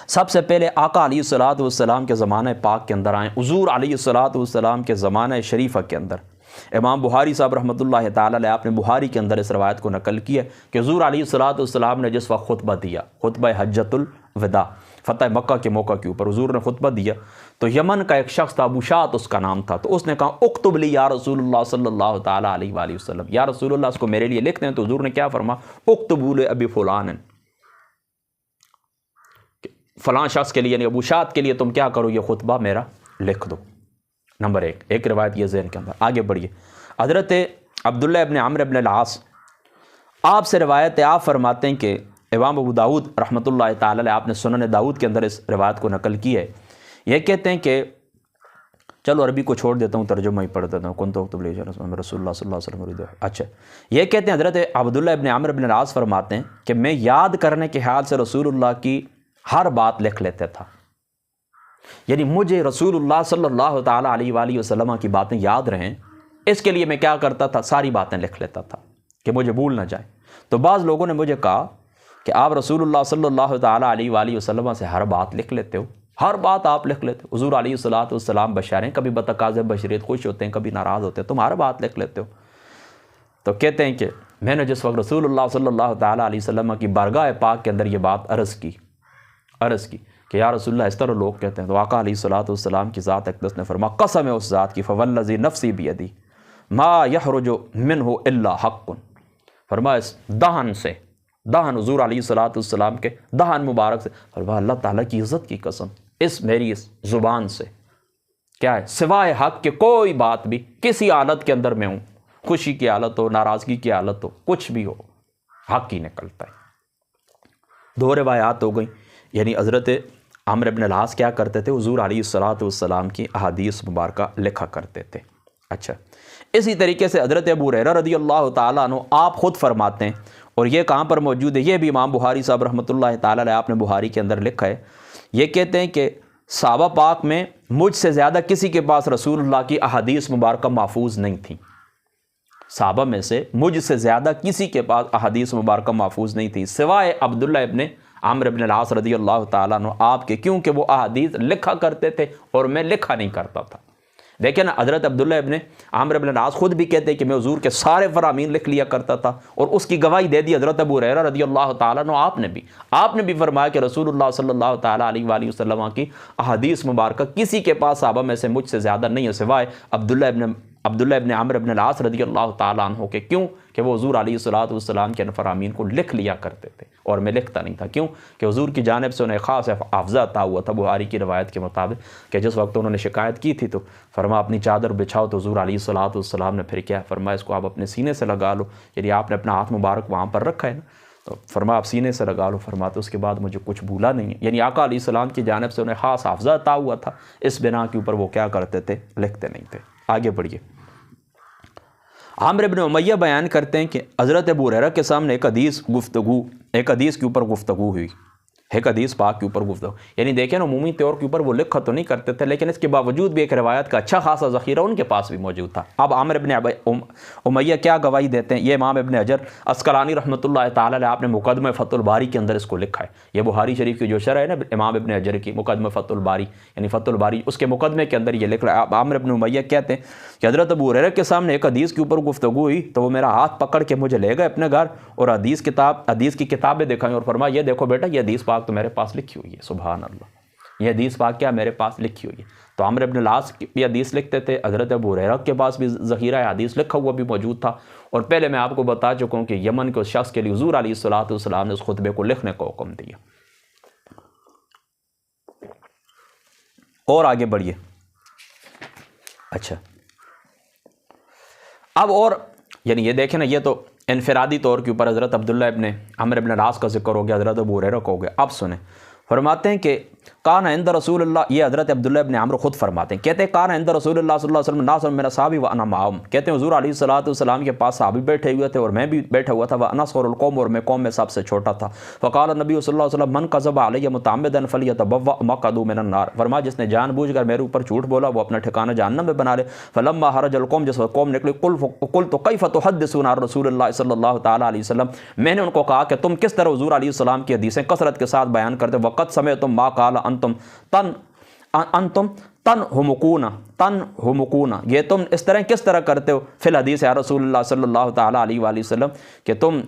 سب سے پہلے آقا علیہ الصلوۃ والسلام کے زمانہ پاک کے اندر آئیں، حضور علیہ الصلوۃ والسلام کے زمانہ شریفہ کے اندر امام بخاری صاحب رحمۃ اللہ تعالیٰ علیہ آپ نے بخاری کے اندر اس روایت کو نقل کیا کہ حضور علیہ الصلوۃ والسلام نے جس وقت خطبہ دیا، خطبہ حجۃ الوداع، فتح مکہ کے موقع کے اوپر حضور نے خطبہ دیا، تو یمن کا ایک شخص تھا، ابو شاط اس کا نام تھا، تو اس نے کہا اکتب لی یا رسول اللہ صلی اللہ تعالیٰ علیہ وآلہ وسلم، یا رسول اللہ اس کو میرے لیے لکھ دیں۔ تو حضور نے کیا فرما، اکتبوا لابی فلان، فلاں شخص کے لیے یعنی ابو شاط کے لیے تم کیا کرو، یہ خطبہ میرا لکھ دو۔ نمبر ایک روایت یہ ذہن کے اندر۔ آگے بڑھیے، حضرت عبداللہ ابن عمرو ابن العاص آپ سے روایت ہے، آپ فرماتے ہیں کہ امام ابو داؤد رحمۃ اللہ تعالی علیہ آپ نے سنن داؤد کے اندر اس روایت کو نقل کی ہے، یہ کہتے ہیں کہ چلو عربی کو چھوڑ دیتا ہوں، ترجمہ ہی پڑھ دیتا ہوں. کن تو رسول اللہ صلی اللہ علیہ وسلم. اچھا، یہ کہتے ہیں حضرت عبداللہ ابن عمرو ابن العاص فرماتے ہیں کہ میں یاد کرنے کے خیال سے رسول اللہ کی ہر بات لکھ لیتا تھا. یعنی مجھے رسول اللہ صلی اللہ تعالیٰ علیہ وآلہ وسلم کی باتیں یاد رہیں، اس کے لیے میں کیا کرتا تھا، ساری باتیں لکھ لیتا تھا کہ مجھے بھول نہ جائے. تو بعض لوگوں نے مجھے کہا کہ آپ رسول اللہ صلی اللہ تعالیٰ علیہ وآلہ وسلم سے ہر بات لکھ لیتے ہو، ہر بات آپ لکھ لیتے ہو. حضور علیہ الصلوۃ والسلام بشر ہیں، کبھی بتقاض بشریت خوش ہوتے ہیں، کبھی ناراض ہوتے ہیں، تم ہر بات لکھ لیتے ہو. تو کہتے ہیں کہ میں نے جس وقت رسول اللہ صلی اللہ تعالیٰ علیہ وسلم کی بارگاہ پاک کے اندر یہ بات عرض کی کہ یا رسول اللہ اس طرح لوگ کہتے ہیں، تو آقا علیہ الصلوۃ والسلام کی ذات اقدس نے فرمایا قسم ہے اس ذات کی فوالذی نفسی بیدی ما یخرج منہ الا حق. فرمایا اس دہن حضور علیہ الصلوۃ والسلام کے دہن مبارک سے، فرمایا اللہ تعالیٰ کی عزت کی قسم، میری اس زبان سے کیا ہے، سوائے حق کے کوئی بات بھی کسی حالت کے اندر میں ہوں، خوشی کی حالت ہو، ناراضگی کی حالت ہو، کچھ بھی ہو، حق ہی نکلتا ہے. دو روایات ہو گئیں. یعنی حضرت عمرو بن العاص کیا کرتے تھے، حضور علیہ الصلوۃ والسلام کی احادیث مبارکہ لکھا کرتے تھے. اچھا، اسی طریقے سے حضرت ابو ہریرہ رضی اللہ تعالیٰ عنہ آپ خود فرماتے ہیں، اور یہ کہاں پر موجود ہے، یہ بھی امام بخاری صاحب رحمۃ اللہ تعالیٰ علیہ آپ نے بخاری کے اندر لکھا ہے. یہ کہتے ہیں کہ صحابہ پاک میں مجھ سے زیادہ کسی کے پاس رسول اللہ کی احادیث مبارکہ محفوظ نہیں تھیں. صحابہ میں سے مجھ سے زیادہ کسی کے پاس احادیث مبارکہ محفوظ نہیں تھی سوائے عبداللہ ابن عمرو بن العاص رضی اللہ تعالیٰ عنہ آپ کے، کیونکہ وہ احادیث لکھا کرتے تھے اور میں لکھا نہیں کرتا تھا. لیکن حضرت عبداللہ ابن عمرو بن العاص خود بھی کہتے ہیں کہ میں حضور کے سارے فرامین لکھ لیا کرتا تھا، اور اس کی گواہی دے دی حضرت ابو ہریرہ رضی اللہ تعالیٰ عنہ. آپ نے بھی فرمایا کہ رسول اللہ صلی اللہ تعالیٰ علیہ وآلہ وسلم کی احادیث مبارکہ کسی کے پاس صحابہ میں سے مجھ سے زیادہ نہیں ہے سوائے عبداللہ ابن عمرو بن العاص رضی اللہ تعالیٰ عنہ کے. کیوں کہ وہ حضور علیہ الصلوۃ والسلام کے فرامین کو لکھ لیا کرتے تھے اور میں لکھتا نہیں تھا. کیوں کہ حضور کی جانب سے انہیں خاص حافظہ عطا ہوا تھا بخاری کی روایت کے مطابق کہ جس وقت انہوں نے شکایت کی تھی تو فرمایا اپنی چادر بچھاؤ، تو حضور علیہ الصلوۃ والسلام نے پھر کیا فرمایا اس کو آپ اپنے سینے سے لگا لو. یعنی آپ نے اپنا ہاتھ مبارک وہاں پر رکھا ہے نا، تو فرمایا آپ سینے سے لگا لو. فرماتے اس کے بعد مجھے کچھ بھولا نہیں ہے. یعنی آقا علیہ السلام کی جانب سے انہیں خاص حافظہ عطا ہوا تھا، اس بنا کے اوپر وہ کیا کرتے تھے، لکھتے نہیں تھے. آگے بڑھیے. عامر بن امیہ بیان کرتے ہیں کہ حضرت ابو ہریرہ کے سامنے ایک حدیث کے اوپر گفتگو ہوئی، ایک حدیث پاک کے اوپر گفتگو. یعنی دیکھیں نا، عمومی طور کے اوپر وہ لکھا تو نہیں کرتے تھے، لیکن اس کے باوجود بھی ایک روایت کا اچھا خاصا ذخیرہ ان کے پاس بھی موجود تھا. اب عامر بن امیہ کیا گواہی دیتے ہیں، یہ امام ابن حجر عسقلانی رحمۃ اللہ تعالیٰ علیہ آپ نے مقدمہ فتح الباری کے اندر اس کو لکھا ہے. یہ بخاری شریف کی جو شرح ہے نا امام ابن حجر کی، مقدمہ فتح الباری، یعنی فتح الباری، اس کے مقدمے کے اندر یہ لکھ رہا ہے. عامر بن امیہ کہتے ہیں کہ حضرت ابو ہریرہ کے سامنے ایک حدیث کے اوپر گفتگو ہوئی تو وہ میرا ہاتھ پکڑ کے مجھے لے گئے اپنے گھر اور حدیث کی کتابیں دکھائیں اور فرمایا یہ دیکھو بیٹا، یہ حدیث پاک تو میرے پاس لکھی ہوئی ہے. سبحان اللہ، یہ حدیث پاک کیا میرے پاس لکھی ہوئی ہے. تو عمرو بن العاص بھی حدیث لکھتے تھے، حضرت ابو ہریرہ کے پاس بھی ذخیرہ حدیث لکھا ہوا بھی موجود تھا. اور پہلے میں آپ کو بتا چکا ہوں کہ یمن کے اس شخص کے لیے حضور علیہ الصلوۃ والسلام نے اس خطبے کو لکھنے کا حکم دیا. اور آگے بڑھیے. اچھا، اب اور یعنی یہ دیکھیں نا، یہ تو انفرادی طور کے اوپر حضرت عبداللہ ابن عمرو بن العاص کا ذکر ہو گیا، حضرت ابو ہریرہ کا ہو گیا. اب سنیں، فرماتے ہیں کہ کان عند رسول اللہ، یہ حضرت عبداللہ ابن عمرو خود فرماتے ہیں، کہتے ہیں کان عند رسول اللہ صلی اللہ علیہ وسلم ناس من اصحابہ وانا معهم، کہتے ہیں حضور علیہ الصلوۃ والسلام کے پاس صحابی بیٹھے ہوئے تھے اور میں بھی بیٹھا ہوا تھا. وانا صغر القوم، اور میں قوم میں سب سے چھوٹا تھا. فقال النبی صلی اللہ علیہ وسلم من کذب علی متعمدا فلیتبوأ مقعده من النار، فرمایا جس نے جان بوجھ کر میرے اوپر جھوٹ بولا وہ اپنا ٹھکانہ جہنم میں بنا لے. فلما خرج القوم، جس وقت قوم نکلی، قلت کیف تحدثون عن رسول اللہ صلی اللہ تعالی علیہ وسلم، میں نے ان کو کہا کہ تم کس طرح حضور علیہ السلام کی حدیثیں کثرت کے ساتھ بیان کرتے. وقت سمعتم ما قال انتم تنہمکون، یہ تم اس طرح کس طرح کرتے ہو فی الحدیث یا رسول اللہ صلی اللہ تعالیٰ علیہ وآلہ وسلم، کہ تم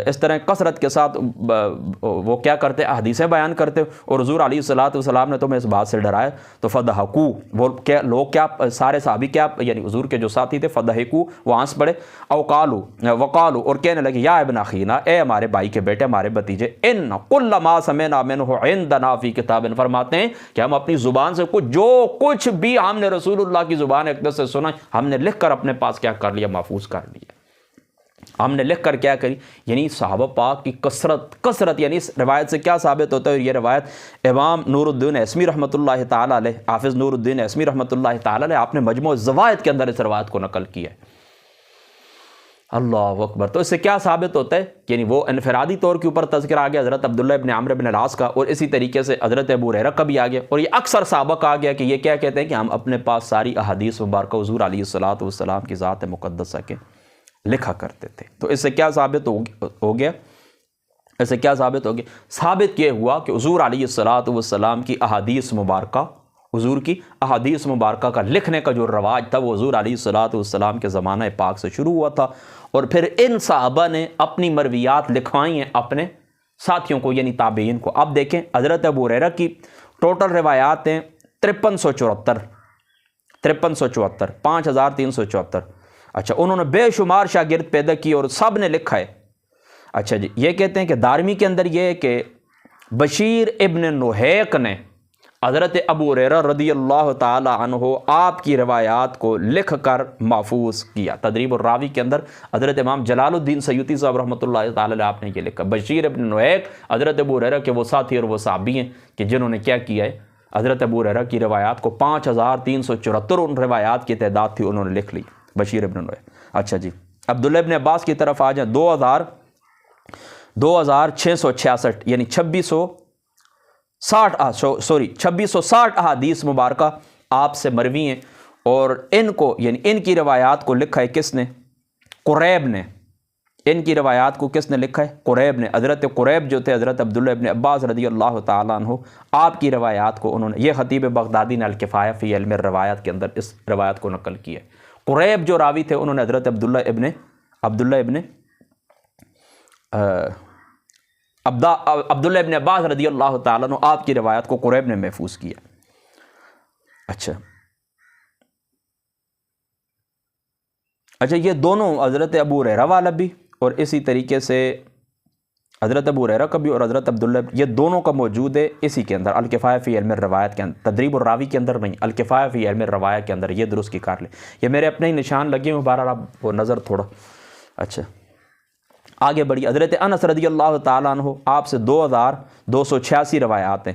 اس طرح کثرت کے ساتھ وہ کیا کرتے حدیثیں بیان کرتے ہو اور حضور علیہ الصلوۃ والسلام نے تمہیں اس بات سے ڈرایا. تو فضحکوا، وہ کیا لوگ کیا سارے صحابی کیا یعنی حضور کے جو ساتھی تھے، فضحکوا وہ ہنس پڑے. او وقالوا، اور کہنے لگے یا ابن اخینا، اے ہمارے بھائی کے بیٹے، ہمارے بھتیجے، ان کل ما سمعنا منہ عندنا فی کتاب، فرماتے ہیں کہ ہم اپنی زبان سے جو کچھ بھی ہم نے رسول اللہ کی زبان اقدس سے سنا، ہم نے لکھ کر اپنے پاس کیا کر لیا، محفوظ کر لیا. ہم نے لکھ کر کیا کری، یعنی صحابہ پاک کی کثرت، یعنی اس روایت سے کیا ثابت ہوتا ہے، اور یہ روایت امام نور الدین عیسوی رحمۃ اللہ تعالیٰ علیہ، حافظ نور الدین عیسوی رحمۃ اللہ تعالیٰ علیہ، آپ نے مجموع الزوائد کے اندر اس روایت کو نقل کیا ہے۔ اللہ اکبر۔ تو اس سے کیا ثابت ہوتا ہے، یعنی وہ انفرادی طور کے اوپر تذکرہ آ گیا حضرت عبداللہ ابن عمرو بن العاص کا، اور اسی طریقے سے حضرت ابو ہریرہ کا بھی آ گیا، اور یہ اکثر صحابہ کا آ گیا کہ یہ کیا کہتے ہیں کہ ہم اپنے پاس ساری احادیث مبارکہ حضور علیہ الصلوۃ والسلام کی ذات مقدسہ کے لکھا کرتے تھے۔ تو اس سے کیا ثابت ہو گیا، اس سے کیا ثابت ہو گیا، ثابت یہ ہوا کہ حضور علیہ الصلوۃ والسلام کی احادیث مبارکہ، حضور کی احادیث مبارکہ کا لکھنے کا جو رواج تھا وہ حضور علیہ الصلوۃ والسلام کے زمانہ پاک سے شروع ہوا تھا، اور پھر ان صحابہ نے اپنی مرویات لکھوائی ہیں اپنے ساتھیوں کو، یعنی تابعین کو۔ اب دیکھیں حضرت ابو ہریرہ کی ٹوٹل روایات ہیں 5374، 5374 اچھا، انہوں نے بے شمار شاگرد پیدا کی اور سب نے لکھا ہے۔ اچھا جی، یہ کہتے ہیں کہ دارمی کے اندر یہ ہے کہ بشیر ابن نحیق نے حضرت ابو ہریرہ رضی اللہ تعالی عنہ آپ کی روایات کو لکھ کر محفوظ کیا۔ تدریب الراوی کے اندر حضرت امام جلال الدین سیوطی صاحب رحمۃ اللہ تعالی علیہ آپ نے یہ لکھا، بشیر ابن نحیق حضرت ابو ہریرہ کے وہ ساتھی اور وہ صحابی ہیں کہ جنہوں نے کیا کیا ہے، حضرت ابو ہریرہ کی روایات کو 5374 ان روایات کی تعداد تھی، انہوں نے لکھ لی، بشیر ابن نحیق۔ اچھا جی، عبداللہ ابن عباس کی طرف آ جائیں، 2666 یعنی 2660 احادیث مبارکہ آپ سے مروی ہیں، اور ان کو یعنی ان کی روایات کو لکھا ہے کس نے؟ قریب نے۔ ان کی روایات کو کس نے لکھا ہے؟ قریب نے۔ حضرت قریب جو تھے حضرت عبداللہ ابن عباس رضی اللہ تعالیٰ عنہ، آپ کی روایات کو انہوں نے، یہ خطیب بغدادی نے الکفایہ فی علم الروایات کے اندر اس روایت کو نقل کیا ہے۔ قریب جو راوی تھے انہوں نے حضرت عبداللہ ابن عباس رضی اللہ تعالیٰ عنہ آپ کی روایات کو قریب نے محفوظ کیا۔ اچھا، یہ دونوں حضرت ابو ہریرہ والا بھی اور اسی طریقے سے حضرت ابو ہریرہ کا بھی اور حضرت عبداللہ، یہ دونوں کا موجود ہے اسی کے اندر، الکفایہ فی علم الروایات کے اندر، تدریب الراوی کے اندر نہیں، الکفایہ فی علم الروایات کے اندر، یہ درست کی کار لیں، یہ میرے اپنے ہی نشان لگے ہوئے، بہرحال آپ وہ نظر تھوڑا۔ اچھا آگے بڑھی، حضرت انس رضی اللہ تعالیٰ عنہ آپ سے 2286 روایات ہیں۔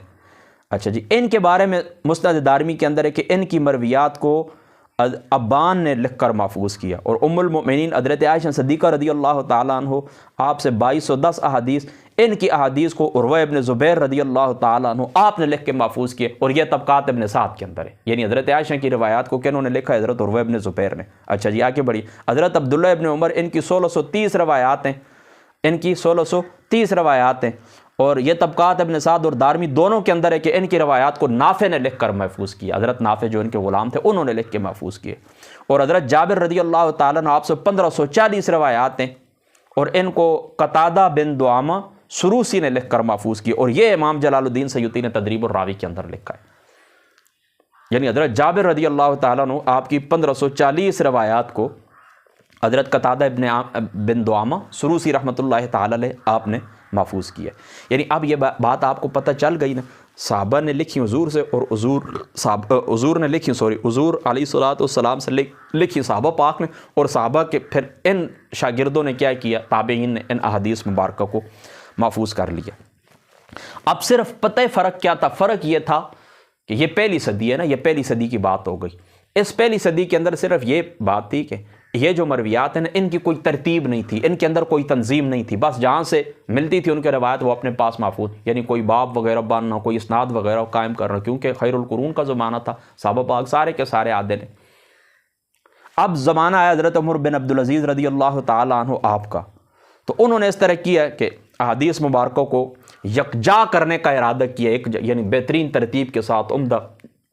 اچھا جی، ان کے بارے میں مسند دارمی کے اندر ہے کہ ان کی مرویات کو ابان نے لکھ کر محفوظ کیا، اور ام المؤمنین حضرت عائشہ صدیقہ رضی اللہ تعالیٰ عنہ آپ سے 2210 احادیث، ان کی احادیث کو عروہ ابن زبیر رضی اللہ تعالیٰ عنہ آپ نے لکھ کے محفوظ کیے، اور یہ طبقات ابن سعد کے اندر ہے، یعنی حضرت عائشہ کی روایات کو کنہوں نے لکھا ہے؟ حضرت عروہ ابن زبیر نے۔ اچھا جی آگے بڑھی، حضرت عبداللہ ابن عمر، ان کی 1630 روایات ہیں، ان کی 1630 روایات ہیں، اور یہ طبقات ابن سعد اور دارمی دونوں کے اندر ہے کہ ان کی روایات کو نافع نے لکھ کر محفوظ کیا، حضرت نافع جو ان کے غلام تھے انہوں نے لکھ کے محفوظ کیے، اور حضرت جابر رضی اللہ تعالیٰ عنہ آپ سے 1540 روایات ہیں، اور ان کو قتادہ بن دعامہ سروسی نے لکھ کر محفوظ کیے، اور یہ امام جلال الدین سیوطی نے تدریب الراوی کے اندر لکھا ہے، یعنی حضرت جابر رضی اللہ تعالیٰ عنہ آپ کی 1540 روایات کو حضرت قتادہ بن دعامہ سروسی رحمۃ اللہ تعالی علیہ آپ نے محفوظ کیا۔ یعنی اب یہ بات آپ کو پتہ چل گئی نا، صحابہ نے لکھی حضور سے، اور حضور نے لکھی حضور علیہ الصلوۃ والسلام سے لکھی صحابہ پاک نے، اور صحابہ کے پھر ان شاگردوں نے کیا کیا، تابعین نے ان احادیث مبارکہ کو محفوظ کر لیا۔ اب صرف پتہ فرق کیا تھا؟ فرق یہ تھا کہ یہ پہلی صدی ہے نا، یہ پہلی صدی کی بات ہو گئی، اس پہلی صدی کے اندر صرف یہ بات تھی کہ یہ جو مرویات ہیں نا، ان کی کوئی ترتیب نہیں تھی، ان کے اندر کوئی تنظیم نہیں تھی، بس جہاں سے ملتی تھی ان کے روایت وہ اپنے پاس محفوظ، یعنی کوئی باب وغیرہ بننا، کوئی اسناد وغیرہ قائم کرنا، کیونکہ خیر القرون کا زمانہ تھا، صحابہ پاک سارے کے سارے عادل ہیں۔ اب زمانہ آیا حضرت عمر بن عبدالعزیز رضی اللہ تعالیٰ عنہ آپ کا، تو انہوں نے اس طرح کیا کہ احادیث مبارکوں کو یکجا کرنے کا ارادہ کیا، یعنی بہترین ترتیب کے ساتھ، عمدہ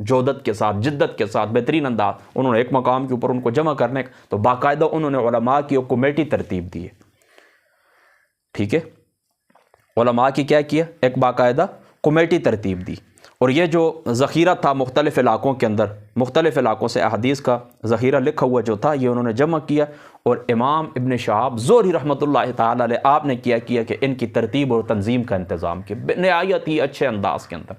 جودت کے ساتھ، جدت کے ساتھ، بہترین انداز، انہوں نے ایک مقام کے اوپر ان کو جمع کرنے، تو باقاعدہ انہوں نے علماء کی ایک کمیٹی ترتیب دی ہے، ٹھیک ہے، علماء کی کیا کیا، ایک باقاعدہ کمیٹی ترتیب دی، اور یہ جو ذخیرہ تھا مختلف علاقوں کے اندر، مختلف علاقوں سے احادیث کا ذخیرہ لکھا ہوا جو تھا، یہ انہوں نے جمع کیا، اور امام ابن شہاب زہری رحمۃ اللہ تعالی علیہ آپ نے کیا کہ ان کی ترتیب اور تنظیم کا انتظام کیا نہایت ہی اچھے انداز کے اندر،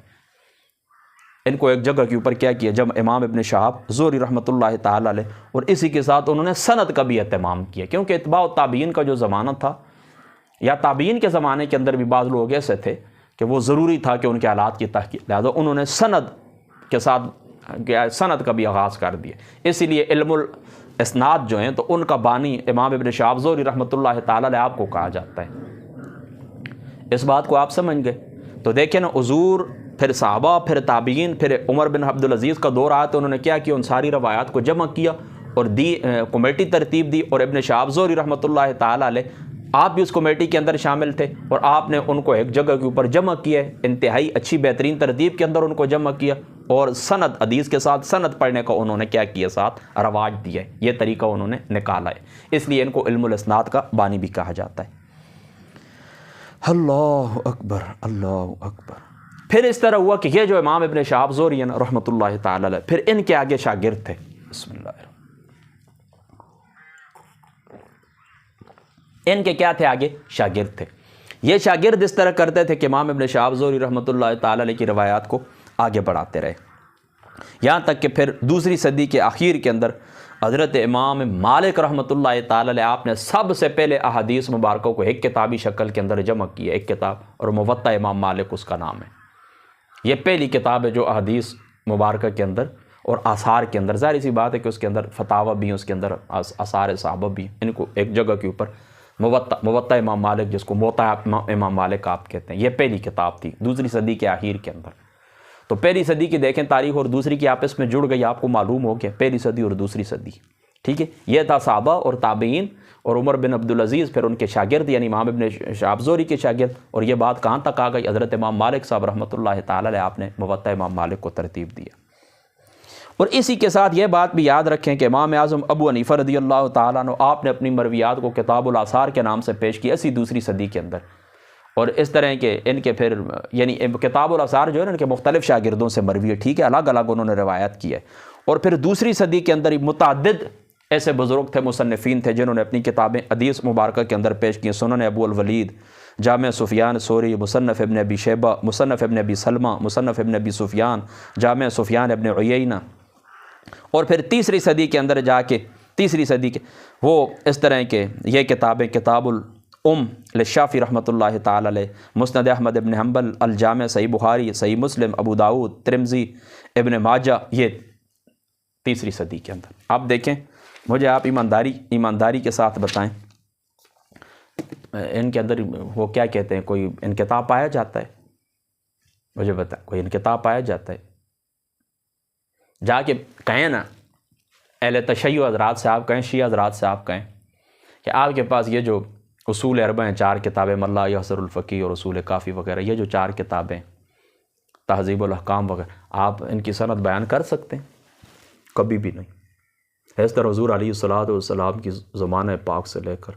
ان کو ایک جگہ کے اوپر کیا کیا، جب امام ابن شہاب زہری رحمۃ اللہ تعالی علیہ، اور اسی کے ساتھ انہوں نے سند کا بھی اہتمام کیا، کیونکہ اتباع تابعین کا جو زمانہ تھا، یا تابعین کے زمانے کے اندر بھی بعض لوگ ایسے تھے کہ وہ ضروری تھا کہ ان کے حالات کی تحقیق، لہٰذا انہوں نے سند کے ساتھ سند کا بھی آغاز کر دیا۔ اسی لیے علم الاسناد جو ہیں تو ان کا بانی امام ابن شہاب زہری رحمۃ اللہ تعالی علیہ آپ کو کہا جاتا ہے۔ اس بات کو آپ سمجھ گئے؟ تو دیکھیں نا، حضور، پھر صحابہ، پھر تابعین، پھر عمر بن عبدالعزیز کا دور آیا تو انہوں نے کیا کیا، ان ساری روایات کو جمع کیا اور کمیٹی ترتیب دی، اور ابن شہاب زہری رحمۃ اللہ تعالی علیہ آپ بھی اس کمیٹی کے اندر شامل تھے، اور آپ نے ان کو ایک جگہ کے اوپر جمع کیا، انتہائی اچھی بہترین ترتیب کے اندر ان کو جمع کیا، اور سند، حدیث کے ساتھ سند پڑھنے کا انہوں نے کیا کیا، ساتھ رواج دیا ہے، یہ طریقہ انہوں نے نکالا ہے، اس لیے ان کو علم الاسناد کا بانی بھی کہا جاتا ہے۔ اللہ اکبر، اللہ اکبر۔ پھر اس طرح ہوا کہ یہ جو امام ابن شہاب زہری ہیں رحمۃ اللہ تعالی علیہ، پھر ان کے آگے شاگرد تھے، بسم اللہ الرحمن، ان کے کیا تھے آگے، شاگرد تھے۔ یہ شاگرد اس طرح کرتے تھے کہ امام ابن شہاب زہری رحمۃ اللہ تعالی علیہ کی روایات کو آگے بڑھاتے رہے، یہاں تک کہ پھر دوسری صدی کے آخر کے اندر حضرت امام مالک رحمۃ اللہ تعالی علیہ آپ نے سب سے پہلے احادیث مبارکوں کو ایک کتابی شکل کے اندر جمع کیا، ایک کتاب، اور موطا امام مالک اس کا نام ہے۔ یہ پہلی کتاب ہے جو احادیث مبارکہ کے اندر اور آثار کے اندر، ظاہر سی بات ہے کہ اس کے اندر فتاوی بھی ہیں، اس کے اندر آثار صحابہ بھی ہیں، ان کو ایک جگہ کے اوپر موطا امام مالک، جس کو موطا امام مالک آپ کہتے ہیں، یہ پہلی کتاب تھی دوسری صدی کے آخر کے اندر۔ تو پہلی صدی کی دیکھیں تاریخ اور دوسری کی آپس میں جڑ گئی، آپ کو معلوم ہو گیا پہلی صدی اور دوسری صدی، ٹھیک ہے۔ یہ تھا صحابہ اور تابعین اور عمر بن عبدالعزیز، پھر ان کے شاگرد یعنی امام ابن شہاب زہری کے شاگرد، اور یہ بات کہاں تک آ گئی، حضرت امام مالک صاحب رحمۃ اللہ تعالی علیہ آپ نے موطا امام مالک کو ترتیب دیا۔ اور اسی کے ساتھ یہ بات بھی یاد رکھیں کہ امام اعظم ابو حنیفہ رضی اللہ تعالیٰ عنہ آپ نے اپنی مرویات کو کتاب الاثار کے نام سے پیش کی، اسی دوسری صدی کے اندر، اور اس طرح کے ان کے پھر یعنی کتاب الاثار جو ہے ان کے مختلف شاگردوں سے مروی ہے، ٹھیک ہے، الگ الگ انہوں نے روایت کی ہے۔ اور پھر دوسری صدی کے اندر متعدد ایسے بزرگ تھے، مصنفین تھے، جنہوں نے اپنی کتابیں حدیث مبارکہ کے اندر پیش کی، سنن ابو الولید، جامع سفیان ثوری، مصنف ابن ابی شیبہ، مصنف ابن ابی سلمہ، مصنف ابن ابی سفیان، جامع سفیان ابن عیینہ۔ اور پھر تیسری صدی کے اندر جا کے، تیسری صدی کے وہ اس طرح کے یہ کتابیں، کتاب للشافعی رحمۃ اللہ تعالی علیہ، مسند احمد ابن حنبل، الجامع، صحیح بخاری، صحیح مسلم، ابو داؤد، ترمذی، ابن ماجہ، یہ تیسری صدی کے اندر۔ آپ دیکھیں، مجھے آپ ایمانداری کے ساتھ بتائیں، ان کے اندر وہ کیا کہتے ہیں، کوئی انقطاع پایا جاتا ہے؟ مجھے بتائیں، کوئی انقطاع پایا جاتا ہے؟ جا کے کہیں نا اہل تشیع حضرات سے، آپ کہیں شیعہ حضرات سے، آپ کہیں کہ آپ کے پاس یہ جو اصول اربع ہیں، 4 کتابیں، ملا یحصر الفقیہ اور اصول کافی وغیرہ، یہ جو 4 کتابیں، تہذیب الاحکام وغیرہ، آپ ان کی سند بیان کر سکتے ہیں؟ کبھی بھی نہیں۔ اس طرح حضور علیہ الصلوۃ والسلام کی زمانہ پاک سے لے کر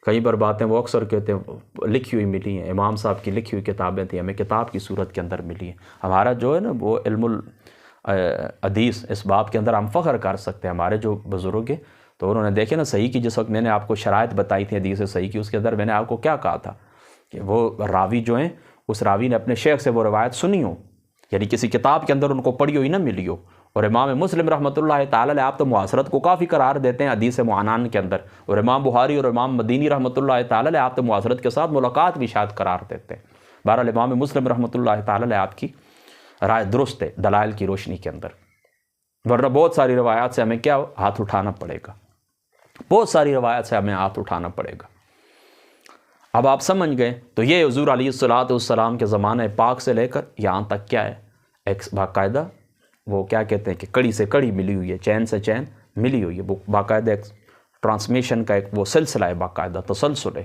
کئی بار باتیں وہ اکثر کہتے ہیں لکھی ہوئی ملی ہیں، امام صاحب کی لکھی ہوئی کتابیں تھیں، ہمیں کتاب کی صورت کے اندر ملی ہیں۔ ہمارا جو ہے نا وہ علم الحدیث، اس باب کے اندر ہم فخر کر سکتے ہیں۔ ہمارے جو بزرگ ہیں تو انہوں نے دیکھے نا صحیح کی، جس وقت میں نے آپ کو شرائط بتائی تھی حدیث صحیح کی، اس کے اندر میں نے آپ کو کیا کہا تھا کہ وہ راوی جو ہیں، اس راوی نے اپنے شیخ سے وہ روایت سنی ہو، یعنی کسی کتاب کے اندر ان کو پڑھی ہوئی نہ ملی ہو۔ اور امام مسلم رحمۃ اللہ تعالی علیہ آپ تو معاصرت کو کافی قرار دیتے ہیں حدیث معانان کے اندر، اور امام بخاری اور امام مدینی رحمۃ اللہ تعالی علیہ آپ تو معاصرت کے ساتھ ملاقات بھی شاید قرار دیتے ہیں۔ بہرحال امام مسلم رحمۃ اللہ تعالی علیہ آپ کی رائے درست ہے دلائل کی روشنی کے اندر، ورنہ بہت ساری روایات سے ہمیں کیا ہاتھ اٹھانا پڑے گا، بہت ساری روایات سے ہمیں ہاتھ اٹھانا پڑے گا۔ اب آپ سمجھ گئے، تو یہ حضور علیہ الصلوۃ والسلام کے زمانہ پاک سے لے کر یہاں تک کیا ہے، ایک باقاعدہ وہ کیا کہتے ہیں کہ کڑی سے کڑی ملی ہوئی ہے، چین سے چین ملی ہوئی ہے، وہ باقاعدہ ایک ٹرانسمیشن کا ایک وہ سلسلہ ہے، باقاعدہ تسلسل ہے۔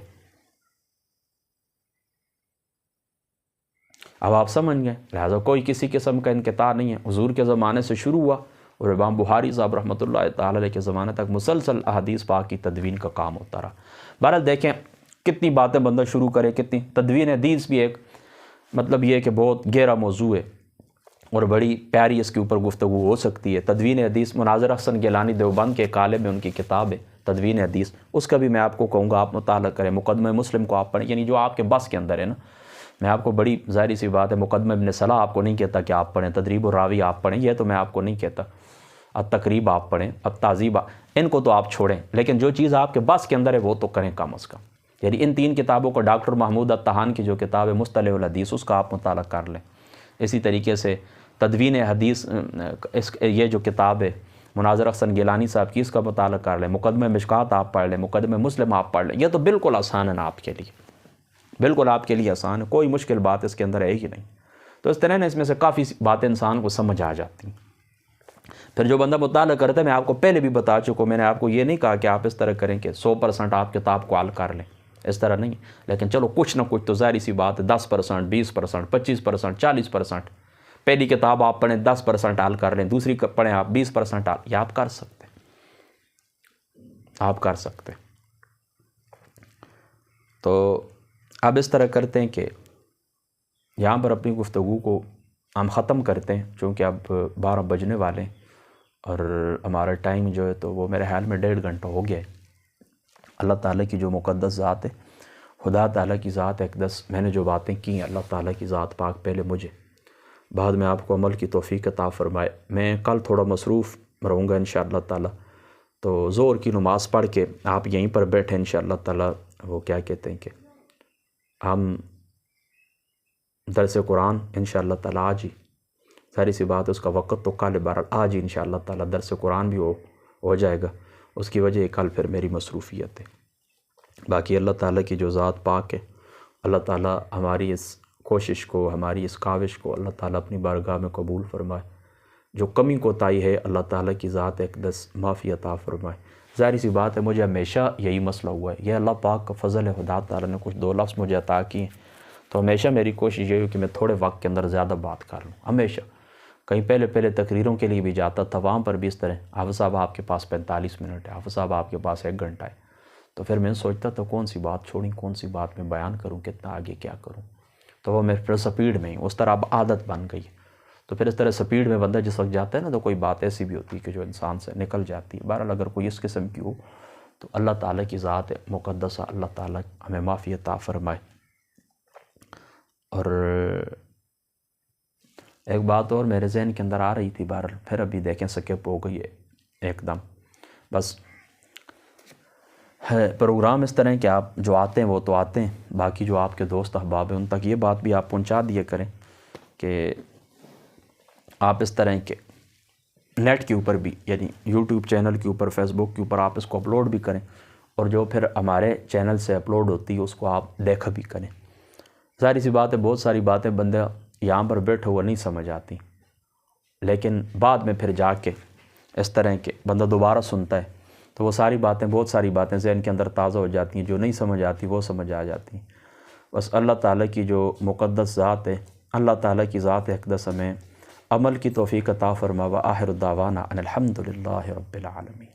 اب آپ سمجھ گئے، لہٰذا کوئی کسی قسم کا انقطاع نہیں ہے، حضور کے زمانے سے شروع ہوا اور امام بخاری صاحب رحمۃ اللہ تعالی علیہ کے زمانے تک مسلسل احادیث پاک کی تدوین کا کام ہوتا رہا۔ بہرحال دیکھیں کتنی باتیں بندہ شروع کرے، کتنی تدوین حدیث بھی ایک مطلب یہ ہے کہ بہت گہرا موضوع ہے اور بڑی پیاری اس کے اوپر گفتگو ہو سکتی ہے۔ تدوین حدیث مناظر حسن گیلانی دیوبند کے کالے میں ان کی کتاب ہے تدوین حدیث، اس کا بھی میں آپ کو کہوں گا آپ مطالعہ کریں، مقدمہ مسلم کو آپ پڑھیں، یعنی جو آپ کے بس کے اندر ہے نا، میں آپ کو بڑی ظاہری سی بات ہے مقدمہ ابن صلاح آپ کو نہیں کہتا کہ آپ پڑھیں، تدریب الراوی آپ پڑھیں، یہ تو میں آپ کو نہیں کہتا، اب تقریب آپ پڑھیں، اب تہذیب ان کو تو آپ چھوڑیں، لیکن جو چیز آپ کے بس کے اندر ہے وہ تو کریں کم از کم۔ یعنی ان 3 کتابوں کو ڈاکٹر محمود الطحان کی جو کتاب ہے مصطلح الحدیث اس کا آپ مطالعہ کر لیں۔ اسی طریقے سے تدوین حدیث یہ جو کتاب ہے مناظر احسن گیلانی صاحب کی، اس کا مطالعہ کر لیں۔ مقدمہ مشکات آپ پڑھ لیں، مقدمہ مسلم آپ پڑھ لیں، یہ تو بالکل آسان ہے نا آپ کے لیے، بالکل آپ کے لیے آسان ہے، کوئی مشکل بات اس کے اندر ہے ہی نہیں۔ تو اس طرح نا اس میں سے کافی باتیں انسان کو سمجھ آ جاتی ہیں۔ پھر جو بندہ مطالعہ کرتا ہے، میں آپ کو پہلے بھی بتا چکا ہوں، میں نے آپ کو یہ نہیں کہا کہ آپ اس طرح کریں کہ 100% آپ کتاب کو حل کر لیں، اس طرح نہیں، لیکن چلو کچھ نہ کچھ تو ظاہری سی بات ہے، 10%، 20%، 25%، 40%۔ پہلی کتاب آپ پڑھیں 10% حل کر لیں، دوسری پڑھیں آپ 20% حل، یہ آپ کر سکتے ہیں، آپ کر سکتے ہیں۔ تو اب اس طرح کرتے ہیں کہ یہاں پر اپنی گفتگو کو ہم ختم کرتے ہیں، چونکہ اب 12 بجنے والے ہیں اور ہمارا ٹائم جو ہے تو وہ میرے خیال میں 1.5 گھنٹہ ہو گیا ہے۔ اللہ تعالیٰ کی جو مقدس ذات ہے، خدا تعالیٰ کی ذات اقدس، میں نے جو باتیں کی ہیں اللہ تعالیٰ کی ذات پاک پہلے مجھے، بعد میں آپ کو عمل کی توفیق عطا فرمائے۔ میں کل تھوڑا مصروف رہوں گا انشاءاللہ تعالیٰ، تو ظہر کی نماز پڑھ کے آپ یہیں پر بیٹھیں انشاءاللہ تعالیٰ، وہ کیا کہتے ہیں کہ ہم درس قرآن انشاءاللہ تعالیٰ آج ہی، ساری سی بات اس کا وقت تو کل بہرحال آج ہی انشاءاللہ تعالیٰ درس قرآن بھی ہو جائے گا، اس کی وجہ کل پھر میری مصروفیت ہے۔ باقی اللہ تعالیٰ کی جو ذات پاک ہے، اللہ تعالیٰ ہماری اس کوشش کو، ہماری اس کاوش کو اللہ تعالیٰ اپنی بارگاہ میں قبول فرمائے، جو کمی کوتاہی ہے اللہ تعالیٰ کی ذات اقدس معافی عطا فرمائے۔ ظاہری سی بات ہے مجھے ہمیشہ یہی مسئلہ ہوا ہے، یہ اللہ پاک کا فضل ہے، خدا تعالیٰ نے کچھ 2 لفظ مجھے عطا کیے، تو ہمیشہ میری کوشش یہ ہو کہ میں تھوڑے وقت کے اندر زیادہ بات کر لوں، ہمیشہ۔ کہیں پہلے تقریروں کے لیے بھی جاتا تھا، وہاں پر بھی اس طرح حافظ صاحب آپ کے پاس 45 منٹ ہے، حافظ صاحب آپ کے پاس 1 گھنٹہ ہے، تو پھر میں سوچتا تھا کون سی بات چھوڑیں، کون سی بات میں بیان کروں، کتنا آگے کیا کروں، تو وہ میں پھر سپیڈ میں ہی اس طرح اب عادت بن گئی، تو پھر اس طرح سپیڈ میں بندہ جس وقت جاتا ہے نا تو کوئی بات ایسی بھی ہوتی ہے کہ جو انسان سے نکل جاتی ہے۔ بہرحال اگر کوئی اس قسم کی ہو تو اللہ تعالیٰ کی ذات مقدسہ، اللہ تعالیٰ ہمیں معافی عطا فرمائے۔ اور ایک بات اور میرے ذہن کے اندر آ رہی تھی، بہرحال پھر ابھی دیکھیں سکپ ہو گئی ہے ایک دم، بس ہے پروگرام اس طرح کہ آپ جو آتے ہیں وہ تو آتے ہیں، باقی جو آپ کے دوست احباب ہیں ان تک یہ بات بھی آپ پہنچا دیا کریں کہ آپ اس طرح کے نیٹ کے اوپر بھی، یعنی یوٹیوب چینل کے اوپر، فیس بک کے اوپر آپ اس کو اپلوڈ بھی کریں، اور جو پھر ہمارے چینل سے اپلوڈ ہوتی ہے اس کو آپ دیکھا بھی کریں۔ ظاہری سی بات ہے بہت ساری باتیں بندہ یہاں پر بیٹھے ہوا نہیں سمجھ آتی، لیکن بعد میں پھر جا کے اس طرح کے بندہ دوبارہ سنتا ہے تو وہ ساری باتیں، بہت ساری باتیں ذہن کے اندر تازہ ہو جاتی ہیں، جو نہیں سمجھ آتی وہ سمجھ آ جاتی ہیں۔ بس اللہ تعالیٰ کی جو مقدس ذات ہے، اللہ تعالیٰ کی ذات اقدس ہمیں عمل کی توفیق عطا فرما، وآخر دعوانا ان الحمد للہ رب العالمین۔